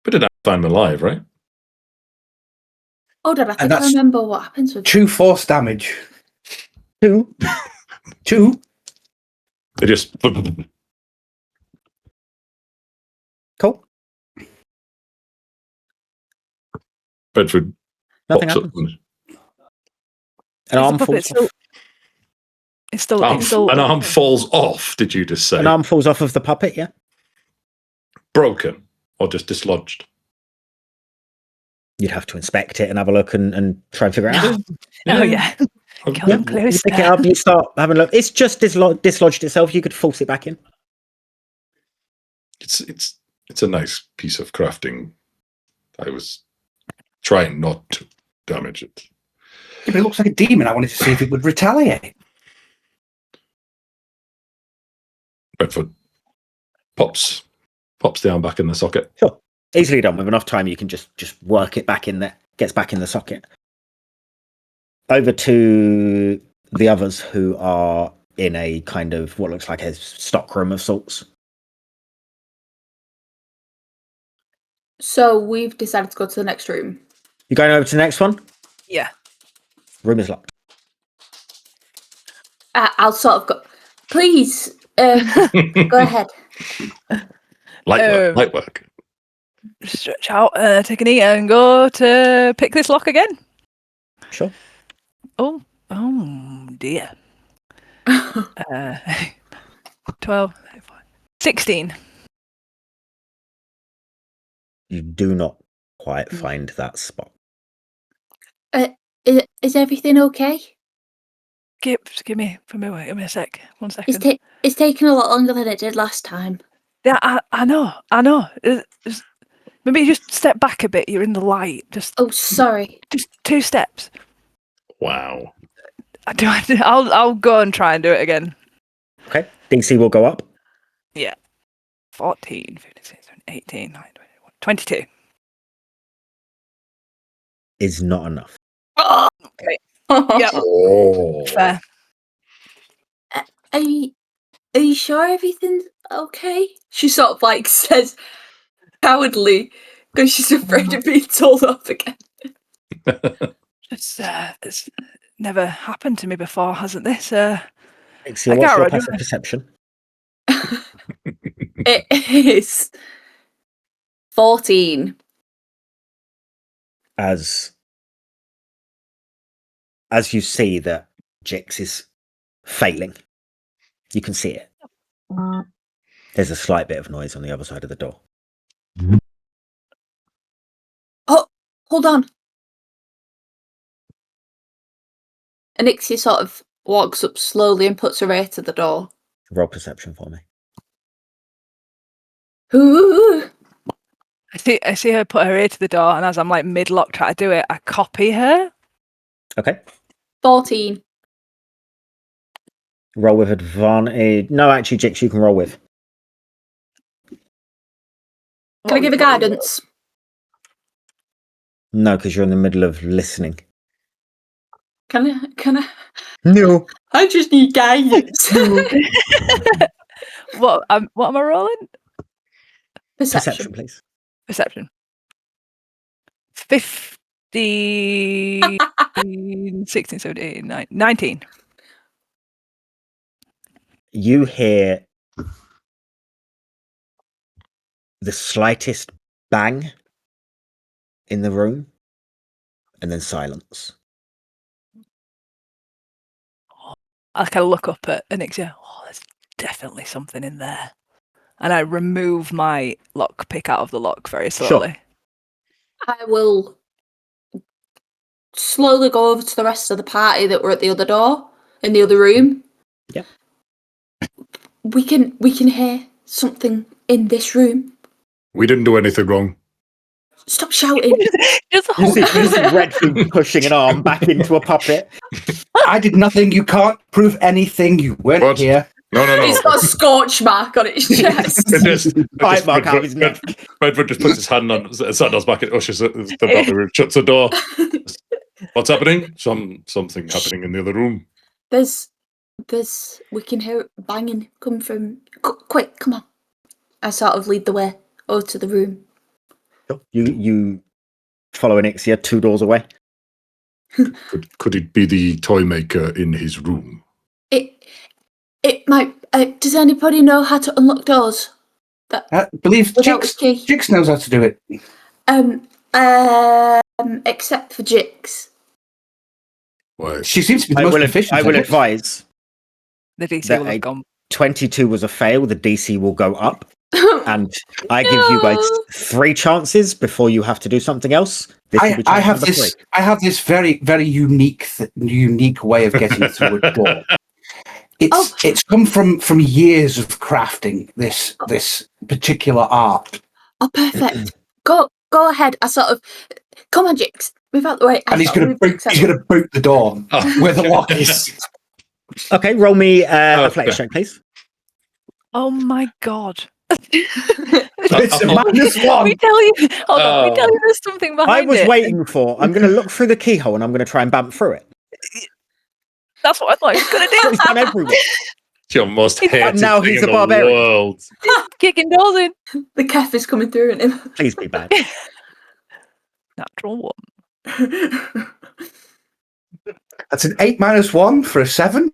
We didn't find him alive, right? Oh, Dad, I think I that's- remember what happens with 2 force damage. 2. 2. They just. Cool. Redvud Nothing pops up. happens. An arm falls off. It's still. An arm falls off, did you just say? An arm falls off of the puppet, yeah. Broken or just dislodged? You'd have to inspect it and have a look and try and figure it out. Oh yeah. Okay. Come You close. pick it up, you start having a look. It's just dislodged itself. You could force it back in. It's a nice piece of crafting. I was trying not to damage it. Yeah, but it looks like a demon. I wanted to see if it would retaliate. Redvud pops down back in the socket. Sure. Easily done. With enough time, you can just work it back in there. Gets back in the socket. Over to the others who are in a kind of what looks like a stockroom of sorts. So we've decided to go to the next room. You going over to the next one? Yeah. Room is locked. I'll sort of go. Please, go ahead. Light work. Stretch out, take a knee, and go to pick this lock again. Sure. Oh dear. 12, 16. You do not quite find that spot. Is everything okay? Give me a sec. 1 second. It's taken a lot longer than it did last time. Yeah, I know. Maybe just step back a bit. You're in the light. Just Oh, sorry. 2 steps. Wow. I'll go and try and do it again. Okay. DC will go up. 14, 15, 16, 18, 19, 21, 22. Is not enough. Oh, Okay. Yep. Oh. Fair. Are you sure everything's okay? She sort of like says cowardly because she's afraid of being told off again. It's never happened to me before, hasn't this? Ixia, what's your Agaro, do you passive wanna- perception? It is 14. As you see that Jix is failing, you can see it. There's a slight bit of noise on the other side of the door. Oh, hold on. Anixia sort of walks up slowly and puts her ear to the door. Roll perception for me. Ooh. I see her put her ear to the door, and as I'm like mid-lock trying to do it, I copy her. Okay. 14. Roll with advantage. No, actually, Jix, you can roll with. Can I give a guidance? No, because you're in the middle of listening. Can I? No. I just need guidance. What am I rolling? Perception, please. Perception. 15, 16, 17, 19. You hear the slightest bang in the room, and then silence. I kind of look up at Anixia. Oh, there's definitely something in there. And I remove my lockpick out of the lock very slowly. I will slowly go over to the rest of the party that were at the other door in the other room. Yep. We can hear something in this room. We didn't do anything wrong. Stop shouting. Just You hold see Redvud pushing an arm back into a puppet. I did nothing. You can't prove anything. You weren't What? here. No. It's got a scorch mark on its chest. Bite mark out of his neck. Redvud just puts his hand on his back and ushers the room, shuts the door. What's happening? Something happening in the other room. There's we can hear it banging come from quick, come on. I sort of lead the way over to the room. You follow Anixia 2 doors away. Could it be the toy maker in his room? It might does anybody know how to unlock doors? I believe Without the key. Jix knows how to do it. Except for Jix. Why? She seems to be the most efficient. I will at it. advise the DC that will have gone. 22 was a fail. The DC will go up. And I give you guys 3 chances before you have to do something else. I have this very, very unique way of getting through a door. It's come from years of crafting this particular art. Oh, perfect. Go ahead. I sort of come on, Jix. Move out the way. And he's going to boot the door where the lock is. Okay, roll me athletics check, please. Oh my god. It's a -1. We tell you there's something behind it. I was waiting for. I'm going to look through the keyhole and I'm going to try and bump through it. That's what I thought he was going to do. It's done everywhere. It's your most hated now thing he's in a the barbarian. world. Kicking doors in. The kef is coming through in him. Please be bad. Natural 1. That's an 8 -1 for a 7.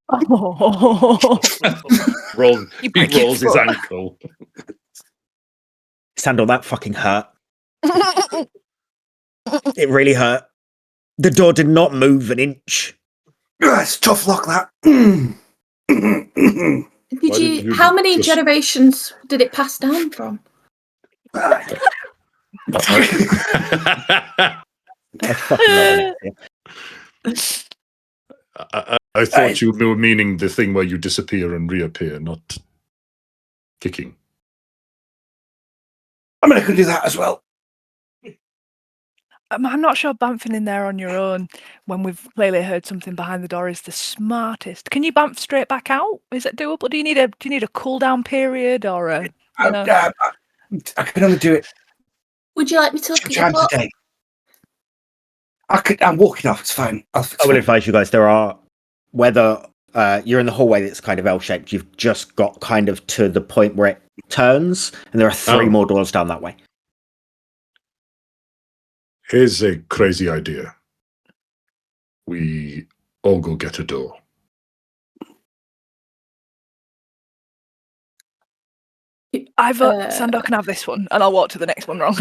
Oh. He rolls his ankle. Sandal, that fucking hurt. It really hurt. The door did not move an inch. It's tough luck, that. Did you? How many generations did it pass down from? I fucking love it. I thought you were meaning the thing where you disappear and reappear, not kicking. I'm going to do that as well. I'm not sure bamfing in there on your own when we've clearly heard something behind the door is the smartest. Can you bamf straight back out? Is it doable? Do you need a cool down period or a? I can only do it Would you like me to look 2 at your times a book? day. I'm walking off. It's fine. I will advise you guys, there are, whether you're in the hallway that's kind of L-shaped, you've just got kind of to the point where it turns, and there are 3 more doors down that way. Here's a crazy idea. We all go get a door. I vote Sandor can have this one, and I'll walk to the next one wrong.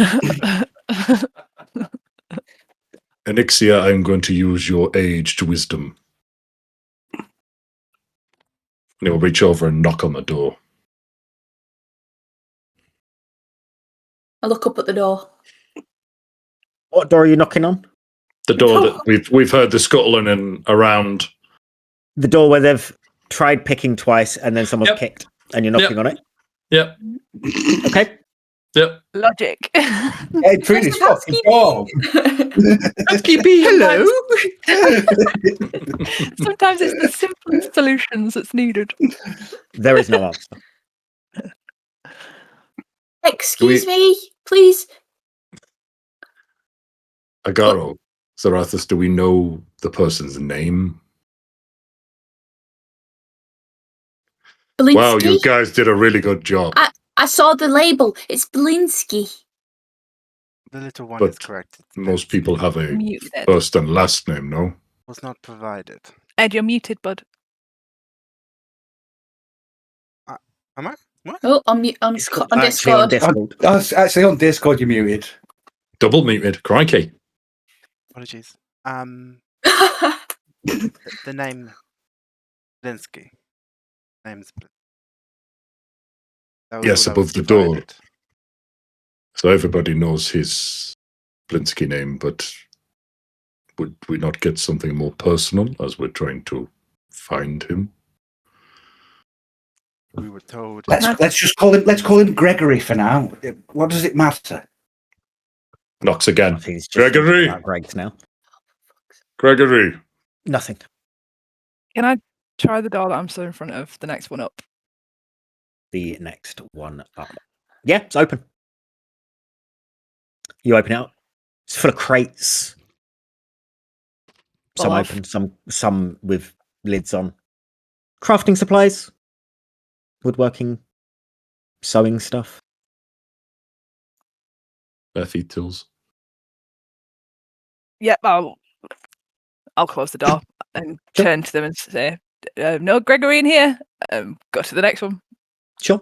Anixia, I'm going to use your aged wisdom. And he'll reach over and knock on the door. I look up at the door. What door are you knocking on? The door that we've heard the scuttling and around. The door where they've tried picking twice and then someone's kicked, and you're knocking on it? Yep. Okay. Yep. Logic. Hey, Trudy, stop the door. Hello. Sometimes it's the simplest solutions that's needed. There is no answer. Excuse me, please. Agaro, Zarathus, do we know the person's name? Blinsky. Wow, you guys did a really good job. I saw the label. It's Blinsky. The little one But is correct. most people have a Muted. first and last name, no? Was not provided. Ed, you're muted, bud. Am I? What? Oh, on Discord. Actually, on Discord, you're muted. Double muted. Crikey. Apologies. The name Blinsky. Name's Yes, above the door. So everybody knows his Blinsky name, but would we not get something more personal as we're trying to find him? We were told. Let's just call him Gregory for now. What does it matter? Knocks again. He's just Gregory. about Greg's now. Gregory. Nothing. Can I try the door that I'm still in front of? The next one up. The next one up. Yeah, it's open. You open it up. It's full of crates. Some Full of? open, some with lids on. Crafting supplies. Woodworking. Sewing stuff. Feet tools. Yep, I'll close the door and turn to them and say, "No Gregory in here." Go to the next one. Sure.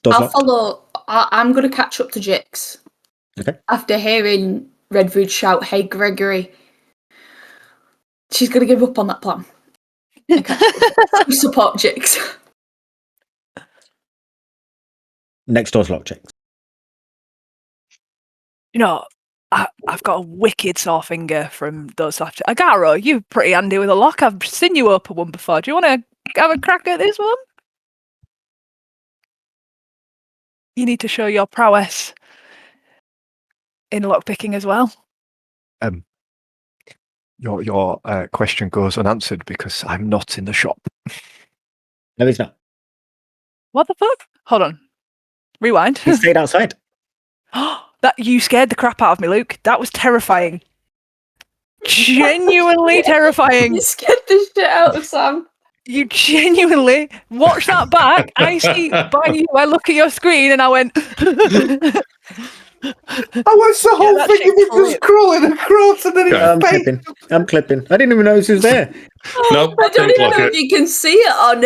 Door's I'll locked. follow. I'm going to catch up to Jix. Okay. After hearing Redvud shout, "Hey, Gregory." She's going to give up on that plan. Okay. Support Jix. Next door's locked, Jix. You know, I've got a wicked sore finger from those after. Agaro, you're pretty handy with a lock. I've seen you open one before. Do you want to have a crack at this one? You need to show your prowess in lockpicking as well. Your question goes unanswered because I'm not in the shop. No, he's not. What the fuck? Hold on. Rewind. He stayed outside. That you scared the crap out of me, Luke. That was terrifying. Genuinely terrifying. You scared the shit out of Sam. You genuinely watch that back. I see by you. I look at your screen and I went. I watched the whole that thing chick of it for just crawling across and then I'm it faded. clipping. I'm clipping. I didn't even know this was there. Nope. I don't didn't even clock know it. if you can see it on.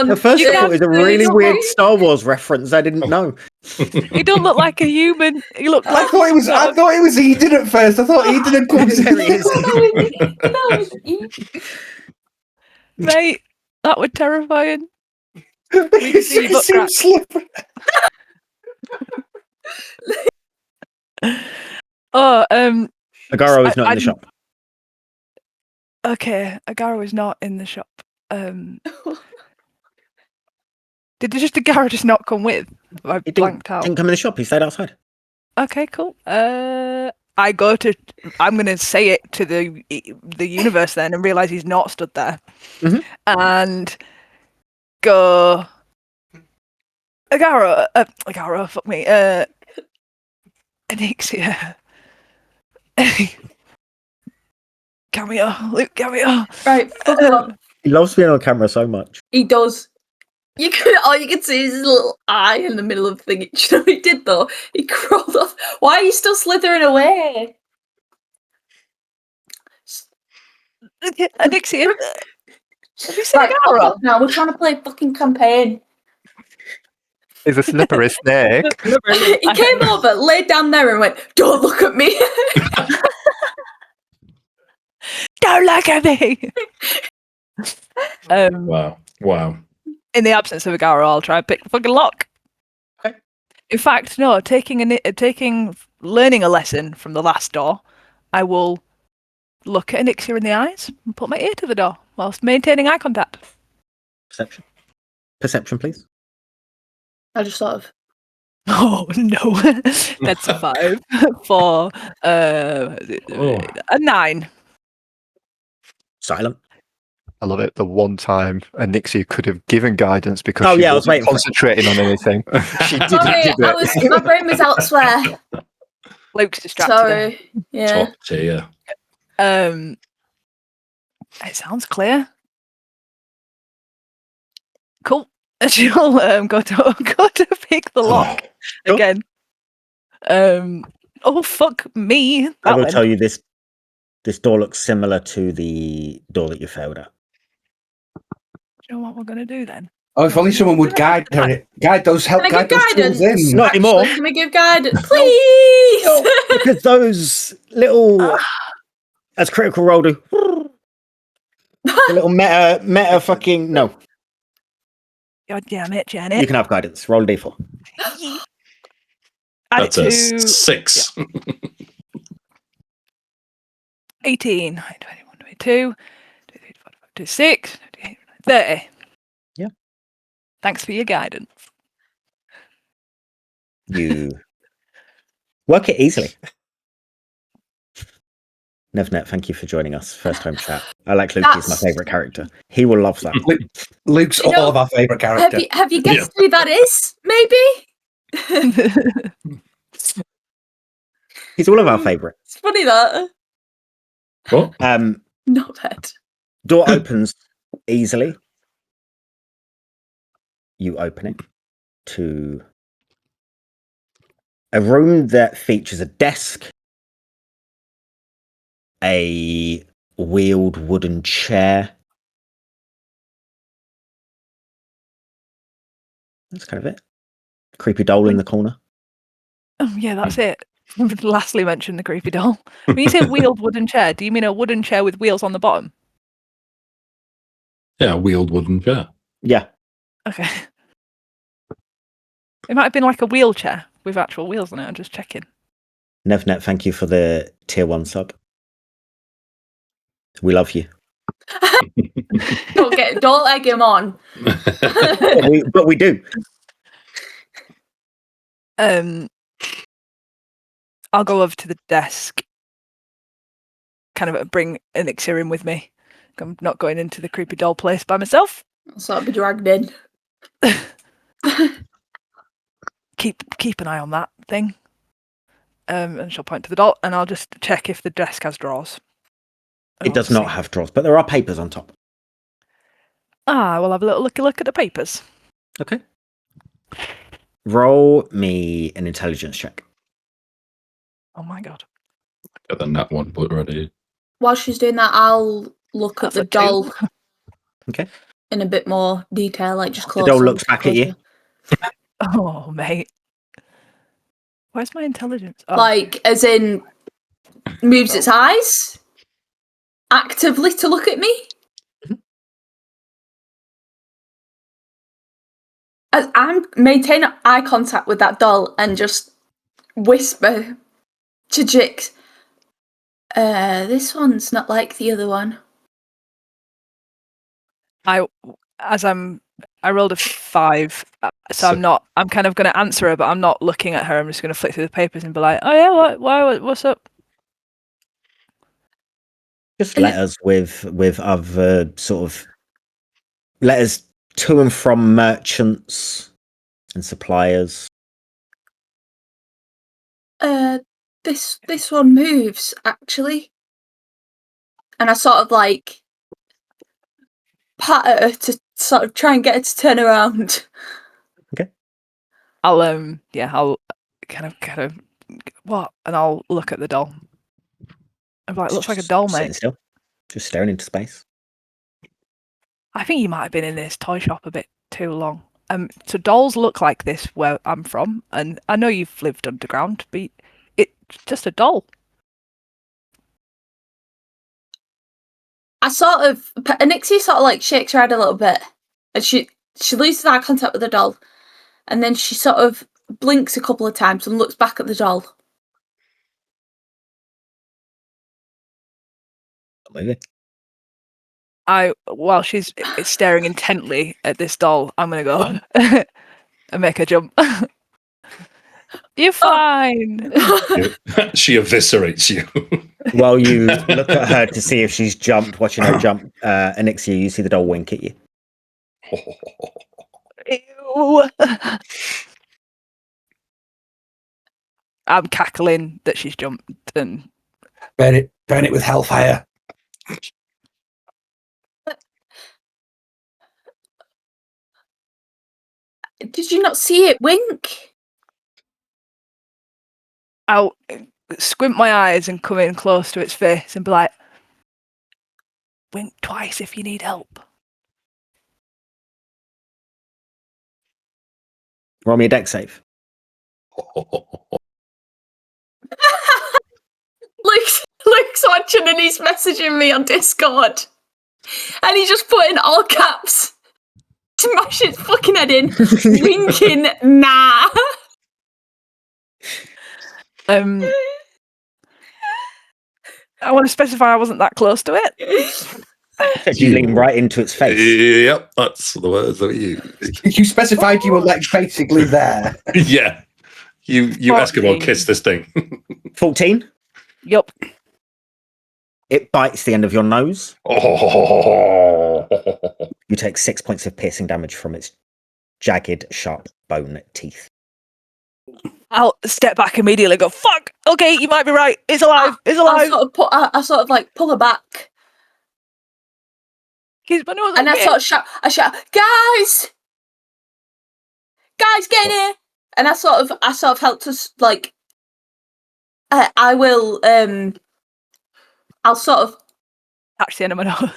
At first, I thought it was a really Discord. weird Star Wars reference. I didn't know. He don't look like a human. He looked I like thought it was Eden at first. I thought Eden had come There he is. mate. That was terrifying. You can see your can butt see him crack. slipping. Oh, Agaro is not in the shop. Okay, Agaro is not in the shop. Did Agaro just not come with? I He blanked out. didn't come in the shop. He stayed outside. Okay, cool. I'm gonna say it to the universe then and realise he's not stood there. Mhm. And go Agaro, fuck me. Anixia. cameo. Luke cameo. Right, fuck off. He loves being on camera so much. He does. All you can see is his little eye in the middle of the thing. Do you know what he did though? He crawled off. Why are you still slithering away? Nixie, have you seen Right, a fuck Gara? off now. We're trying to play a fucking campaign. He's a slippery snake. He came over, laid down there, and went, "Don't look at me." Don't look at me. Wow. In the absence of a Gara, I'll try and pick the fucking lock. Okay. In fact, no. Learning a lesson from the last door, I will look at Anixia in the eyes and put my ear to the door whilst maintaining eye contact. Perception, please. I just sort of. Oh no, that's a 5 for a 9. Silent. I love it. The one time Anixia could have given guidance because Oh, she yeah, I was wasn't waiting for it. concentrating on anything. She didn't Sorry, give it. my brain was elsewhere. Luke's distracted. Sorry. Yeah. Top tier. It sounds clear. Cool. She'll go to pick the lock Sure. again. Oh fuck me! I That will went. tell you this door looks similar to the door that you failed at. Do you know what we're gonna do then? Oh, if only someone would guide her. Guide those Can I give tools guidance? in. Not anymore. Actually, can we give guidance, please? Because those little, as Critical Role do, the little meta fucking, no. God damn it, Janet. You can have guidance. Roll a d4. Add That's it a to 6. 18, 21, 22, 23, 24, 26, 28, 30. Yeah. Thanks for your guidance. You work it easily. Nevnet, thank you for joining us. First time chat. I like Luke. He's my That's- favourite character. He will love that. Luke's You know, all of our favourite character. Have you guessed who that is? Maybe. He's all of our favourite. It's funny that. What? Not bad. Door opens easily. You open it to a room that features a desk, a wheeled wooden chair. That's kind of it. Creepy doll in the corner. Oh, yeah, that's it. Lastly mentioned the creepy doll. When you say wheeled wooden chair, do you mean a wooden chair with wheels on the bottom? Yeah, wheeled wooden chair. Yeah. Okay. It might have been like a wheelchair with actual wheels on it. I'm just checking. Nevnet, thank you for the tier 1 sub. We love you. Don't egg him on. but we do. I'll go over to the desk, kind of bring Elixir in with me. I'm not going into the creepy doll place by myself. I'll sort of be dragged in. Keep an eye on that thing. And she'll point to the doll, and I'll just check if the desk has drawers. It does not have drawers, but there are papers on top. We'll have a little look at the papers. Okay. Roll me an intelligence check. Oh my god. Better than that one, but already. While she's doing that, I'll look That's at the a 2. doll. Okay. In a bit more detail, like just The closer. doll looks back at you. Oh, mate. Where's my intelligence? Oh. Like, as in, moves its eyes actively to look at me. As I'm maintaining eye contact with that doll and just whisper to Jix, this one's not like the other one. I rolled a 5, so I'm kind of going to answer her, but I'm not looking at her. I'm just going to flick through the papers and be like, oh yeah, what's up? Just letters with other sort of letters to and from merchants and suppliers. This one moves, actually. and I sort of like pat her to sort of try and get her to turn around. I'll I'll kind of what? And I'll look at the doll. I'm like, looks like a doll, Sitting mate. still, just staring into space. I think you might have been in this toy shop a bit too long. So dolls look like this where I'm from, and I know you've lived underground, but it's just a doll. Nixie sort of like shakes her head a little bit, and she loses eye contact with the doll, and then she sort of blinks a couple of times and looks back at the doll. Maybe. While she's staring intently at this doll, I'm gonna go and make her jump. You're fine. She eviscerates you. While you look at her to see if she's jumped, watching her jump, Anixia, you see the doll wink at you. Ew. I'm cackling that she's jumped and Burn it with hellfire. Did you not see it wink? I'll squint my eyes and come in close to its face and be like, wink twice if you need help. Roll me a deck save. Luke's watching and he's messaging me on Discord. And he just put in all caps, smash its fucking head in, winking, nah. I want to specify I wasn't that close to it. You lean right into its face. Yep, that's the words that we use. You specified you were like basically there. Yeah. You Eskimo kiss this thing. 14. Yup. It bites the end of your nose. Oh. You take 6 points of piercing damage from its jagged, sharp bone teeth. I'll step back immediately and go, fuck, okay, you might be right. It's alive. It's alive. I sort of like pull her back. Kiss my nose. And I shout, guys, get in here. And I sort of helped us like, I'll sort of touch the end of my nose.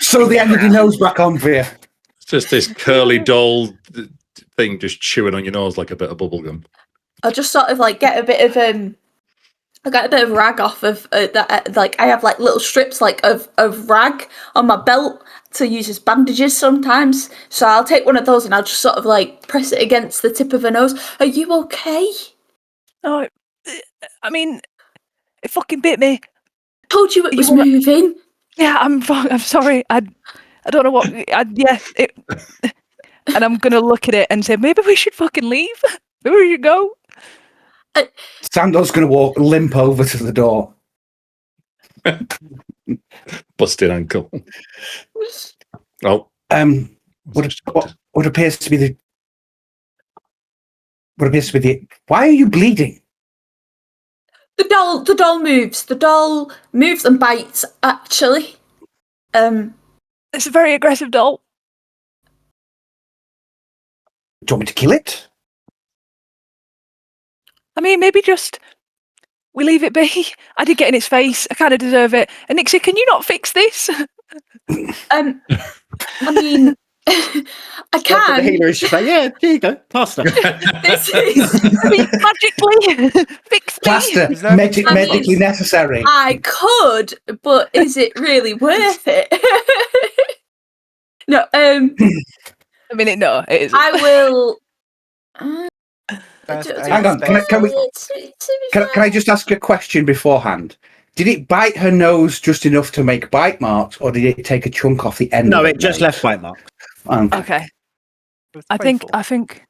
Sew the end of your nose back on for you. It's just this curly doll thing just chewing on your nose like a bit of bubblegum. I'll just sort of like get a bit of I got a bit of rag off of that. Like I have like little strips like of rag on my belt to use as bandages sometimes. So I'll take one of those and I'll just sort of like press it against the tip of her nose. Are you okay? No, I mean, it fucking bit me. Told you it was moving. Yeah, I'm sorry. I don't know what. And I'm gonna look at it and say maybe we should fucking leave. Maybe we should go. Sando's going to limp over to the door. Busted ankle. Oh. What appears to be the... Why are you bleeding? The doll moves. The doll moves and bites, actually. It's a very aggressive doll. Do you want me to kill it? I mean, maybe just we leave it be. I did get in its face. I kind of deserve it. And Nixie, can you not fix this? I mean, I can. The healer is just like, yeah, here you go, plaster. This is magically fix me. Plaster, medically necessary. I could, but is it really worth it? No. I mean, no, it isn't. I will. Hang on, can I just ask a question beforehand? Did it bite her nose just enough to make bite marks, or did it take a chunk off the end? No, of it just left bite marks. Okay. I think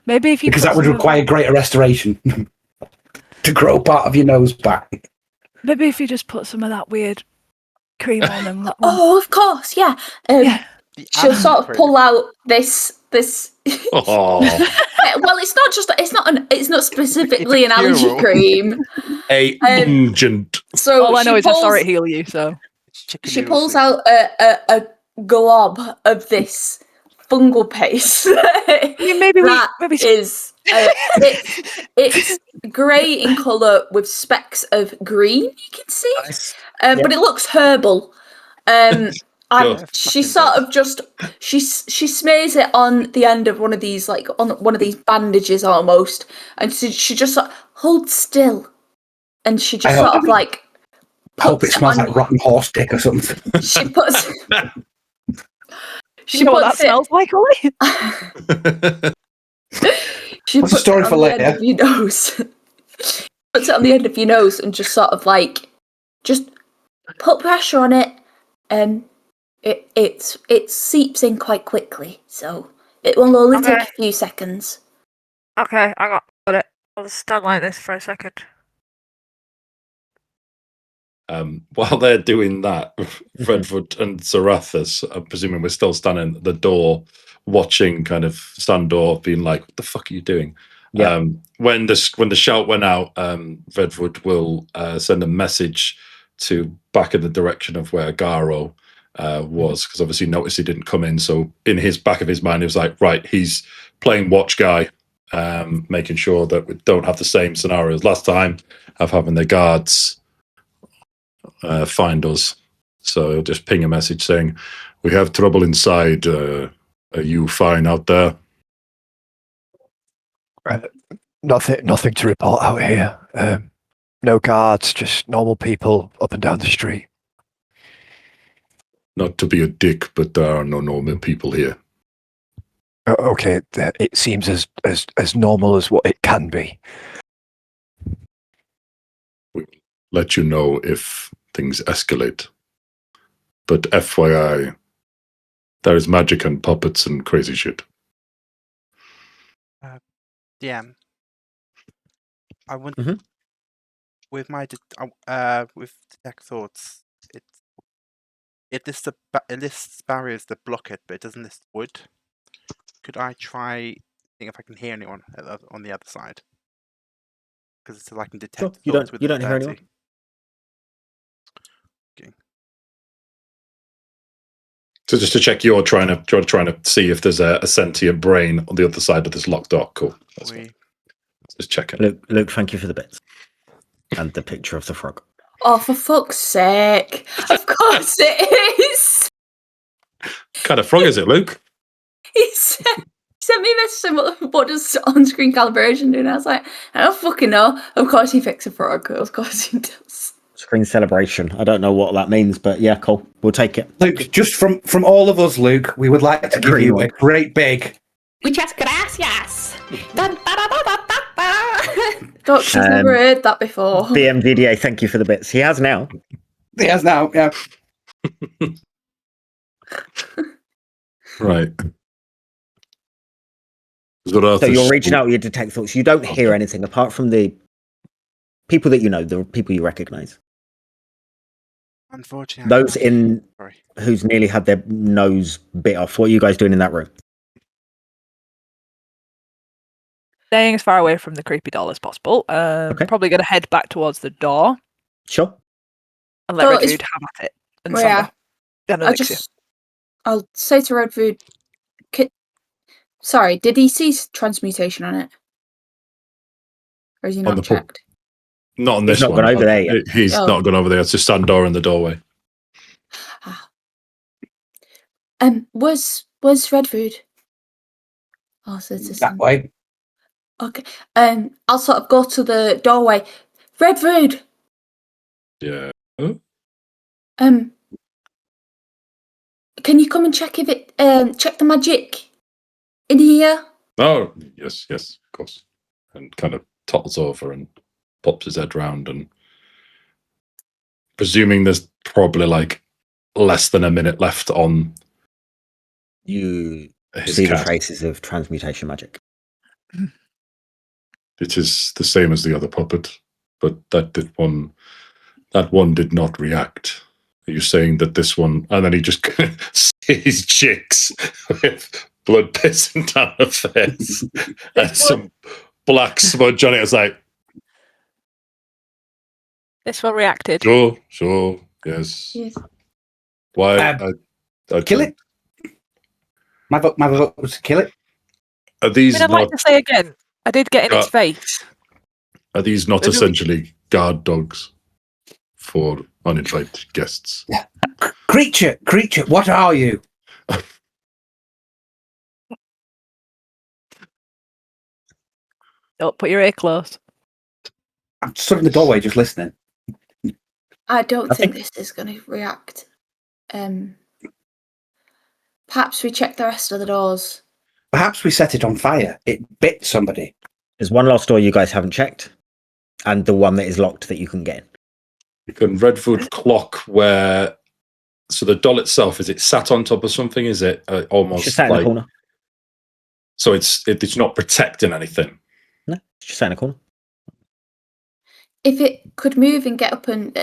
maybe if you because that would require greater restoration to grow part of your nose back. Maybe if you just put some of that weird cream on them. Oh, of course, yeah. Yeah. She'll sort of pull out this. Oh. Well, it's not specifically an allergy cure-all. cream. A pungent. So All I know she is I saw pulls, it heal you, so. Chicken she noodle pulls soup. out a glob of this fungal paste. I mean, maybe It's grey in colour with specks of green. You can see, Nice. but it looks herbal. And Sure. she Fucking sort does. of just she smears it on the end of one of these, like on one of these bandages almost, and she just sort of holds still, and she just I sort hope- of like I hope it puts smells on. like rotten horse dick or something. She puts. You know what that smells like, Ollie? She What's the puts story it for on the end later? of your nose. Puts it on the end of your nose and just sort of like just put pressure on it, and it seeps in quite quickly. So it will only take Okay. a few seconds. Okay, I got it. I'll stand like this for a second. While they're doing that, Redvud and Zarathus, I'm presuming we're still standing at the door, watching kind of Sandor, being like, "What the fuck are you doing?" Yeah. When the shout went out, Redvud will send a message to back in the direction of where Garo was, because obviously noticed he didn't come in. So in his back of his mind, he was like, "Right, he's playing watch guy, making sure that we don't have the same scenario as last time of having the guards." Find us. So just ping a message saying, "We have trouble inside. Are you fine out there?" Nothing to report out here. No guards, just normal people up and down the street. Not to be a dick, but there are no normal people here. Okay, it seems as normal as what it can be. We'll let you know if things escalate. But FYI, there is magic and puppets and crazy shit. DM. I want Mhm. with my with detect thoughts. It lists barriers that block it, but it doesn't list wood. Could I try seeing if I can hear anyone on the other side? Because it's so I can detect You thoughts don't hear within anyone? 30. Okay. So just to check, you're trying to see if there's a sentient brain on the other side of this locked door. Cool. That's fine. Just checking. Luke, thank you for the bits and the picture of the frog. Oh, for fuck's sake! Of course it is. What kind of frog is it, Luke? He sent me a message. What does on-screen calibration do? And I was like, I don't fucking know. Of course he picks a frog. Of course he does. Screen celebration. I don't know what that means, but yeah, cool. We'll take it. Luke, just from all of us, Luke, we would like to give Green you one. a great big. Muchas gracias. Doc's never Um, heard that before. BMDDA, thank you for the bits. He has now. He has now, yeah. Right. So you're reaching out with your detect thoughts. You don't hear anything apart from the people that you know, the people you recognise. Unfortunately, Those in sorry. who's nearly had their nose bit off. What are you guys doing in that room? Staying as far away from the creepy doll as possible. Okay. Probably going to head back towards the door Sure. and let So Redvud it's- have at it. And Yeah. I'll say to Redvud, sorry, did he see transmutation on it? Or is he On not the pup- checked? Not on He's this not one. gone over there yet. He's Oh. not gone over there. It's just Sandor in the doorway. Was Redvud? Oh, so it's That way. Okay. I'll sort of go to the doorway. Redvud! Yeah. Can you come and check if it check the magic in here? Oh, yes, of course. And kind of tottles over and pops his head round, and presuming there's probably like less than a minute left on You his see the cast. traces of transmutation magic. It is the same as the other puppet, but that one did not react. Are you saying that this one? And then he just sees chicks with blood pissing down her face and some black smudge on it. It's like, This one reacted. sure, yes. Yes. Why? Kill it. My vote was to kill it. Are I these mean, I'd not? like to say again, I did get in its face. Are these not Maybe we- essentially guard dogs for uninvited guests? Creature, what are you? Don't put your ear close. I'm stood in the doorway just listening. I don't I think think- this is going to react. Perhaps we check the rest of the doors. Perhaps we set it on fire. It bit somebody. There's one last door you guys haven't checked, and the one that is locked that you can get in. Can Redvud clock where? So the doll itself, is it sat on top of something? Is it It's almost just sat in the like? corner. So it's not protecting anything. No, it's just sat in the corner. If it could move and get up, and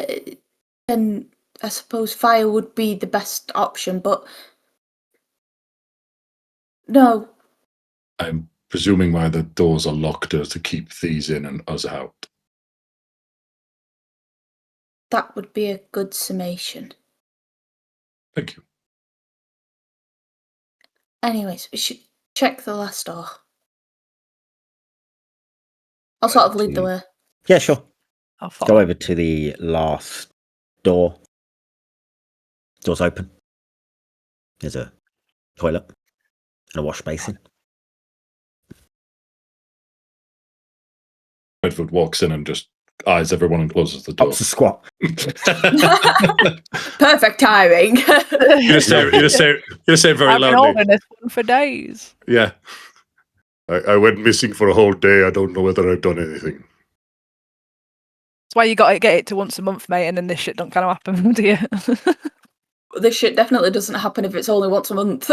then I suppose fire would be the best option. But no, I'm presuming why the doors are locked are to keep these in and us out. that would be a good summation. Thank you. Anyways, we should check the last door. I'll sort of lead the way. Yeah, sure. I'll Go follow. over to the last door. Door's open. There's a toilet and a wash basin. Redvud walks in and just eyes everyone and closes the door. Pops a squat. Perfect timing. You just say very I've been loudly. holding this one for days. Yeah. I went missing for a whole day. I don't know whether I've done anything. That's why you got to get it to once a month, mate, and then this shit don't kind of happen, do you? This shit definitely doesn't happen if it's only once a month.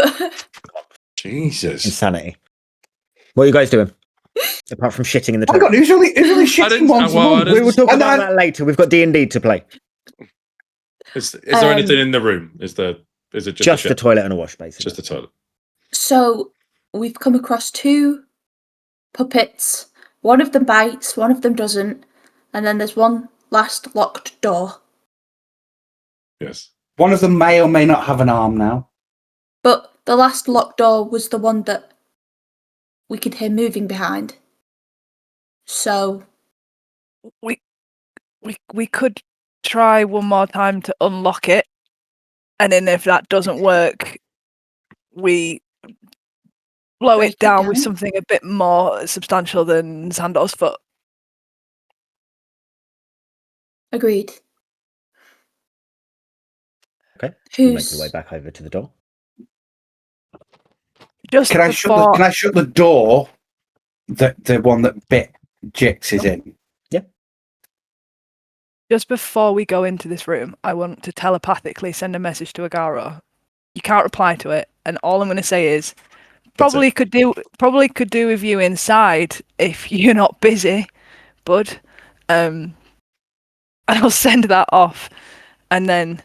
Jesus. Insanity. What are you guys doing? Apart from shitting in the Oh my toilet. god, who's only didn't- shitting once a well, I month? didn't- We will talk And about then- that later. We've got D&D to play. Is there anything in the room? Is it just Just a the shit? toilet and a wash basin. Just the toilet. So we've come across two puppets. One of them bites, one of them doesn't, and then there's one last locked door. Yes. One of them may or may not have an arm now. But the last locked door was the one that we could hear moving behind. So We could try one more time to unlock it, and then if that doesn't work, we blow Break it it down with down? something a bit more substantial than Sandor's foot. agreed. Okay. You make Who's your way back over to the door. Just Can I before, shut the door that the one that bit Jix is in? just before we go into this room, I want to telepathically send a message to Agaro. You can't reply to it, and all I'm going to say is probably could do with you inside if you're not busy, bud. And I'll send that off, and then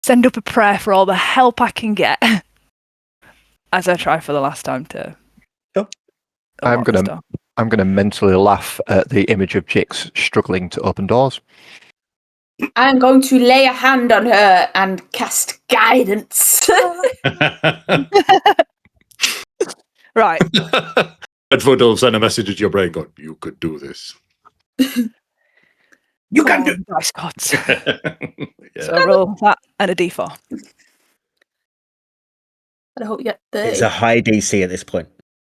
send up a prayer for all the help I can get, as I try for the last time to. Sure. I'm unlock this gonna- door. I'm going to mentally laugh at the image of Jix struggling to open doors. I'm going to lay a hand on her and cast guidance. Right. Redvud will send a message to your brain going, you could do this. You Come can do. on, dice gods. Yeah. So roll that and a d4. I hope you get It's 30. a high DC at this point.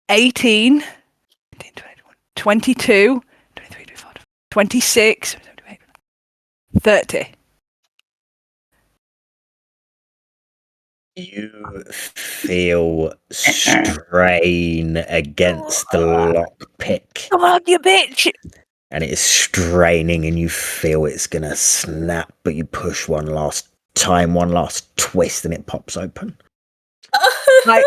18, 19, 21, 22, 23, 24, 26, 30. You feel strain against the lockpick, Come on, you bitch! and it is straining, and you feel it's gonna snap, but you push one last time, one last twist, and it pops open. Like,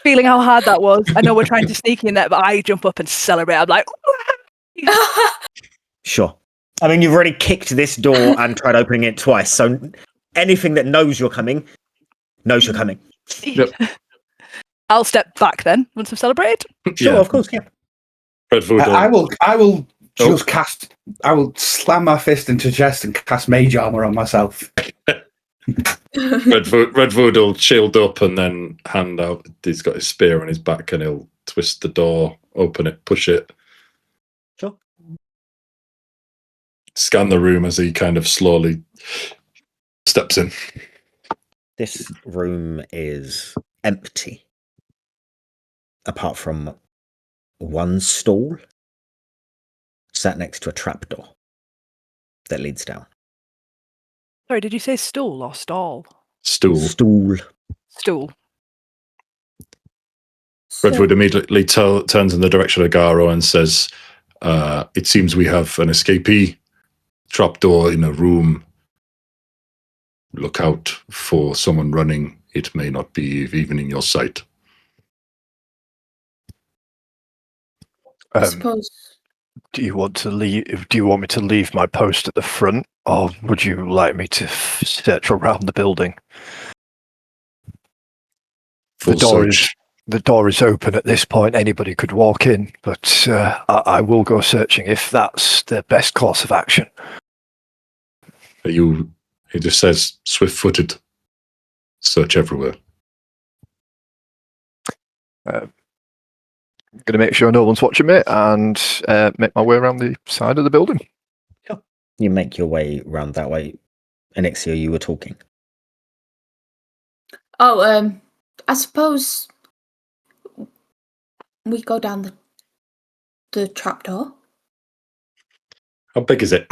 feeling how hard that was. I know we're trying to sneak in there, but I jump up and celebrate. I'm like, Sure. I mean, you've already kicked this door and tried opening it twice, so anything that knows you're coming knows you're coming. Yep. I'll step back then once I've celebrated. Sure, Yeah. of course, yeah. Redvud I will Oh. just cast. I will slam my fist into chest and cast mage armor on myself. Redvud will shield up and then hand out. He's got his spear on his back and he'll twist the door, open it, push it, Sure. scan the room as he kind of slowly steps in. This room is empty, apart from one stall sat next to a trapdoor that leads down. Sorry, did you say stool or stall? Stool. Stool. Stool. Redvud immediately turns in the direction of Garo and says, it seems we have an escapee. Trapdoor in a room. Look out for someone running. It may not be even in your sight. I suppose. Do you want to leave? Do you want me to leave my post at the front, or would you like me to search around the building? Full search. The door is open at this point. Anybody could walk in, but I will go searching if that's the best course of action. It just says swift-footed. Search everywhere. I'm going to make sure no one's watching me and make my way around the side of the building. You make your way round that way. Anixia, you were talking. Oh, I suppose we go down the trapdoor. How big is it?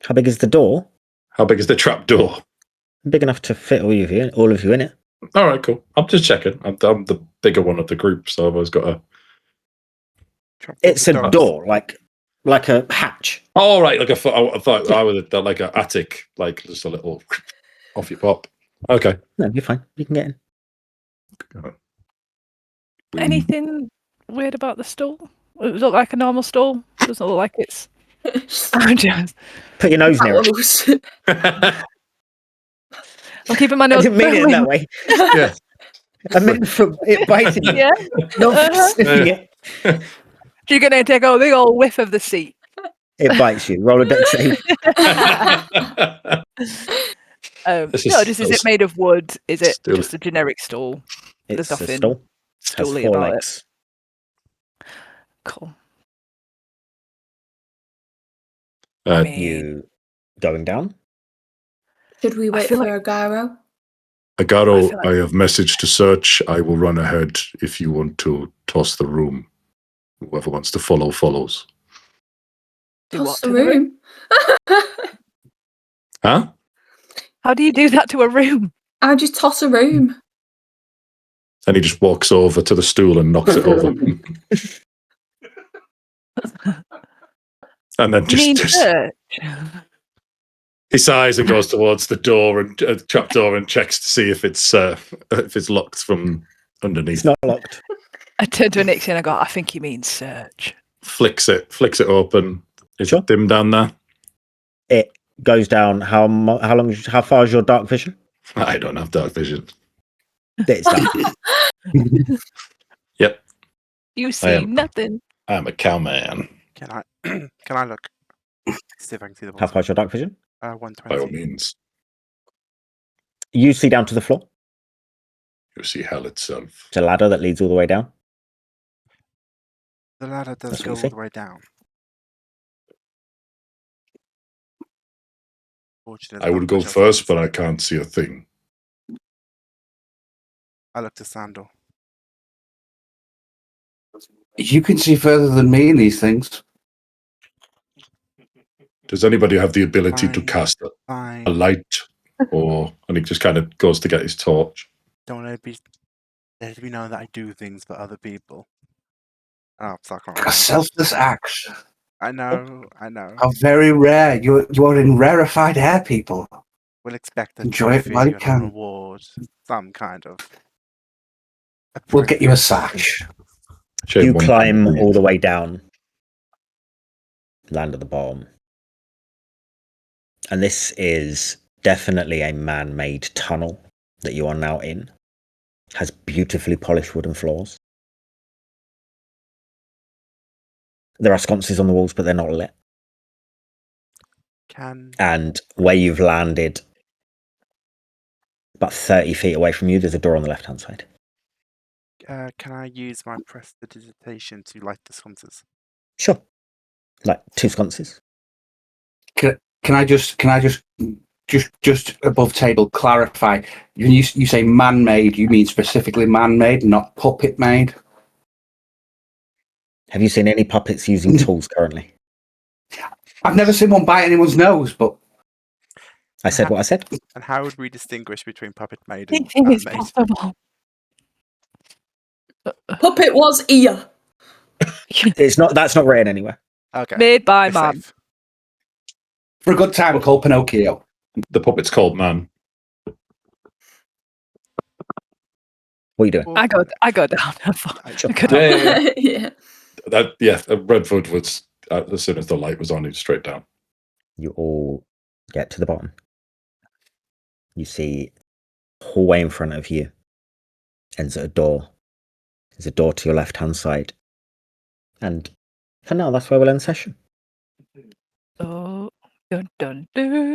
How big is the door? How big is the trapdoor? Big enough to fit all of you in it. All right, cool. I'm just checking. I'm the bigger one of the group, so I've always got a... It's a door, like a hatch. Oh, right, like I thought I was like an attic, like just a little off your pop. Okay. No, you're fine. You can get in. Anything weird about the stool? It look like a normal stool. Doesn't look like it's. I'm just. Put your nose near it. Owls. I'm keeping my I nose. didn't mean it in that way. Yeah. I meant from it biting you, Yeah. not sniffing it. You're gonna take a big old whiff of the seat. It bites you. Roll a dex save. Is it made of wood? Is it Stool. just a generic stool? It's There's a nothing stool. Has stooly 4 about legs. it. Cool. You going down? Should we wait feel for like- Agaro? Agaro, I feel like- I have message to search. I will run ahead if you want to toss the room. Whoever wants to follow, follows. Do Toss what the to the room? room. Huh? How do you do that to a room? I'll just toss a room. And he just walks over to the stool and knocks it over. And then You mean just search? he sighs and goes towards the door and trapdoor and checks to see if it's locked from underneath. It's not locked. I turned to Anixia and I go, I think you mean search. Flicks it open. Is Sure. it dim down there? It goes down. How far is your dark vision? I don't have dark vision. It's dark. Yep, You see am. nothing. I'm a cowman. Can I look? See if I can see the How bottom. far is your dark vision? By all 120. means, You see down to the floor. you see hell itself. It's a ladder that leads all the way down. The ladder does That's what go you all see. the way down. Fortunately, I not would go much else first, can but see. I can't see a thing. I look to Sandal. You can see further than me in these things. Does anybody have the ability to Fine. cast Fine. a light? And he just kind of goes to get his torch. Don't let it be known that I do things for other people. Oh, fuck off. A selfless act. I know. How very rare. You're in rarefied air, people. We'll expect a Enjoy it trophy while you and can. an award. Some kind of. We'll get you a sash. Shame You one climb can read. all the way down. Land at the bottom. And this is definitely a man-made tunnel that you are now in has beautifully polished wooden floors. There are sconces on the walls, but they're not lit. And where you've landed, about 30 feet away from you, there's a door on the left-hand side. Can I use my prestidigitation to light the sconces? Sure. Like 2 sconces. Can I just above table clarify? You say man-made, you mean specifically man-made, not puppet-made? Have you seen any puppets using tools currently? I've never seen one bite anyone's nose, but I said what I said. And how would we distinguish between puppet made and Anything is man-made? possible. Puppet was ear. That's not written anywhere. Okay. Made by we're man. safe. for a good time, we'll call Pinocchio. The puppet's called Man. What are you doing? I go down. Sure. I go down. Yeah. Redvud was, as soon as the light was on, he was straight down. You all get to the bottom. You see a hallway in front of you. Ends at a door. There's a door to your left-hand side. And for now, that's where we'll end session. Oh, dun dun dun.